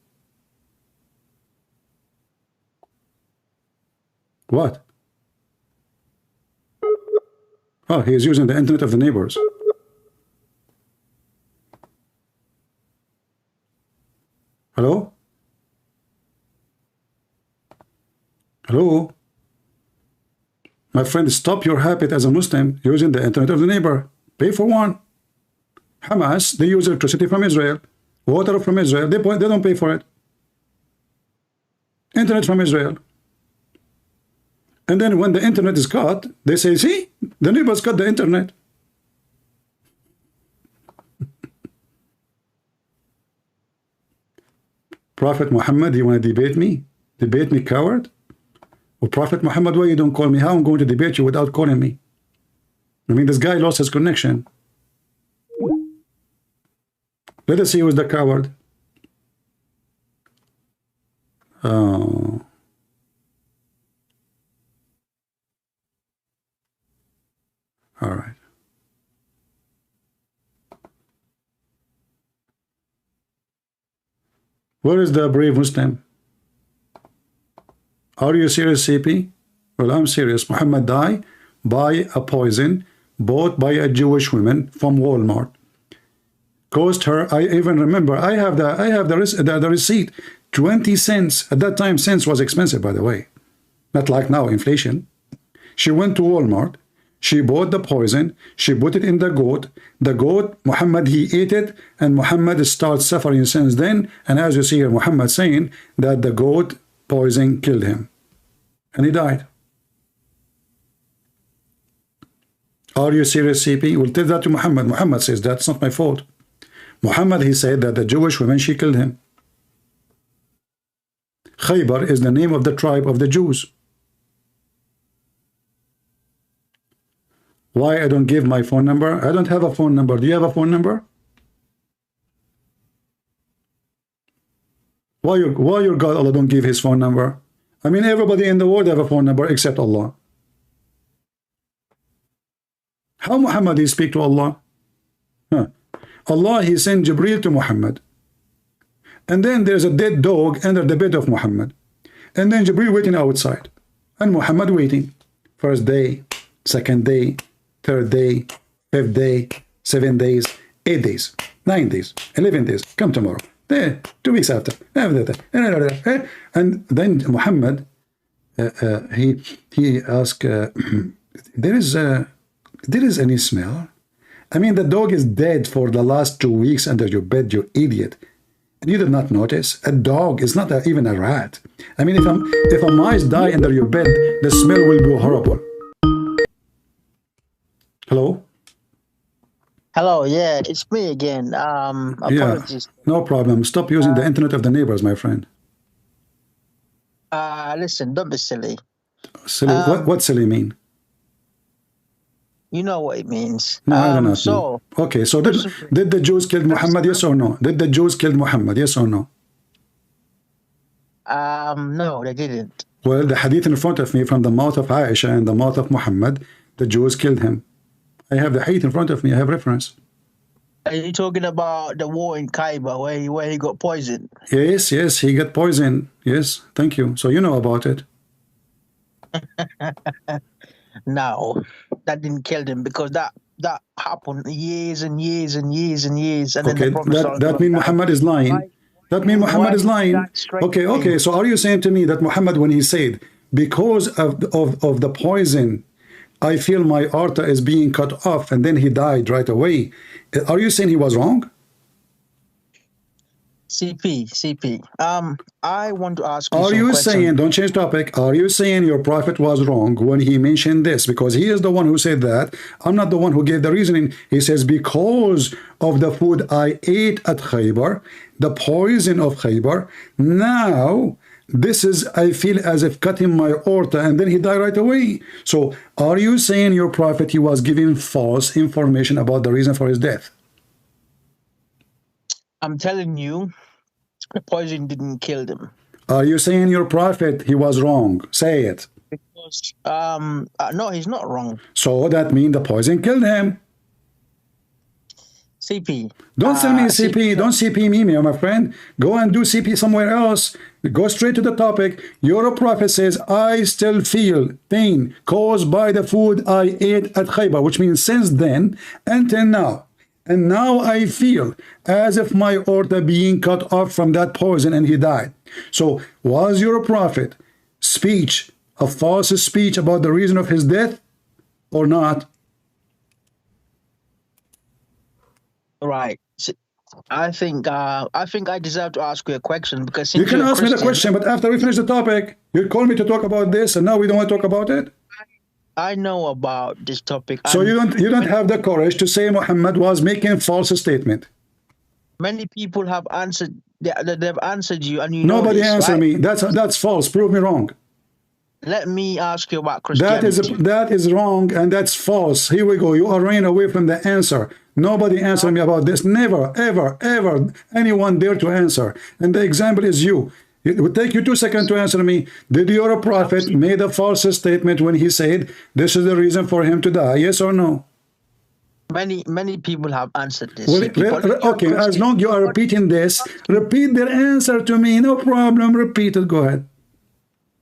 What? Oh, he is using the internet of the neighbors. Hello? Hello? My friend, stop your habit as a Muslim using the internet of the neighbor. Pay for one. Hamas, they use electricity from Israel, water from Israel. They don't pay for it. Internet from Israel. And then when the internet is cut, they say, see, the neighbors cut the internet. Prophet Muhammad, you want to debate me? Debate me, coward? Well, Prophet Muhammad, why you don't call me? How I'm going to debate you without calling me? I mean, this guy lost his connection. Let us see who is the coward. Oh. All right. Where is the brave Muslim? Are you serious, CP? Well, I'm serious. Muhammad died by a poison bought by a Jewish woman from Walmart. Cost her, I even remember, I have the receipt, 20 cents. At that time, cents was expensive, by the way. Not like now, inflation. She went to Walmart. She bought the poison. She put it in the goat. The goat, Muhammad, he ate it, and Muhammad starts suffering since then. And as you see here, Muhammad saying that the goat poison killed him. And he died. Are you serious, CP? We'll tell that to Muhammad. Muhammad says, that's not my fault. Muhammad, he said that the Jewish woman, she killed him. Khaybar is the name of the tribe of the Jews. Why I don't give my phone number? I don't have a phone number. Do you have a phone number? Why your God Allah don't give his phone number? I mean, everybody in the world have a phone number except Allah. How Muhammad he speak to Allah? Allah, he sent Jibreel to Muhammad. And then there's a dead dog under the bed of Muhammad. And then Jibreel waiting outside. And Muhammad waiting. First day, second day, third day, fifth day, 7 days, 8 days, 9 days, 11 days. Come tomorrow. There, 2 weeks after. And then Muhammad, he asked, there is any smell? I mean, the dog is dead for the last 2 weeks under your bed, you idiot. And you did not notice? A dog is not even a rat. I mean, if a mice die under your bed, the smell will be horrible. Hello? Hello, yeah, it's me again. Apologies. Yeah, no problem. Stop using the internet of the neighbors, my friend. Listen, don't be silly. Silly? What silly mean? You know what it means. No, I do not know. Okay, so did the Jews kill Muhammad, yes or no? Did the Jews kill Muhammad, yes or no? No, they didn't. Well, the hadith in front of me from the mouth of Aisha and the mouth of Muhammad, the Jews killed him. I have the hadith in front of me. I have reference. Are you talking about the war in Khyber where he got poisoned? Yes, he got poisoned. Yes, thank you. So you know about it. No, that didn't kill him because that happened years and years and years and years. And okay, then that means Muhammad is lying. That means Muhammad is lying. Okay. So are you saying to me that Muhammad, when he said, because of the poison, I feel my aorta is being cut off, and then he died right away. Are you saying he was wrong? CP. I want to ask you Are you question. saying, don't change topic, are you saying your prophet was wrong when he mentioned this? Because he is the one who said that. I'm not the one who gave the reasoning. He says, because of the food I ate at Khaybar, the poison of Khaybar, now this is, I feel as if cutting my aorta, and then he died right away. So are you saying your prophet, he was giving false information about the reason for his death? I'm telling you, the poison didn't kill him. Are you saying your prophet, he was wrong? Say it. Because, no, he's not wrong. So that means the poison killed him. CP. Don't tell me CP. Don't CP me, my friend. Go and do CP somewhere else. Go straight to the topic. Your prophet says, I still feel pain caused by the food I ate at Khaybar, which means since then until now. And now I feel as if my aorta being cut off from that poison, and he died. So was your prophet speech a false speech about the reason of his death or not? Right. I think I deserve to ask you a question because you can ask me the question, but after we finish the topic, you call me to talk about this, and now we don't want to talk about it. I know about this topic. So you don't have the courage to say Muhammad was making a false statement. Many people have answered. They've answered you, and you nobody answered right? me. That's false. Prove me wrong. Let me ask you about Christianity. That is wrong, and that's false. Here we go. You are running away from the answer. Nobody answered me about this. Never, ever, ever anyone dare to answer. And the example is you. It would take you 2 seconds to answer me. Did your prophet made a false statement when he said this is the reason for him to die? Yes or no? Many people have answered this. Well, okay, as long as you are repeating this, repeat their answer to me. No problem. Repeat it. Go ahead.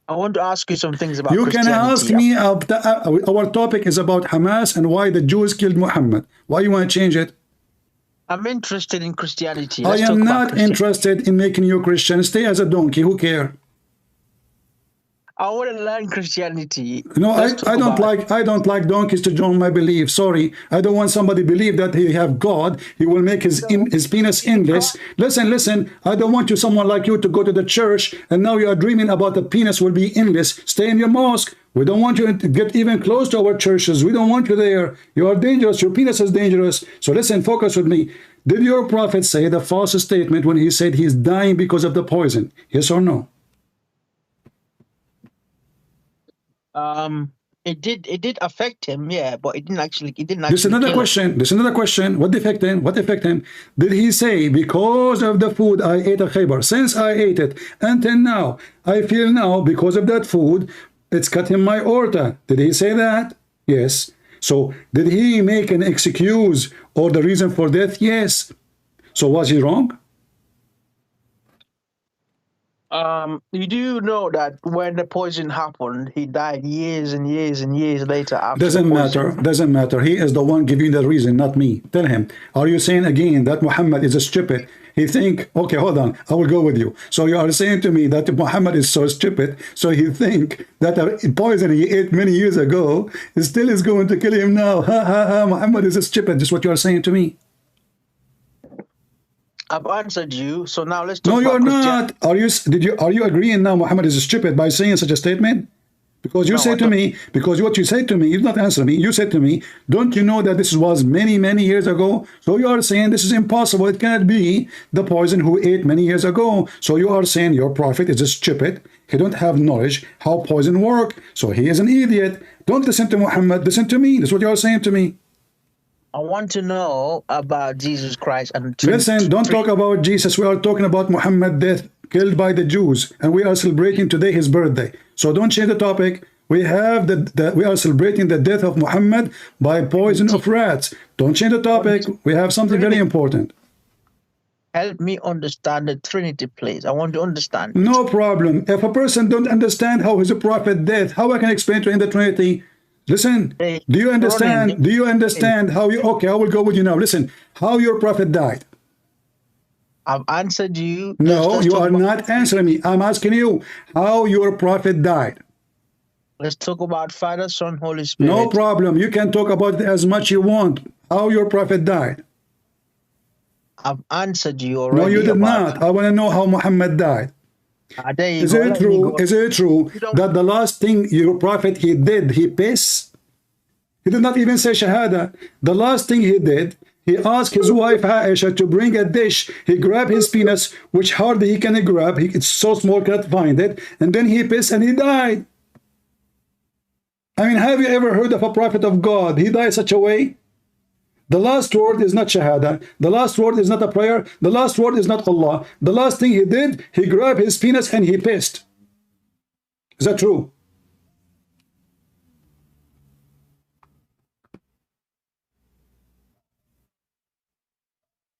I want to ask you some things about You can ask Christianity. me, our topic is about Hamas and why the Jews killed Muhammad. Why you want to change it? I'm interested in Christianity. I Let's am talk about not Christianity. interested in making you Christian. Stay as a donkey. Who care? I want to learn Christianity. No, Let's talk about it. I don't like donkeys to join my belief. Sorry, I don't want somebody believe that he have God. He will make his penis endless. Listen. I don't want you, someone like you, to go to the church and now you are dreaming about the penis will be endless. Stay in your mosque. We don't want you to get even close to our churches. We don't want you there. You are dangerous. Your penis is dangerous. So listen, focus with me. Did your prophet say the false statement when he said he's dying because of the poison? Yes or no? It did affect him, yeah, but it didn't actually This is another kill him. question. This is another question. What affect him? What affect him? Did he say, because of the food I ate at Khaybar, since I ate it until now, I feel now because of that food, it's cutting my aorta? Did he say that? Yes. So did he make an excuse or the reason for death? Yes. So was he wrong? You do know that when the poison happened, he died years and years and years later after Doesn't the matter. poison. Doesn't matter. He is the one giving the reason, not me. Tell him. Are you saying again that Muhammad is a stupid? He think, okay, hold on, I will go with you. So you are saying to me that Muhammad is so stupid, so he think that the poison he ate many years ago still is going to kill him now. Ha ha ha, Muhammad is a stupid. This is what you are saying to me. I've answered you, so now let's talk No, about you're not. Are you agreeing now Muhammad is stupid by saying such a statement? Because you said to me, because what you said to me, you did not answer me. You said to me, don't you know that this was many, many years ago? So you are saying this is impossible. It cannot be the poison who ate many years ago. So you are saying your prophet is stupid. He don't have knowledge how poison work. So he is an idiot. Don't listen to Muhammad. Listen to me. That's what you are saying to me. I want to know about Jesus Christ and listen, don't talk about Jesus. We are talking about Muhammad death, killed by the Jews, and we are celebrating today his birthday. So don't change the topic. We have we are celebrating the death of Muhammad by poison of rats. Don't change the topic. We have something very important. Help me understand the Trinity, please. I want to understand. No problem. If a person don't understand how his prophet death, how I can explain to him the Trinity? Listen, do you understand? Do you understand how you? Okay, I will go with you now. Listen, how your prophet died. I've answered you. No, you are not answering me. I'm asking you how your prophet died. Let's talk about Father, Son, Holy Spirit. No problem. You can talk about it as much you want. How your prophet died. I've answered you already. No, you did not. I want to know how Muhammad died. Is it true? Is it true that the last thing your prophet he did, he pissed? He did not even say shahada. The last thing he did, he asked his wife Aisha to bring a dish. He grabbed his penis, which hardly he can grab. It's so small, cannot find it. And then he pissed and he died. I mean, have you ever heard of a prophet of God? He died such a way. The last word is not shahada. The last word is not a prayer. The last word is not Allah. The last thing he did, he grabbed his penis and he pissed. Is that true?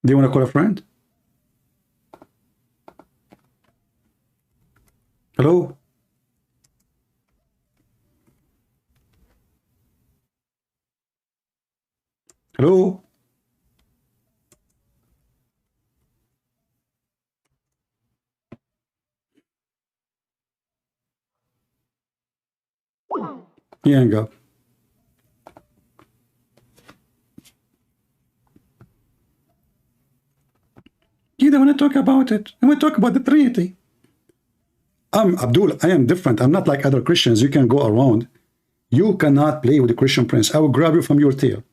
Do you want to call a friend? Hello? Hello? He hang up. You don't want to talk about it. I want to talk about the Trinity. Abdul, I am different. I'm not like other Christians. You can go around. You cannot play with the Christian prince. I will grab you from your tail.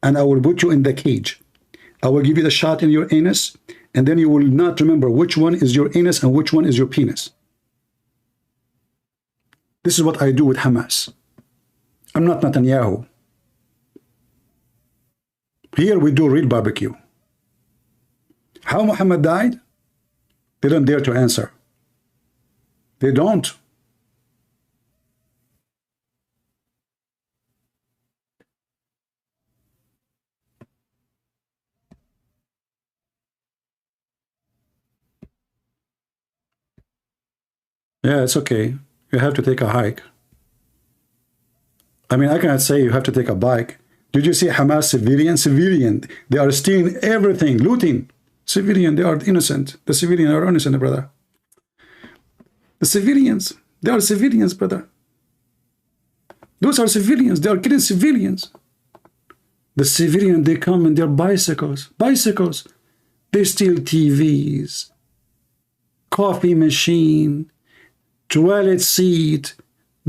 And I will put you in the cage. I will give you the shot in your anus, and then you will not remember which one is your anus and which one is your penis. This is what I do with Hamas. I'm not Netanyahu. Here we do real barbecue. How Muhammad died? They don't dare to answer. They don't. Yeah, it's okay. You have to take a hike. I mean, I cannot say you have to take a bike. Did you see Hamas civilian? Civilian. They are stealing everything, looting. Civilian, they are innocent. The civilians are innocent, brother. The civilians, they are civilians, brother. Those are civilians. They are killing civilians. The civilian, they come in their bicycles. Bicycles. They steal TVs, coffee machine, toilet seat,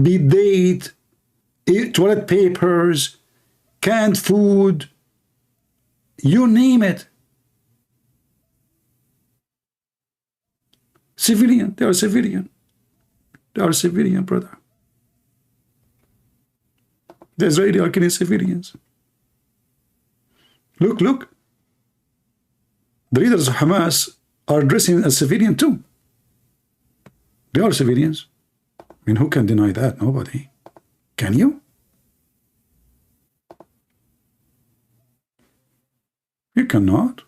bidet, toilet papers, canned food, you name it. Civilian, they are civilian. They are civilian, brother. The Israeli are killing civilians. Look, look. The leaders of Hamas are dressing as civilian too. They are civilians. I mean, who can deny that? Nobody. Can you? You cannot.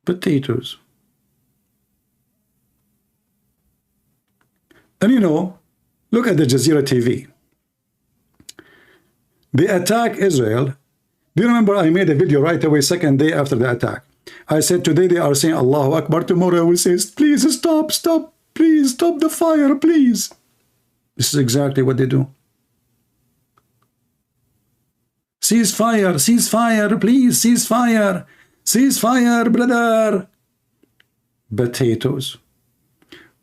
Potatoes. And you know, look at the Jazeera TV. They attack Israel. Do you remember I made a video right away, second day after the attack? I said today they are saying Allahu Akbar. Tomorrow I will say, please stop, stop, please stop the fire, please. This is exactly what they do. Ceasefire, ceasefire, please, ceasefire. Ceasefire, brother. Potatoes.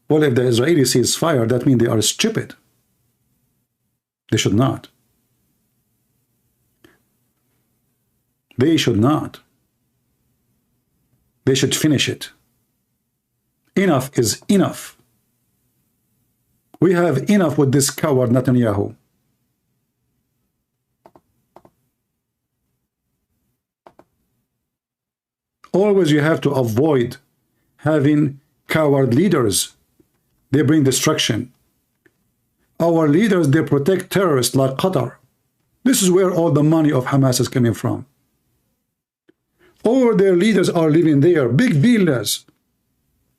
Well, if the Israeli sees fire, that means they are stupid. They should not. They should not. They should finish it. Enough is enough. We have enough with this coward Netanyahu. Always you have to avoid having coward leaders. They bring destruction. Our leaders, they protect terrorists like Qatar. This is where all the money of Hamas is coming from. All their leaders are living there, big villas,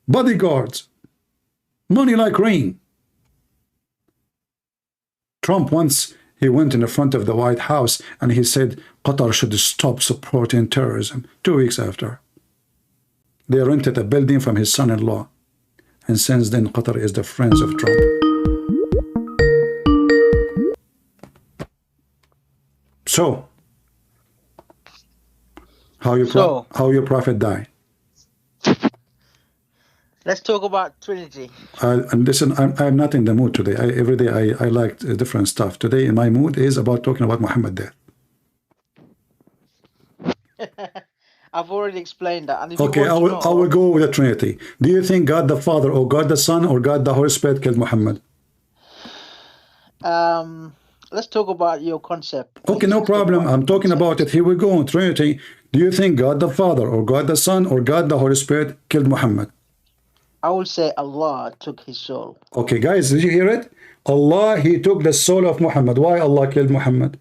bodyguards, money like rain. Trump once, he went in the front of the White House and he said Qatar should stop supporting terrorism. 2 weeks after, they rented a building from his son-in-law. And since then, Qatar is the friends of Trump. So, how your prophet die? Let's talk about Trinity. And listen, I'm not in the mood today. Every day I like different stuff. Today, my mood is about talking about Muhammad death. I've already explained that. And if okay, I will go with the Trinity. Do you think God the Father or God the Son or God the Holy Spirit killed Muhammad? Let's talk about your concept. Okay, no problem. I'm talking about it. Here we go on Trinity. Do you think God the Father or God the Son or God the Holy Spirit killed Muhammad? I will say Allah took his soul. Okay, guys, did you hear it? Allah, he took the soul of Muhammad. Why Allah killed Muhammad?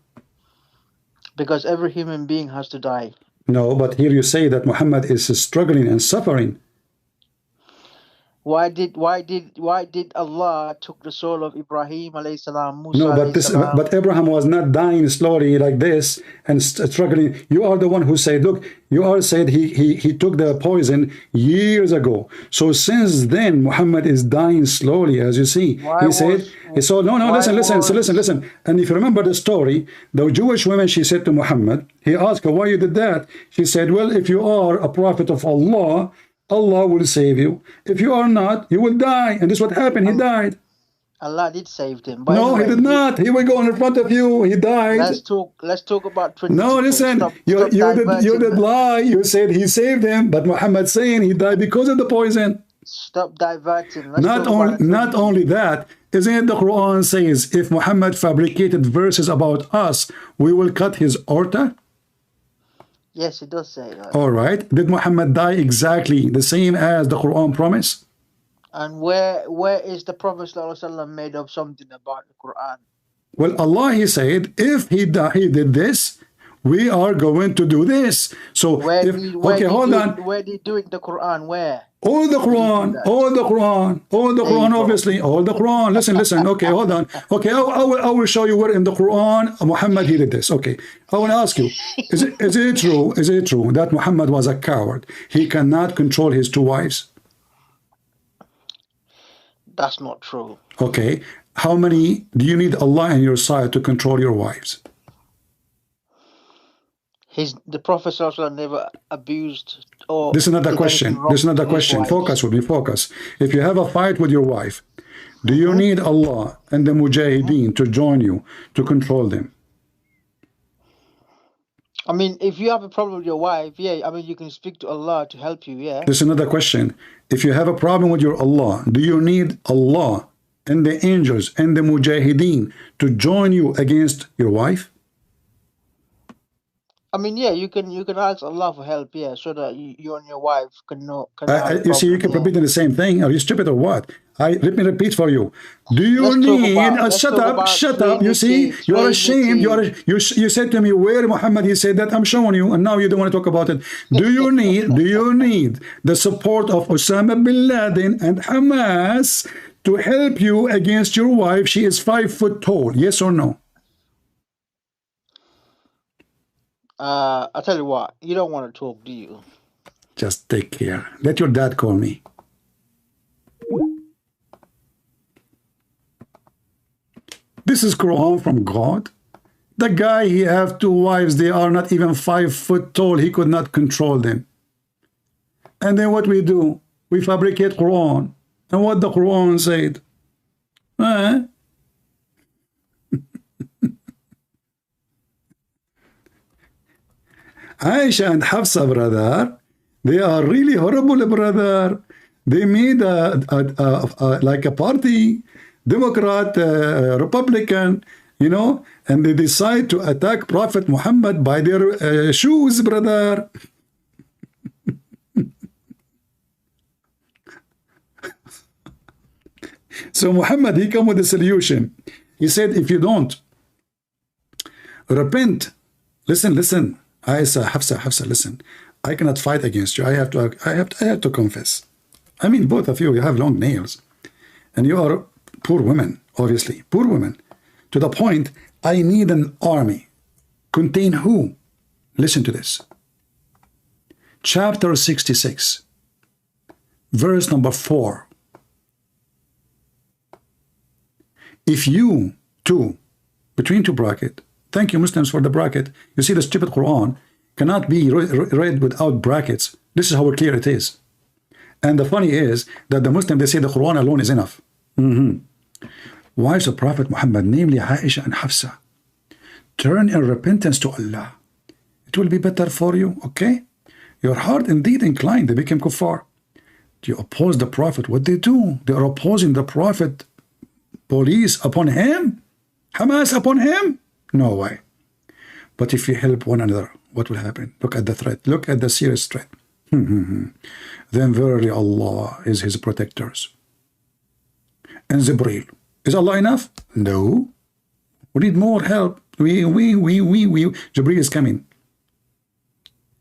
Because every human being has to die. No, but here you say that Muhammad is struggling and suffering. Why did Allah took the soul of Ibrahim alayhi salam, Musa no, salam? But Abraham was not dying slowly like this and struggling. You are the one who said, look, you are said he took the poison years ago. So since then, Muhammad is dying slowly, as you see. Listen. And if you remember the story, the Jewish woman, she said to Muhammad, he asked her, why you did that? She said, well, if you are a prophet of Allah, Allah will save you. If you are not, you will die. And this is what happened. He died. Allah did save him. No, he did not. He will go in front of you. He died. Let's talk about Trinity. No, listen. You did lie. You said he saved him, but Muhammad saying he died because of the poison. Stop diverting. Not only that, isn't it the Quran says if Muhammad fabricated verses about us, we will cut his aorta? Yes, it does say that. All right. Did Muhammad die exactly the same as the Quran promise? And where is the Prophet ﷺ made up something about the Quran? Well, Allah, he said, if he did this, we are going to do this. So, okay, hold on. Where did he do it in the Quran? Where? All the Quran, obviously, all the Quran. Listen. Okay, hold on. Okay, I will show you where in the Quran Muhammad he did this. Okay, I want to ask you: is it true? Is it true that Muhammad was a coward? He cannot control his two wives. That's not true. Okay, how many do you need Allah on your side to control your wives? The Prophet never abused or. This is another question. This is another question. Focus with me. Focus. If you have a fight with your wife, do you need Allah and the Mujahideen to join you to control them? I mean, if you have a problem with your wife, yeah, I mean, you can speak to Allah to help you, yeah. This is another question. If you have a problem with your Allah, do you need Allah and the angels and the Mujahideen to join you against your wife? I mean, yeah, you can ask Allah for help, yeah, so that you and your wife can know. You see, you keep repeating the same thing. Are you stupid or what? Let me repeat for you. Do you need? Shut up. You see, you are ashamed. You said to me, where Muhammad he said that? I'm showing you, and now you don't want to talk about it. Do you need the support of Osama bin Laden and Hamas to help you against your wife? She is 5 foot tall. Yes or no? I'll tell you what, you don't want to talk, do you? Just take care. Let your dad call me. This is Quran from God. The guy, he have 2 wives. They are not even 5 foot tall. He could not control them. And then what we do? We fabricate Quran. And what the Quran said? Aisha and Hafsa, brother, they are really horrible, brother. They made like a party, Democrat, Republican, you know, and they decide to attack Prophet Muhammad by their shoes, brother. So Muhammad, he come with a solution. He said, if you don't repent, listen. Hafsa, listen. I cannot fight against you. I have to confess. I mean, both of you have long nails, and you are poor women, obviously, poor women. To the point, I need an army. Contain who? Listen to this. Chapter 66, verse number 4. If you two, between 2 bracket. Thank you, Muslims, for the bracket. You see, the stupid Quran cannot be read without brackets. This is how clear it is. And the funny is that the Muslim, they say the Quran alone is enough. Wives of Prophet Muhammad, namely Aisha and Hafsa, turn in repentance to Allah. It will be better for you, okay? Your heart indeed inclined, they became kuffar. Do you oppose the Prophet? What they do? They are opposing the Prophet. Police upon him? Hamas upon him? No way. But if you help one another, what will happen? Look at the threat. Look at the serious threat. Then verily Allah is his protectors. And Jibreel. Is Allah enough? No. We need more help. Jibreel is coming.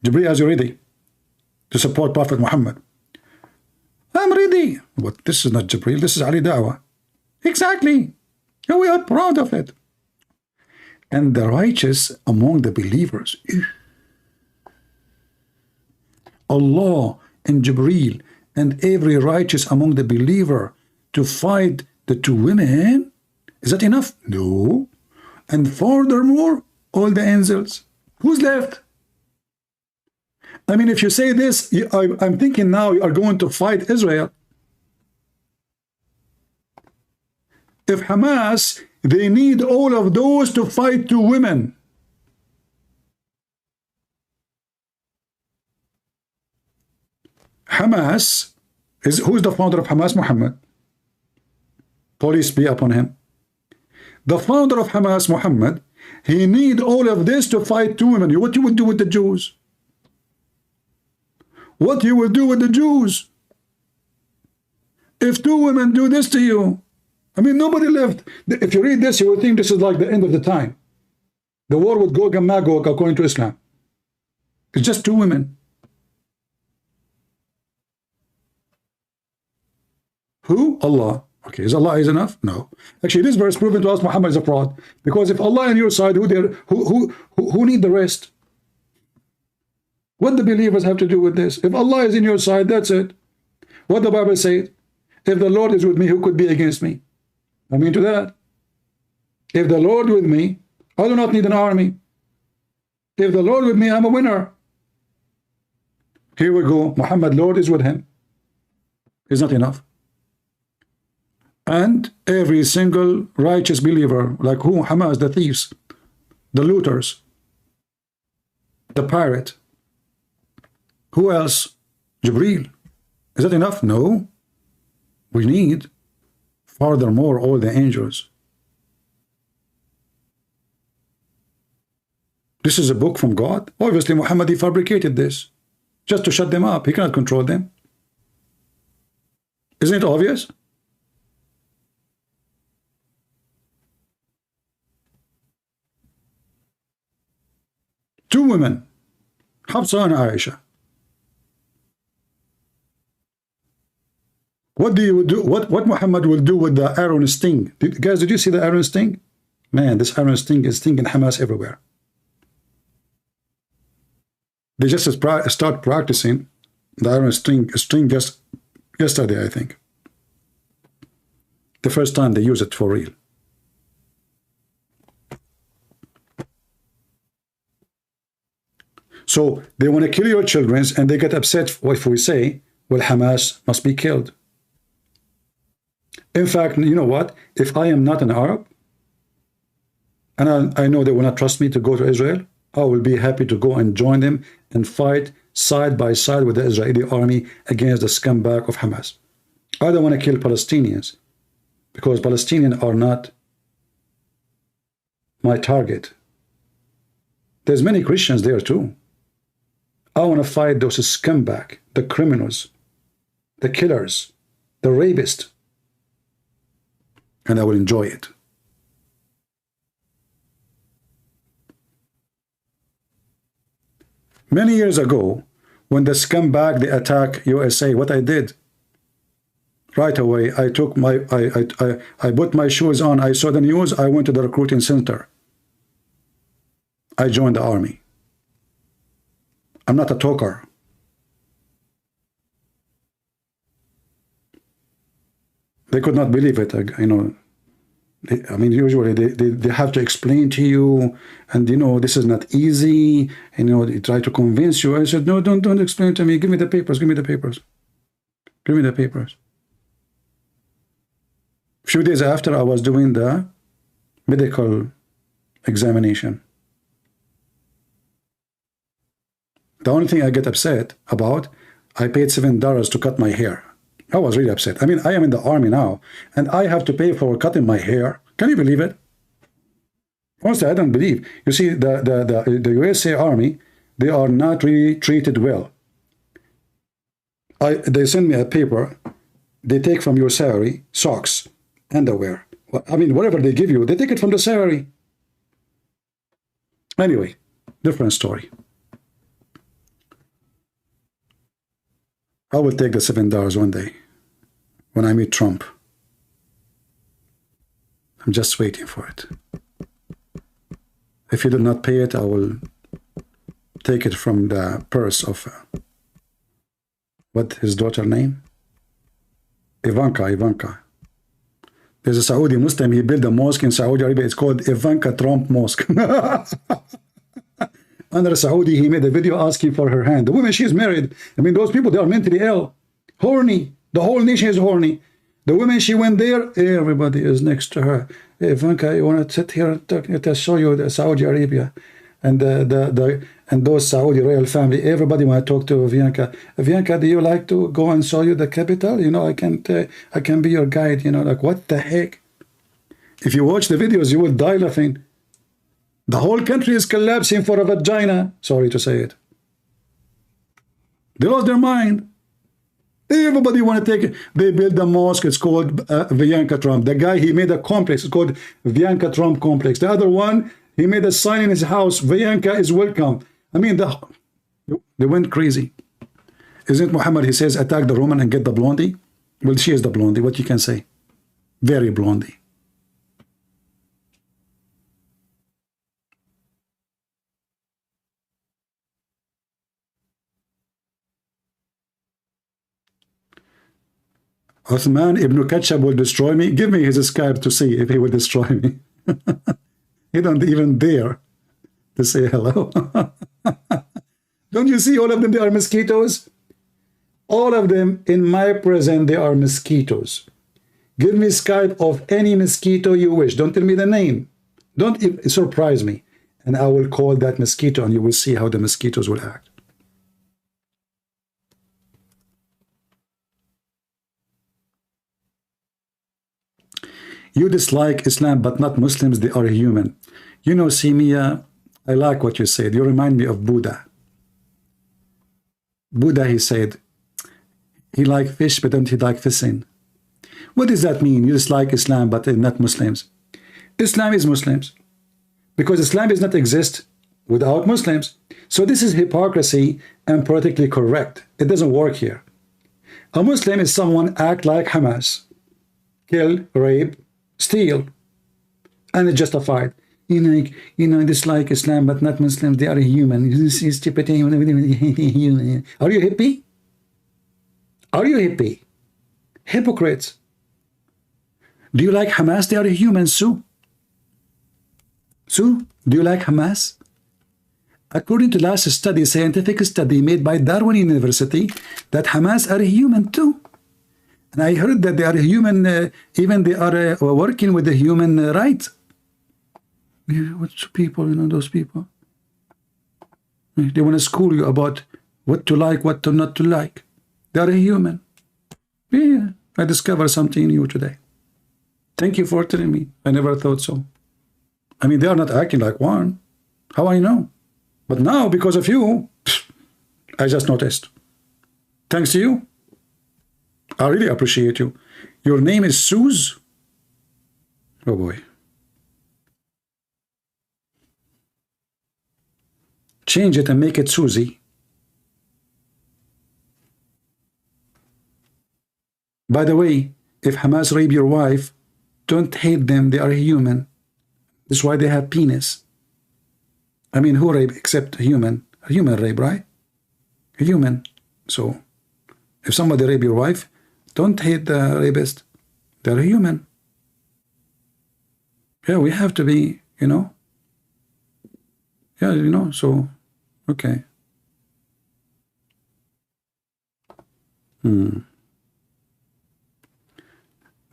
Jibreel, are you ready to support Prophet Muhammad? I'm ready. But this is not Jibreel. This is Ali Dawah. Exactly. And we are proud of it. And the righteous among the believers, Allah and Jibreel and every righteous among the believer to fight the 2 women, is that enough? No. And furthermore, all the angels. Who's left? I mean, if you say this, I'm thinking now you are going to fight Israel. If Hamas, they need all of those to fight 2 women. Hamas, who's the founder of Hamas? Muhammad. Police be upon him. The founder of Hamas, Muhammad, he need all of this to fight 2 women. What you will do with the Jews? What you will do with the Jews? If 2 women do this to you, I mean, nobody left. If you read this, you will think this is like the end of the time. The war with Gog and Magog, according to Islam. It's just 2 women. Who? Allah. Okay, is Allah is enough? No. Actually, this verse proven to us Muhammad is a fraud. Because if Allah on your side, who need the rest? What the believers have to do with this? If Allah is in your side, that's it. What the Bible says, if the Lord is with me, who could be against me? I mean to that. If the Lord with me, I do not need an army. If the Lord with me, I'm a winner. Here we go. Muhammad, Lord is with him. Is not enough. And every single righteous believer, like who? Hamas, the thieves, the looters, the pirate. Who else? Jibreel. Is that enough? No. We need, furthermore, all the angels. This is a book from God. Obviously, Muhammad, he fabricated this just to shut them up. He cannot control them. Isn't it obvious? Two women, Hafsa and Aisha. What do you do? What Muhammad will do with the iron sting? Guys, did you see the iron sting? Man, this iron sting is stinging Hamas everywhere. They just start practicing the iron string just yesterday, I think. The first time they use it for real. So they want to kill your children, and they get upset if we say, well, Hamas must be killed. In fact, you know what? If I am not an Arab, and I know they will not trust me to go to Israel, I will be happy to go and join them and fight side by side with the Israeli army against the scumbag of Hamas. I don't want to kill Palestinians because Palestinians are not my target. There's many Christians there too. I want to fight those scumbag, the criminals, the killers, the rapists, and I will enjoy it. Many years ago, when the scumbag, they attack USA, what I did, right away, I took my, I put my shoes on, I saw the news, I went to the recruiting center. I joined the army. I'm not a talker. They could not believe it, you know. I mean, usually they have to explain to you, and you know, this is not easy, and you know, they try to convince you. I said, no, don't explain to me. Give me the papers, give me the papers. Give me the papers. A few days after, I was doing the medical examination. The only thing I get upset about, I paid $7 to cut my hair. I was really upset. I mean, I am in the army now, and I have to pay for cutting my hair. Can you believe it? Honestly, I don't believe. You see, the USA Army, they are not really treated well. They send me a paper. They take from your salary, socks, underwear. I mean, whatever they give you, they take it from the salary. Anyway, different story. I will take the $7 one day when I meet Trump. I'm just waiting for it. If you do not pay it, I will take it from the purse of what his daughter name? Ivanka. There's a Saudi Muslim, he built a mosque in Saudi Arabia. It's called Ivanka Trump Mosque. Under Saudi, he made a video asking for her hand. The woman, she's married. I mean, those people, they are mentally ill. Horny. The whole nation is horny. The woman, she went there, everybody is next to her. Ivanka, you want to sit here and talk, to show you the Saudi Arabia. And and those Saudi royal family, everybody want to talk to Ivanka. Ivanka, do you like to go and show you the capital? You know, I can be your guide. You know, like, what the heck? If you watch the videos, you will die laughing. The whole country is collapsing for a vagina. Sorry to say it. They lost their mind. Everybody want to take it. They build a mosque. It's called Vianka Trump. The guy, he made a complex. It's called Vianka Trump complex. The other one, he made a sign in his house. Vianka is welcome. I mean, they went crazy. Isn't Muhammad, he says, attack the Roman and get the blondie? Well, she is the blondie. What you can say? Very blondie. Uthman ibn Khattab will destroy me. Give me his Skype to see if he will destroy me. He don't even dare to say hello. Don't you see all of them? They are mosquitoes. All of them in my presence, they are mosquitoes. Give me Skype of any mosquito you wish. Don't tell me the name. Don't surprise me. And I will call that mosquito and you will see how the mosquitoes will act. You dislike Islam, but not Muslims. They are human. You know, Simia, I like what you said. You remind me of Buddha. Buddha, he said, he liked fish, but don't he like fishing? What does that mean? You dislike Islam, but not Muslims. Islam is Muslims. Because Islam does not exist without Muslims. So this is hypocrisy and politically correct. It doesn't work here. A Muslim is someone act like Hamas. Kill, rape, steal, and it's justified. I dislike Islam, but not Muslims. They are human. This is stupid. Are you hippie? Are you hippie? Hypocrites. Do you like Hamas? They are humans, Sue. Sue, do you like Hamas? According to last study, scientific study made by Darwin University, that Hamas are human too. And I heard that they are human, even they are working with the human rights. What's people, those people? They want to school you about what to like, what to not to like. They are human. Yeah, I discovered something new today. Thank you for telling me. I never thought so. I mean, they are not acting like one. How I know? But now, because of you, I just noticed. Thanks to you. I really appreciate you. Your name is Suze? Oh boy. Change it and make it Susie. By the way, if Hamas rape your wife, don't hate them. They are human. That's why they have penis. I mean, who rape except human? Human rape, right? Human. So, if somebody rape your wife, don't hate the rapist. They're human. Yeah, we have to be, Yeah, so, okay.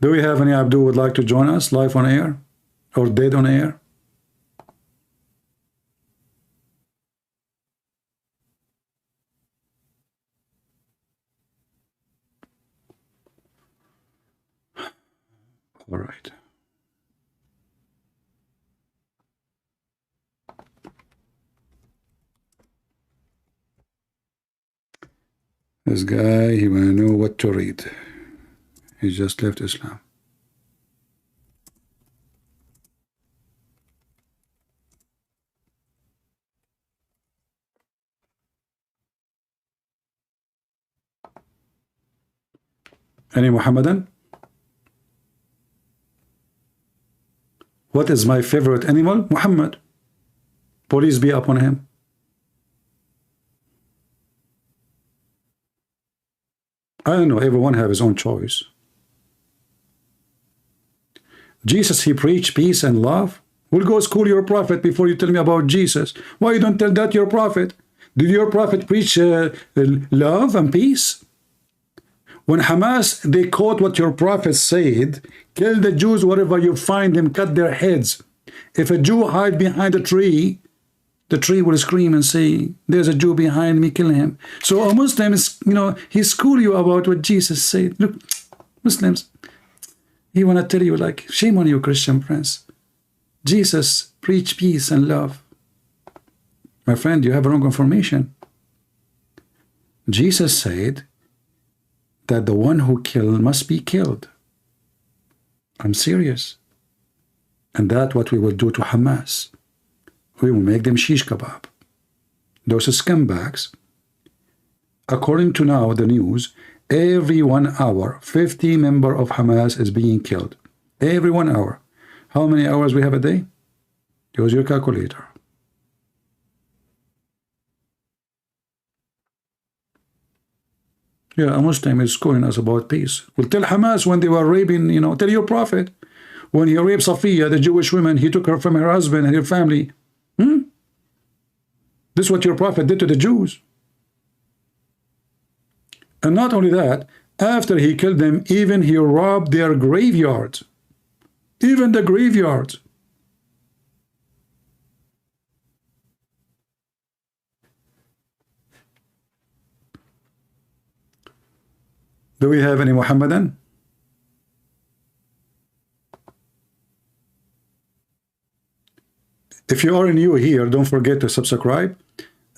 Do we have any Abdul would like to join us live on air or dead on air? All right. This guy, he want to know what to read. He just left Islam. Any Muhammadan? What is my favorite animal? Muhammad. Peace be upon him. I don't know, everyone have his own choice. Jesus, he preached peace and love. We'll go school your prophet before you tell me about Jesus. Why you don't tell that your prophet? Did your prophet preach love and peace? When Hamas, they quote what your prophet said, kill the Jews wherever you find them, cut their heads. If a Jew hide behind a tree, the tree will scream and say, there's a Jew behind me, kill him. So a Muslim is, he school you about what Jesus said. Look, Muslims, he want to tell you, like, shame on you, Christian friends. Jesus preached peace and love. My friend, you have wrong information. Jesus said, that the one who killed must be killed. I'm serious. And that's what we will do to Hamas. We will make them shish kebab. Those scumbags, according to now the news, every 1 hour, 50 members of Hamas is being killed. Every 1 hour. How many hours we have a day? Use your calculator. Yeah, a Muslim is calling us about peace. Well, tell Hamas when they were raping, tell your prophet. When he raped Safiya, the Jewish woman, he took her from her husband and her family. This is what your prophet did to the Jews. And not only that, after he killed them, even he robbed their graveyards. Even the graveyards. Do we have any Muhammadan? If you are new here, don't forget to subscribe.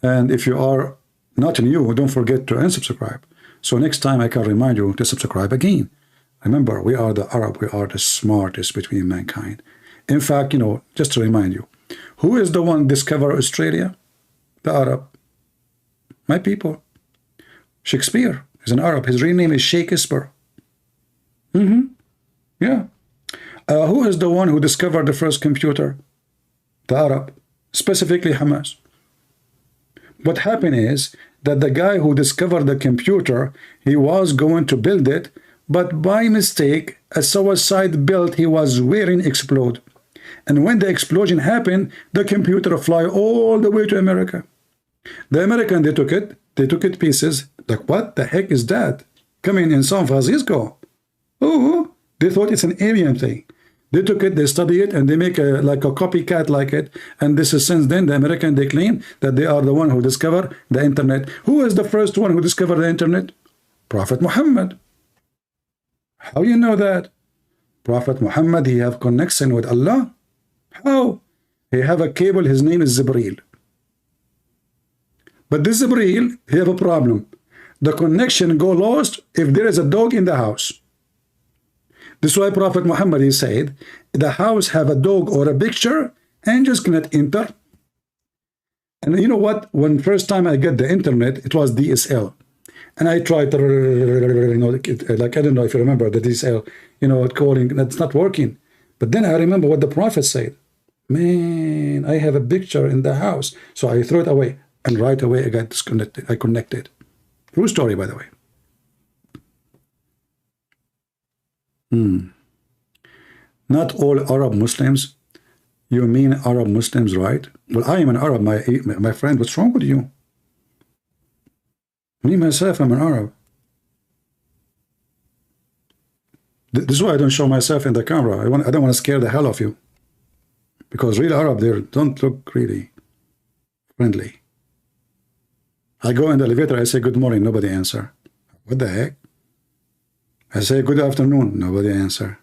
And if you are not new, don't forget to unsubscribe. So next time I can remind you to subscribe again. Remember, we are the Arab. We are the smartest between mankind. In fact, just to remind you, who is the one discovered Australia? The Arab. My people. Shakespeare is an Arab. His real name is Shakespeare. Yeah. Who is the one who discovered the first computer? The Arab. Specifically Hamas. What happened is that the guy who discovered the computer, he was going to build it, but by mistake, a suicide belt he was wearing exploded. And when the explosion happened, the computer fly all the way to America. The American, they took it pieces. Like, what the heck is that? Coming in San Francisco. Oh, they thought it's an alien thing. They took it, they study it, and they make like a copycat like it. And this is since then, the American, they claim that they are the one who discovered the internet. Who is the first one who discovered the internet? Prophet Muhammad. How you know that? Prophet Muhammad, he have connection with Allah. How? He have a cable, his name is Jibreel. But this Jibreel, he have a problem. The connection go lost if there is a dog in the house. This is why Prophet Muhammad, he said, the house have a dog or a picture, angels cannot enter. And you know what? When first time I get the internet, it was DSL. And I tried to, like, I don't know if you remember the DSL, calling, that's not working. But then I remember what the Prophet said. Man, I have a picture in the house. So I threw it away. And right away I got disconnected. I connected. True story, by the way. Not all Arab Muslims. You mean Arab Muslims, right? Well, I am an Arab, my friend. What's wrong with you? Me, myself, I'm an Arab. This is why I don't show myself in the camera. I don't want to scare the hell of you. Because real Arab, they don't look really friendly. I go in the elevator, I say good morning, nobody answer. What the heck? I say good afternoon, nobody answer.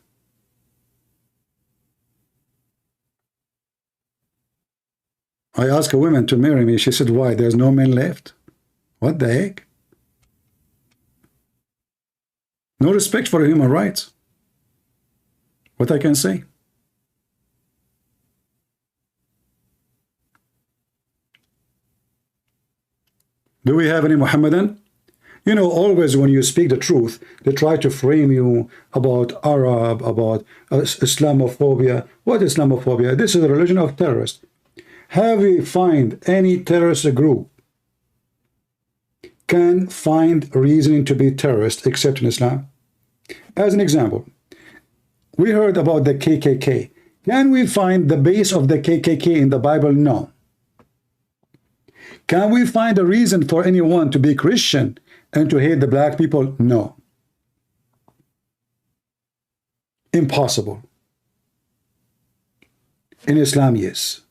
I ask a woman to marry me, she said, why? There's no men left? What the heck? No respect for human rights. What I can say? Do we have any Muhammadan? Always when you speak the truth, they try to frame you about Arab, about Islamophobia. What is Islamophobia? This is a religion of terrorists. Have we find any terrorist group can find reasoning to be terrorist except in Islam? As an example, we heard about the KKK. Can we find the base of the KKK in the Bible? No. Can we find a reason for anyone to be Christian and to hate the black people? No. Impossible. In Islam, yes.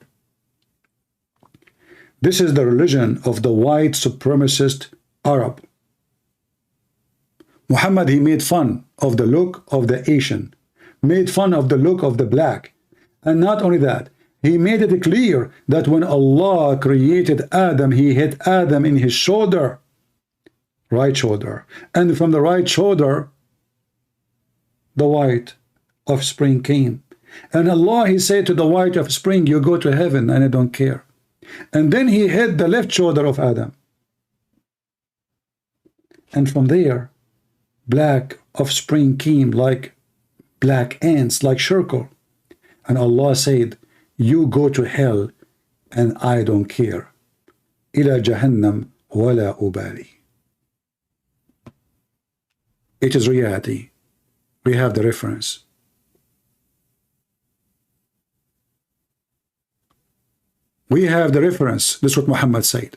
This is the religion of the white supremacist Arab. Muhammad, he made fun of the look of the Asian, made fun of the look of the black. And not only that, he made it clear that when Allah created Adam, he hit Adam in his shoulder. right shoulder. And from the right shoulder, the white offspring came. And Allah, He said to the white offspring, you go to heaven and I don't care. And then He hit the left shoulder of Adam. And from there, black offspring came like black ants, like circle. And Allah said, you go to hell and I don't care. إلى جهنم ولا أبالي. It is reality. We have the reference. We have the reference. This is what Muhammad said.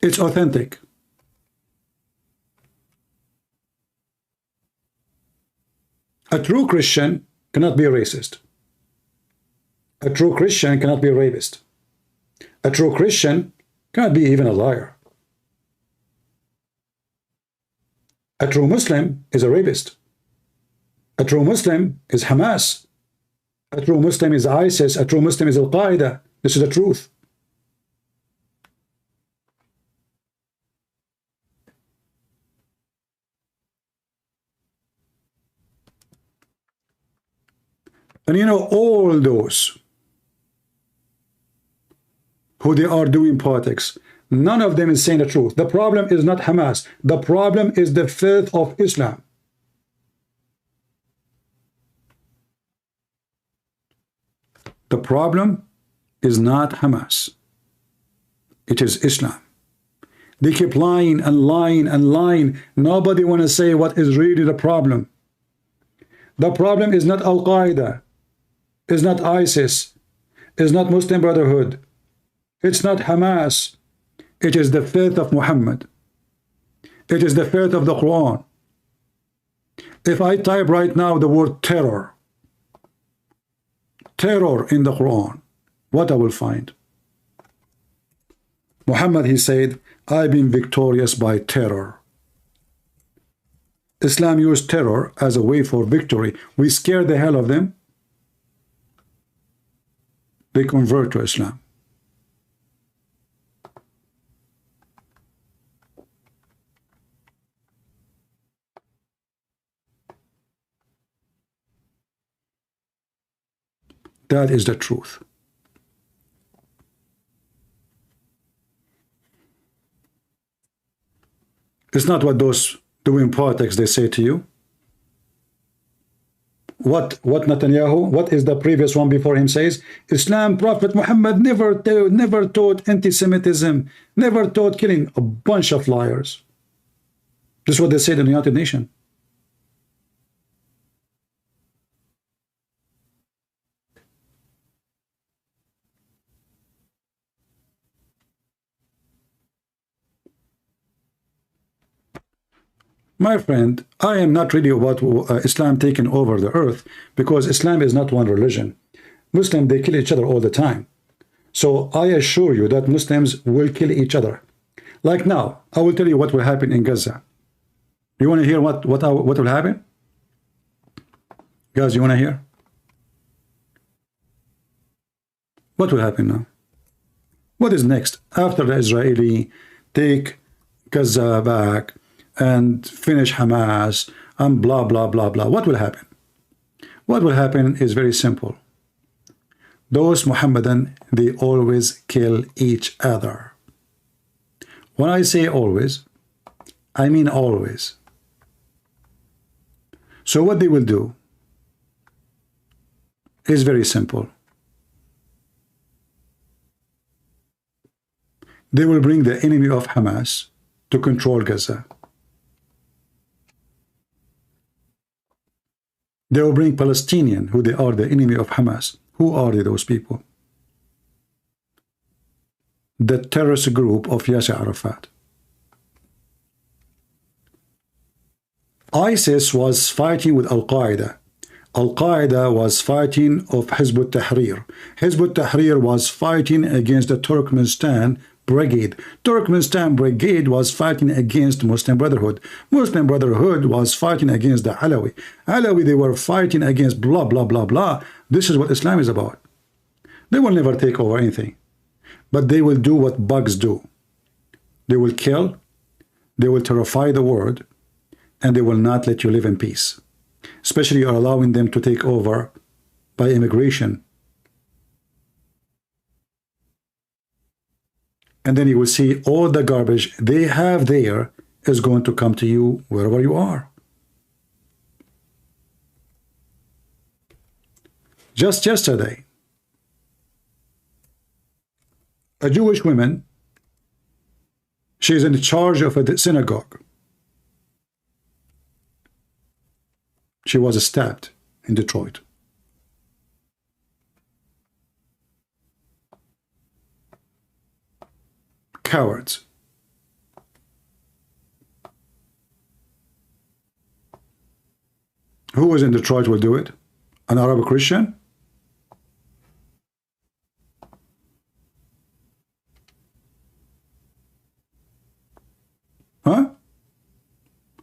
It's authentic. A true Christian cannot be a racist. A true Christian cannot be a rapist. A true Christian cannot be even a liar. A true Muslim is a rapist. A true Muslim is Hamas. A true Muslim is ISIS. A true Muslim is Al-Qaeda. This is the truth. And you know, all those who they are doing politics, none of them is saying the truth. The problem is not Hamas. The problem is the faith of Islam. The problem is not Hamas. It is Islam. They keep lying and lying and lying. Nobody want to say what is really the problem. The problem is not Al-Qaeda. It's not ISIS. It's not Muslim Brotherhood. It's not Hamas. It is the faith of Muhammad. It is the faith of the Quran. If I type right now the word terror in the Quran, what I will find? Muhammad, he said, I've been victorious by terror. Islam used terror as a way for victory. We scare the hell of them. They convert to Islam. That is the truth. It's not what those doing politics they say to you. What Netanyahu, what is the previous one before him says? Islam, Prophet Muhammad never taught anti-Semitism, never taught killing. A bunch of liars. This is what they said in the United Nations. My friend, I am not really about Islam taking over the earth, because Islam is not one religion. Muslims, they kill each other all the time. So I assure you that Muslims will kill each other. Like now, I will tell you what will happen in Gaza. You want to hear what will happen? Guys, you want to hear? What will happen now? What is next? After the Israeli take Gaza back and finish Hamas and blah, blah, blah, blah. What will happen? What will happen is very simple. Those Muhammadan, they always kill each other. When I say always, I mean always. So what they will do is very simple. They will bring the enemy of Hamas to control Gaza. They will bring Palestinians, who they are the enemy of Hamas. Who are they, those people? The terrorist group of Yasser Arafat. ISIS was fighting with Al-Qaeda. Al-Qaeda was fighting of Hizb ut-Tahrir. Hizb ut-Tahrir was fighting against the Turkmenistan Brigade. Turkmenistan Brigade was fighting against Muslim Brotherhood. Muslim Brotherhood was fighting against the Alawi. Alawi, they were fighting against blah, blah, blah, blah. This is what Islam is about. They will never take over anything. But they will do what bugs do. They will kill, They will terrify the world, and they will not let you live in peace. Especially you are allowing them to take over by immigration. And then you will see all the garbage they have there is going to come to you wherever you are. Just yesterday, a Jewish woman, she's in charge of a synagogue. She was stabbed in Detroit. Cowards. Who was in Detroit will do it? An Arab Christian? Huh?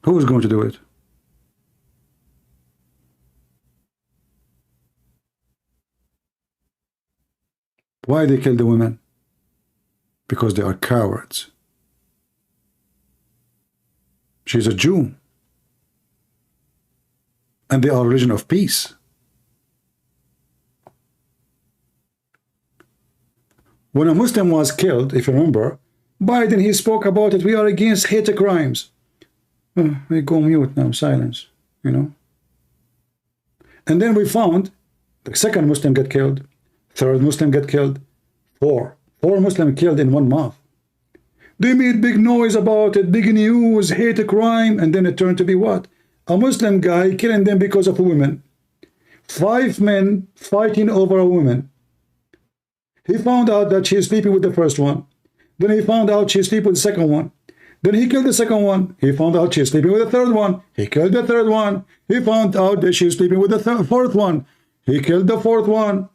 Who is going to do it? Why they kill the women? Because they are cowards. She's a Jew. And they are a religion of peace. When a Muslim was killed, if you remember, Biden, he spoke about it. We are against hate crimes. We go mute now, silence, you know. And then we found the second Muslim get killed, third Muslim get killed, four Muslims killed in 1 month. They made big noise about it, big news, hate crime, and then it turned to be what? A Muslim guy killing them because of women. 5 men fighting over a woman. He found out that she's sleeping with the first one. Then he found out she's sleeping with the second one. Then he killed the second one. He found out she's sleeping with the third one. He killed the third one. He found out that she's sleeping with the fourth one. He killed the fourth one.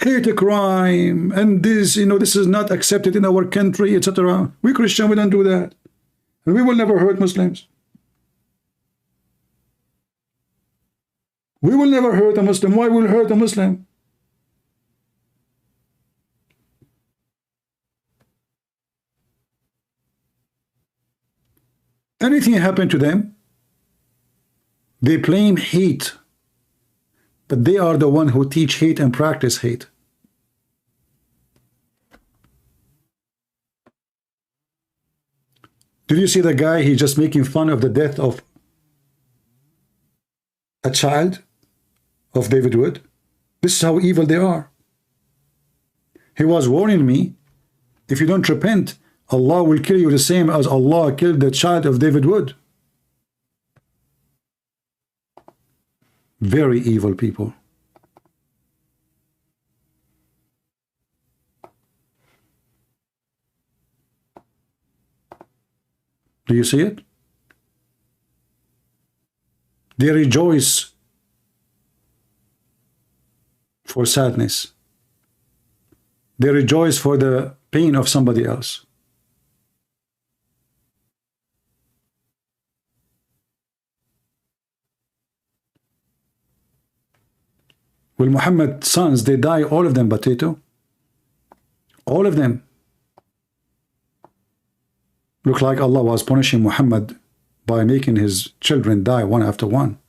Hate crime, and this, you know, this is not accepted in our country, etc. We Christian, we don't do that. And we will never hurt Muslims. We will never hurt a Muslim. Why will we hurt a Muslim? Anything happened to them, they blame hate. But they are the one who teach hate and practice hate. Did you see the guy? He's just making fun of the death of a child of David Wood. This is how evil they are. He was warning me, if you don't repent, Allah will kill you the same as Allah killed the child of David Wood. Very evil people. Do you see it? They rejoice for sadness. They rejoice for the pain of somebody else. Will Muhammad's sons, they die, all of them, Batito? All of them. Look like Allah was punishing Muhammad by making his children die one after one.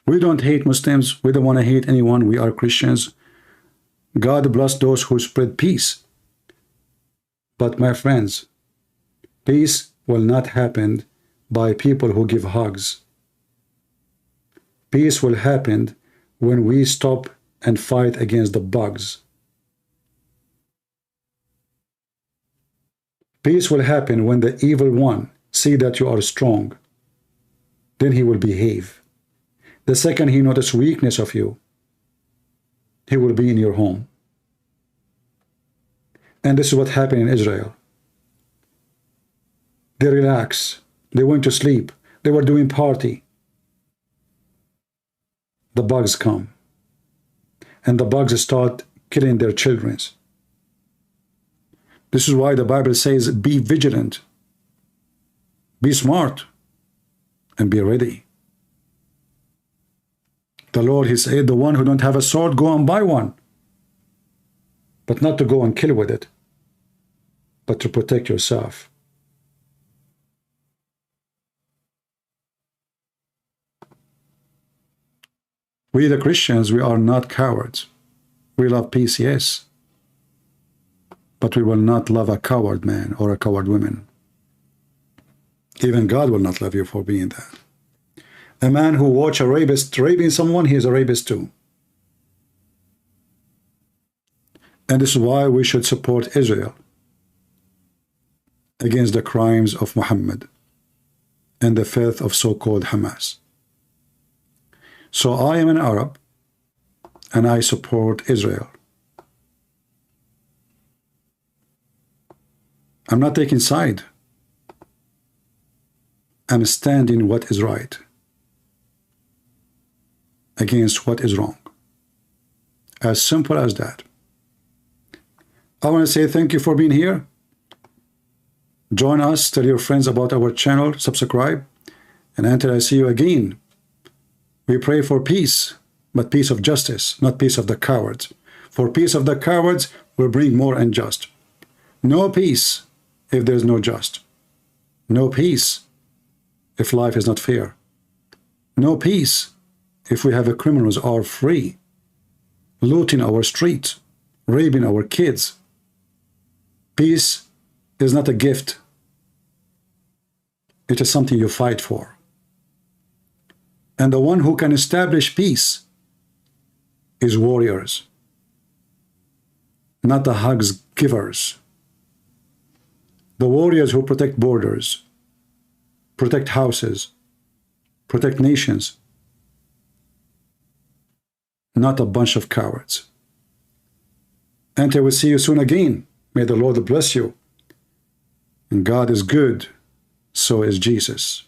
We don't hate Muslims. We don't want to hate anyone. We are Christians. God bless those who spread peace. But my friends, peace will not happen by people who give hugs. Peace will happen when we stop and fight against the bugs. Peace will happen when the evil one see that you are strong. Then he will behave. The second he notices weakness of you, he will be in your home. And this is what happened in Israel. They relax. They went to sleep. They were doing party. The bugs come. And the bugs start killing their children. This is why the Bible says, be vigilant. Be smart. And be ready. The Lord, he said, the one who don't have a sword, go and buy one. But not to go and kill with it, but to protect yourself. We, the Christians, we are not cowards. We love peace, yes. But we will not love a coward man or a coward woman. Even God will not love you for being that. A man who watch a rapist raping someone, he is a rapist too. And this is why we should support Israel against the crimes of Muhammad and the filth of so-called Hamas. So I am an Arab and I support Israel. I'm not taking side. I'm standing what is right against what is wrong. As simple as that. I want to say thank you for being here. Join us, tell your friends about our channel, subscribe, and until I see you again, we pray for peace, but peace of justice, not peace of the cowards. For peace of the cowards will bring more unjust. No peace if there is no just. No peace if life is not fair. No peace if we have a criminals are free, looting our streets, raping our kids. Peace is not a gift. It is something you fight for. And the one who can establish peace is warriors, not the hugs givers. The warriors who protect borders, protect houses, protect nations, not a bunch of cowards. And I will see you soon again. May the Lord bless you. And God is good, so is Jesus.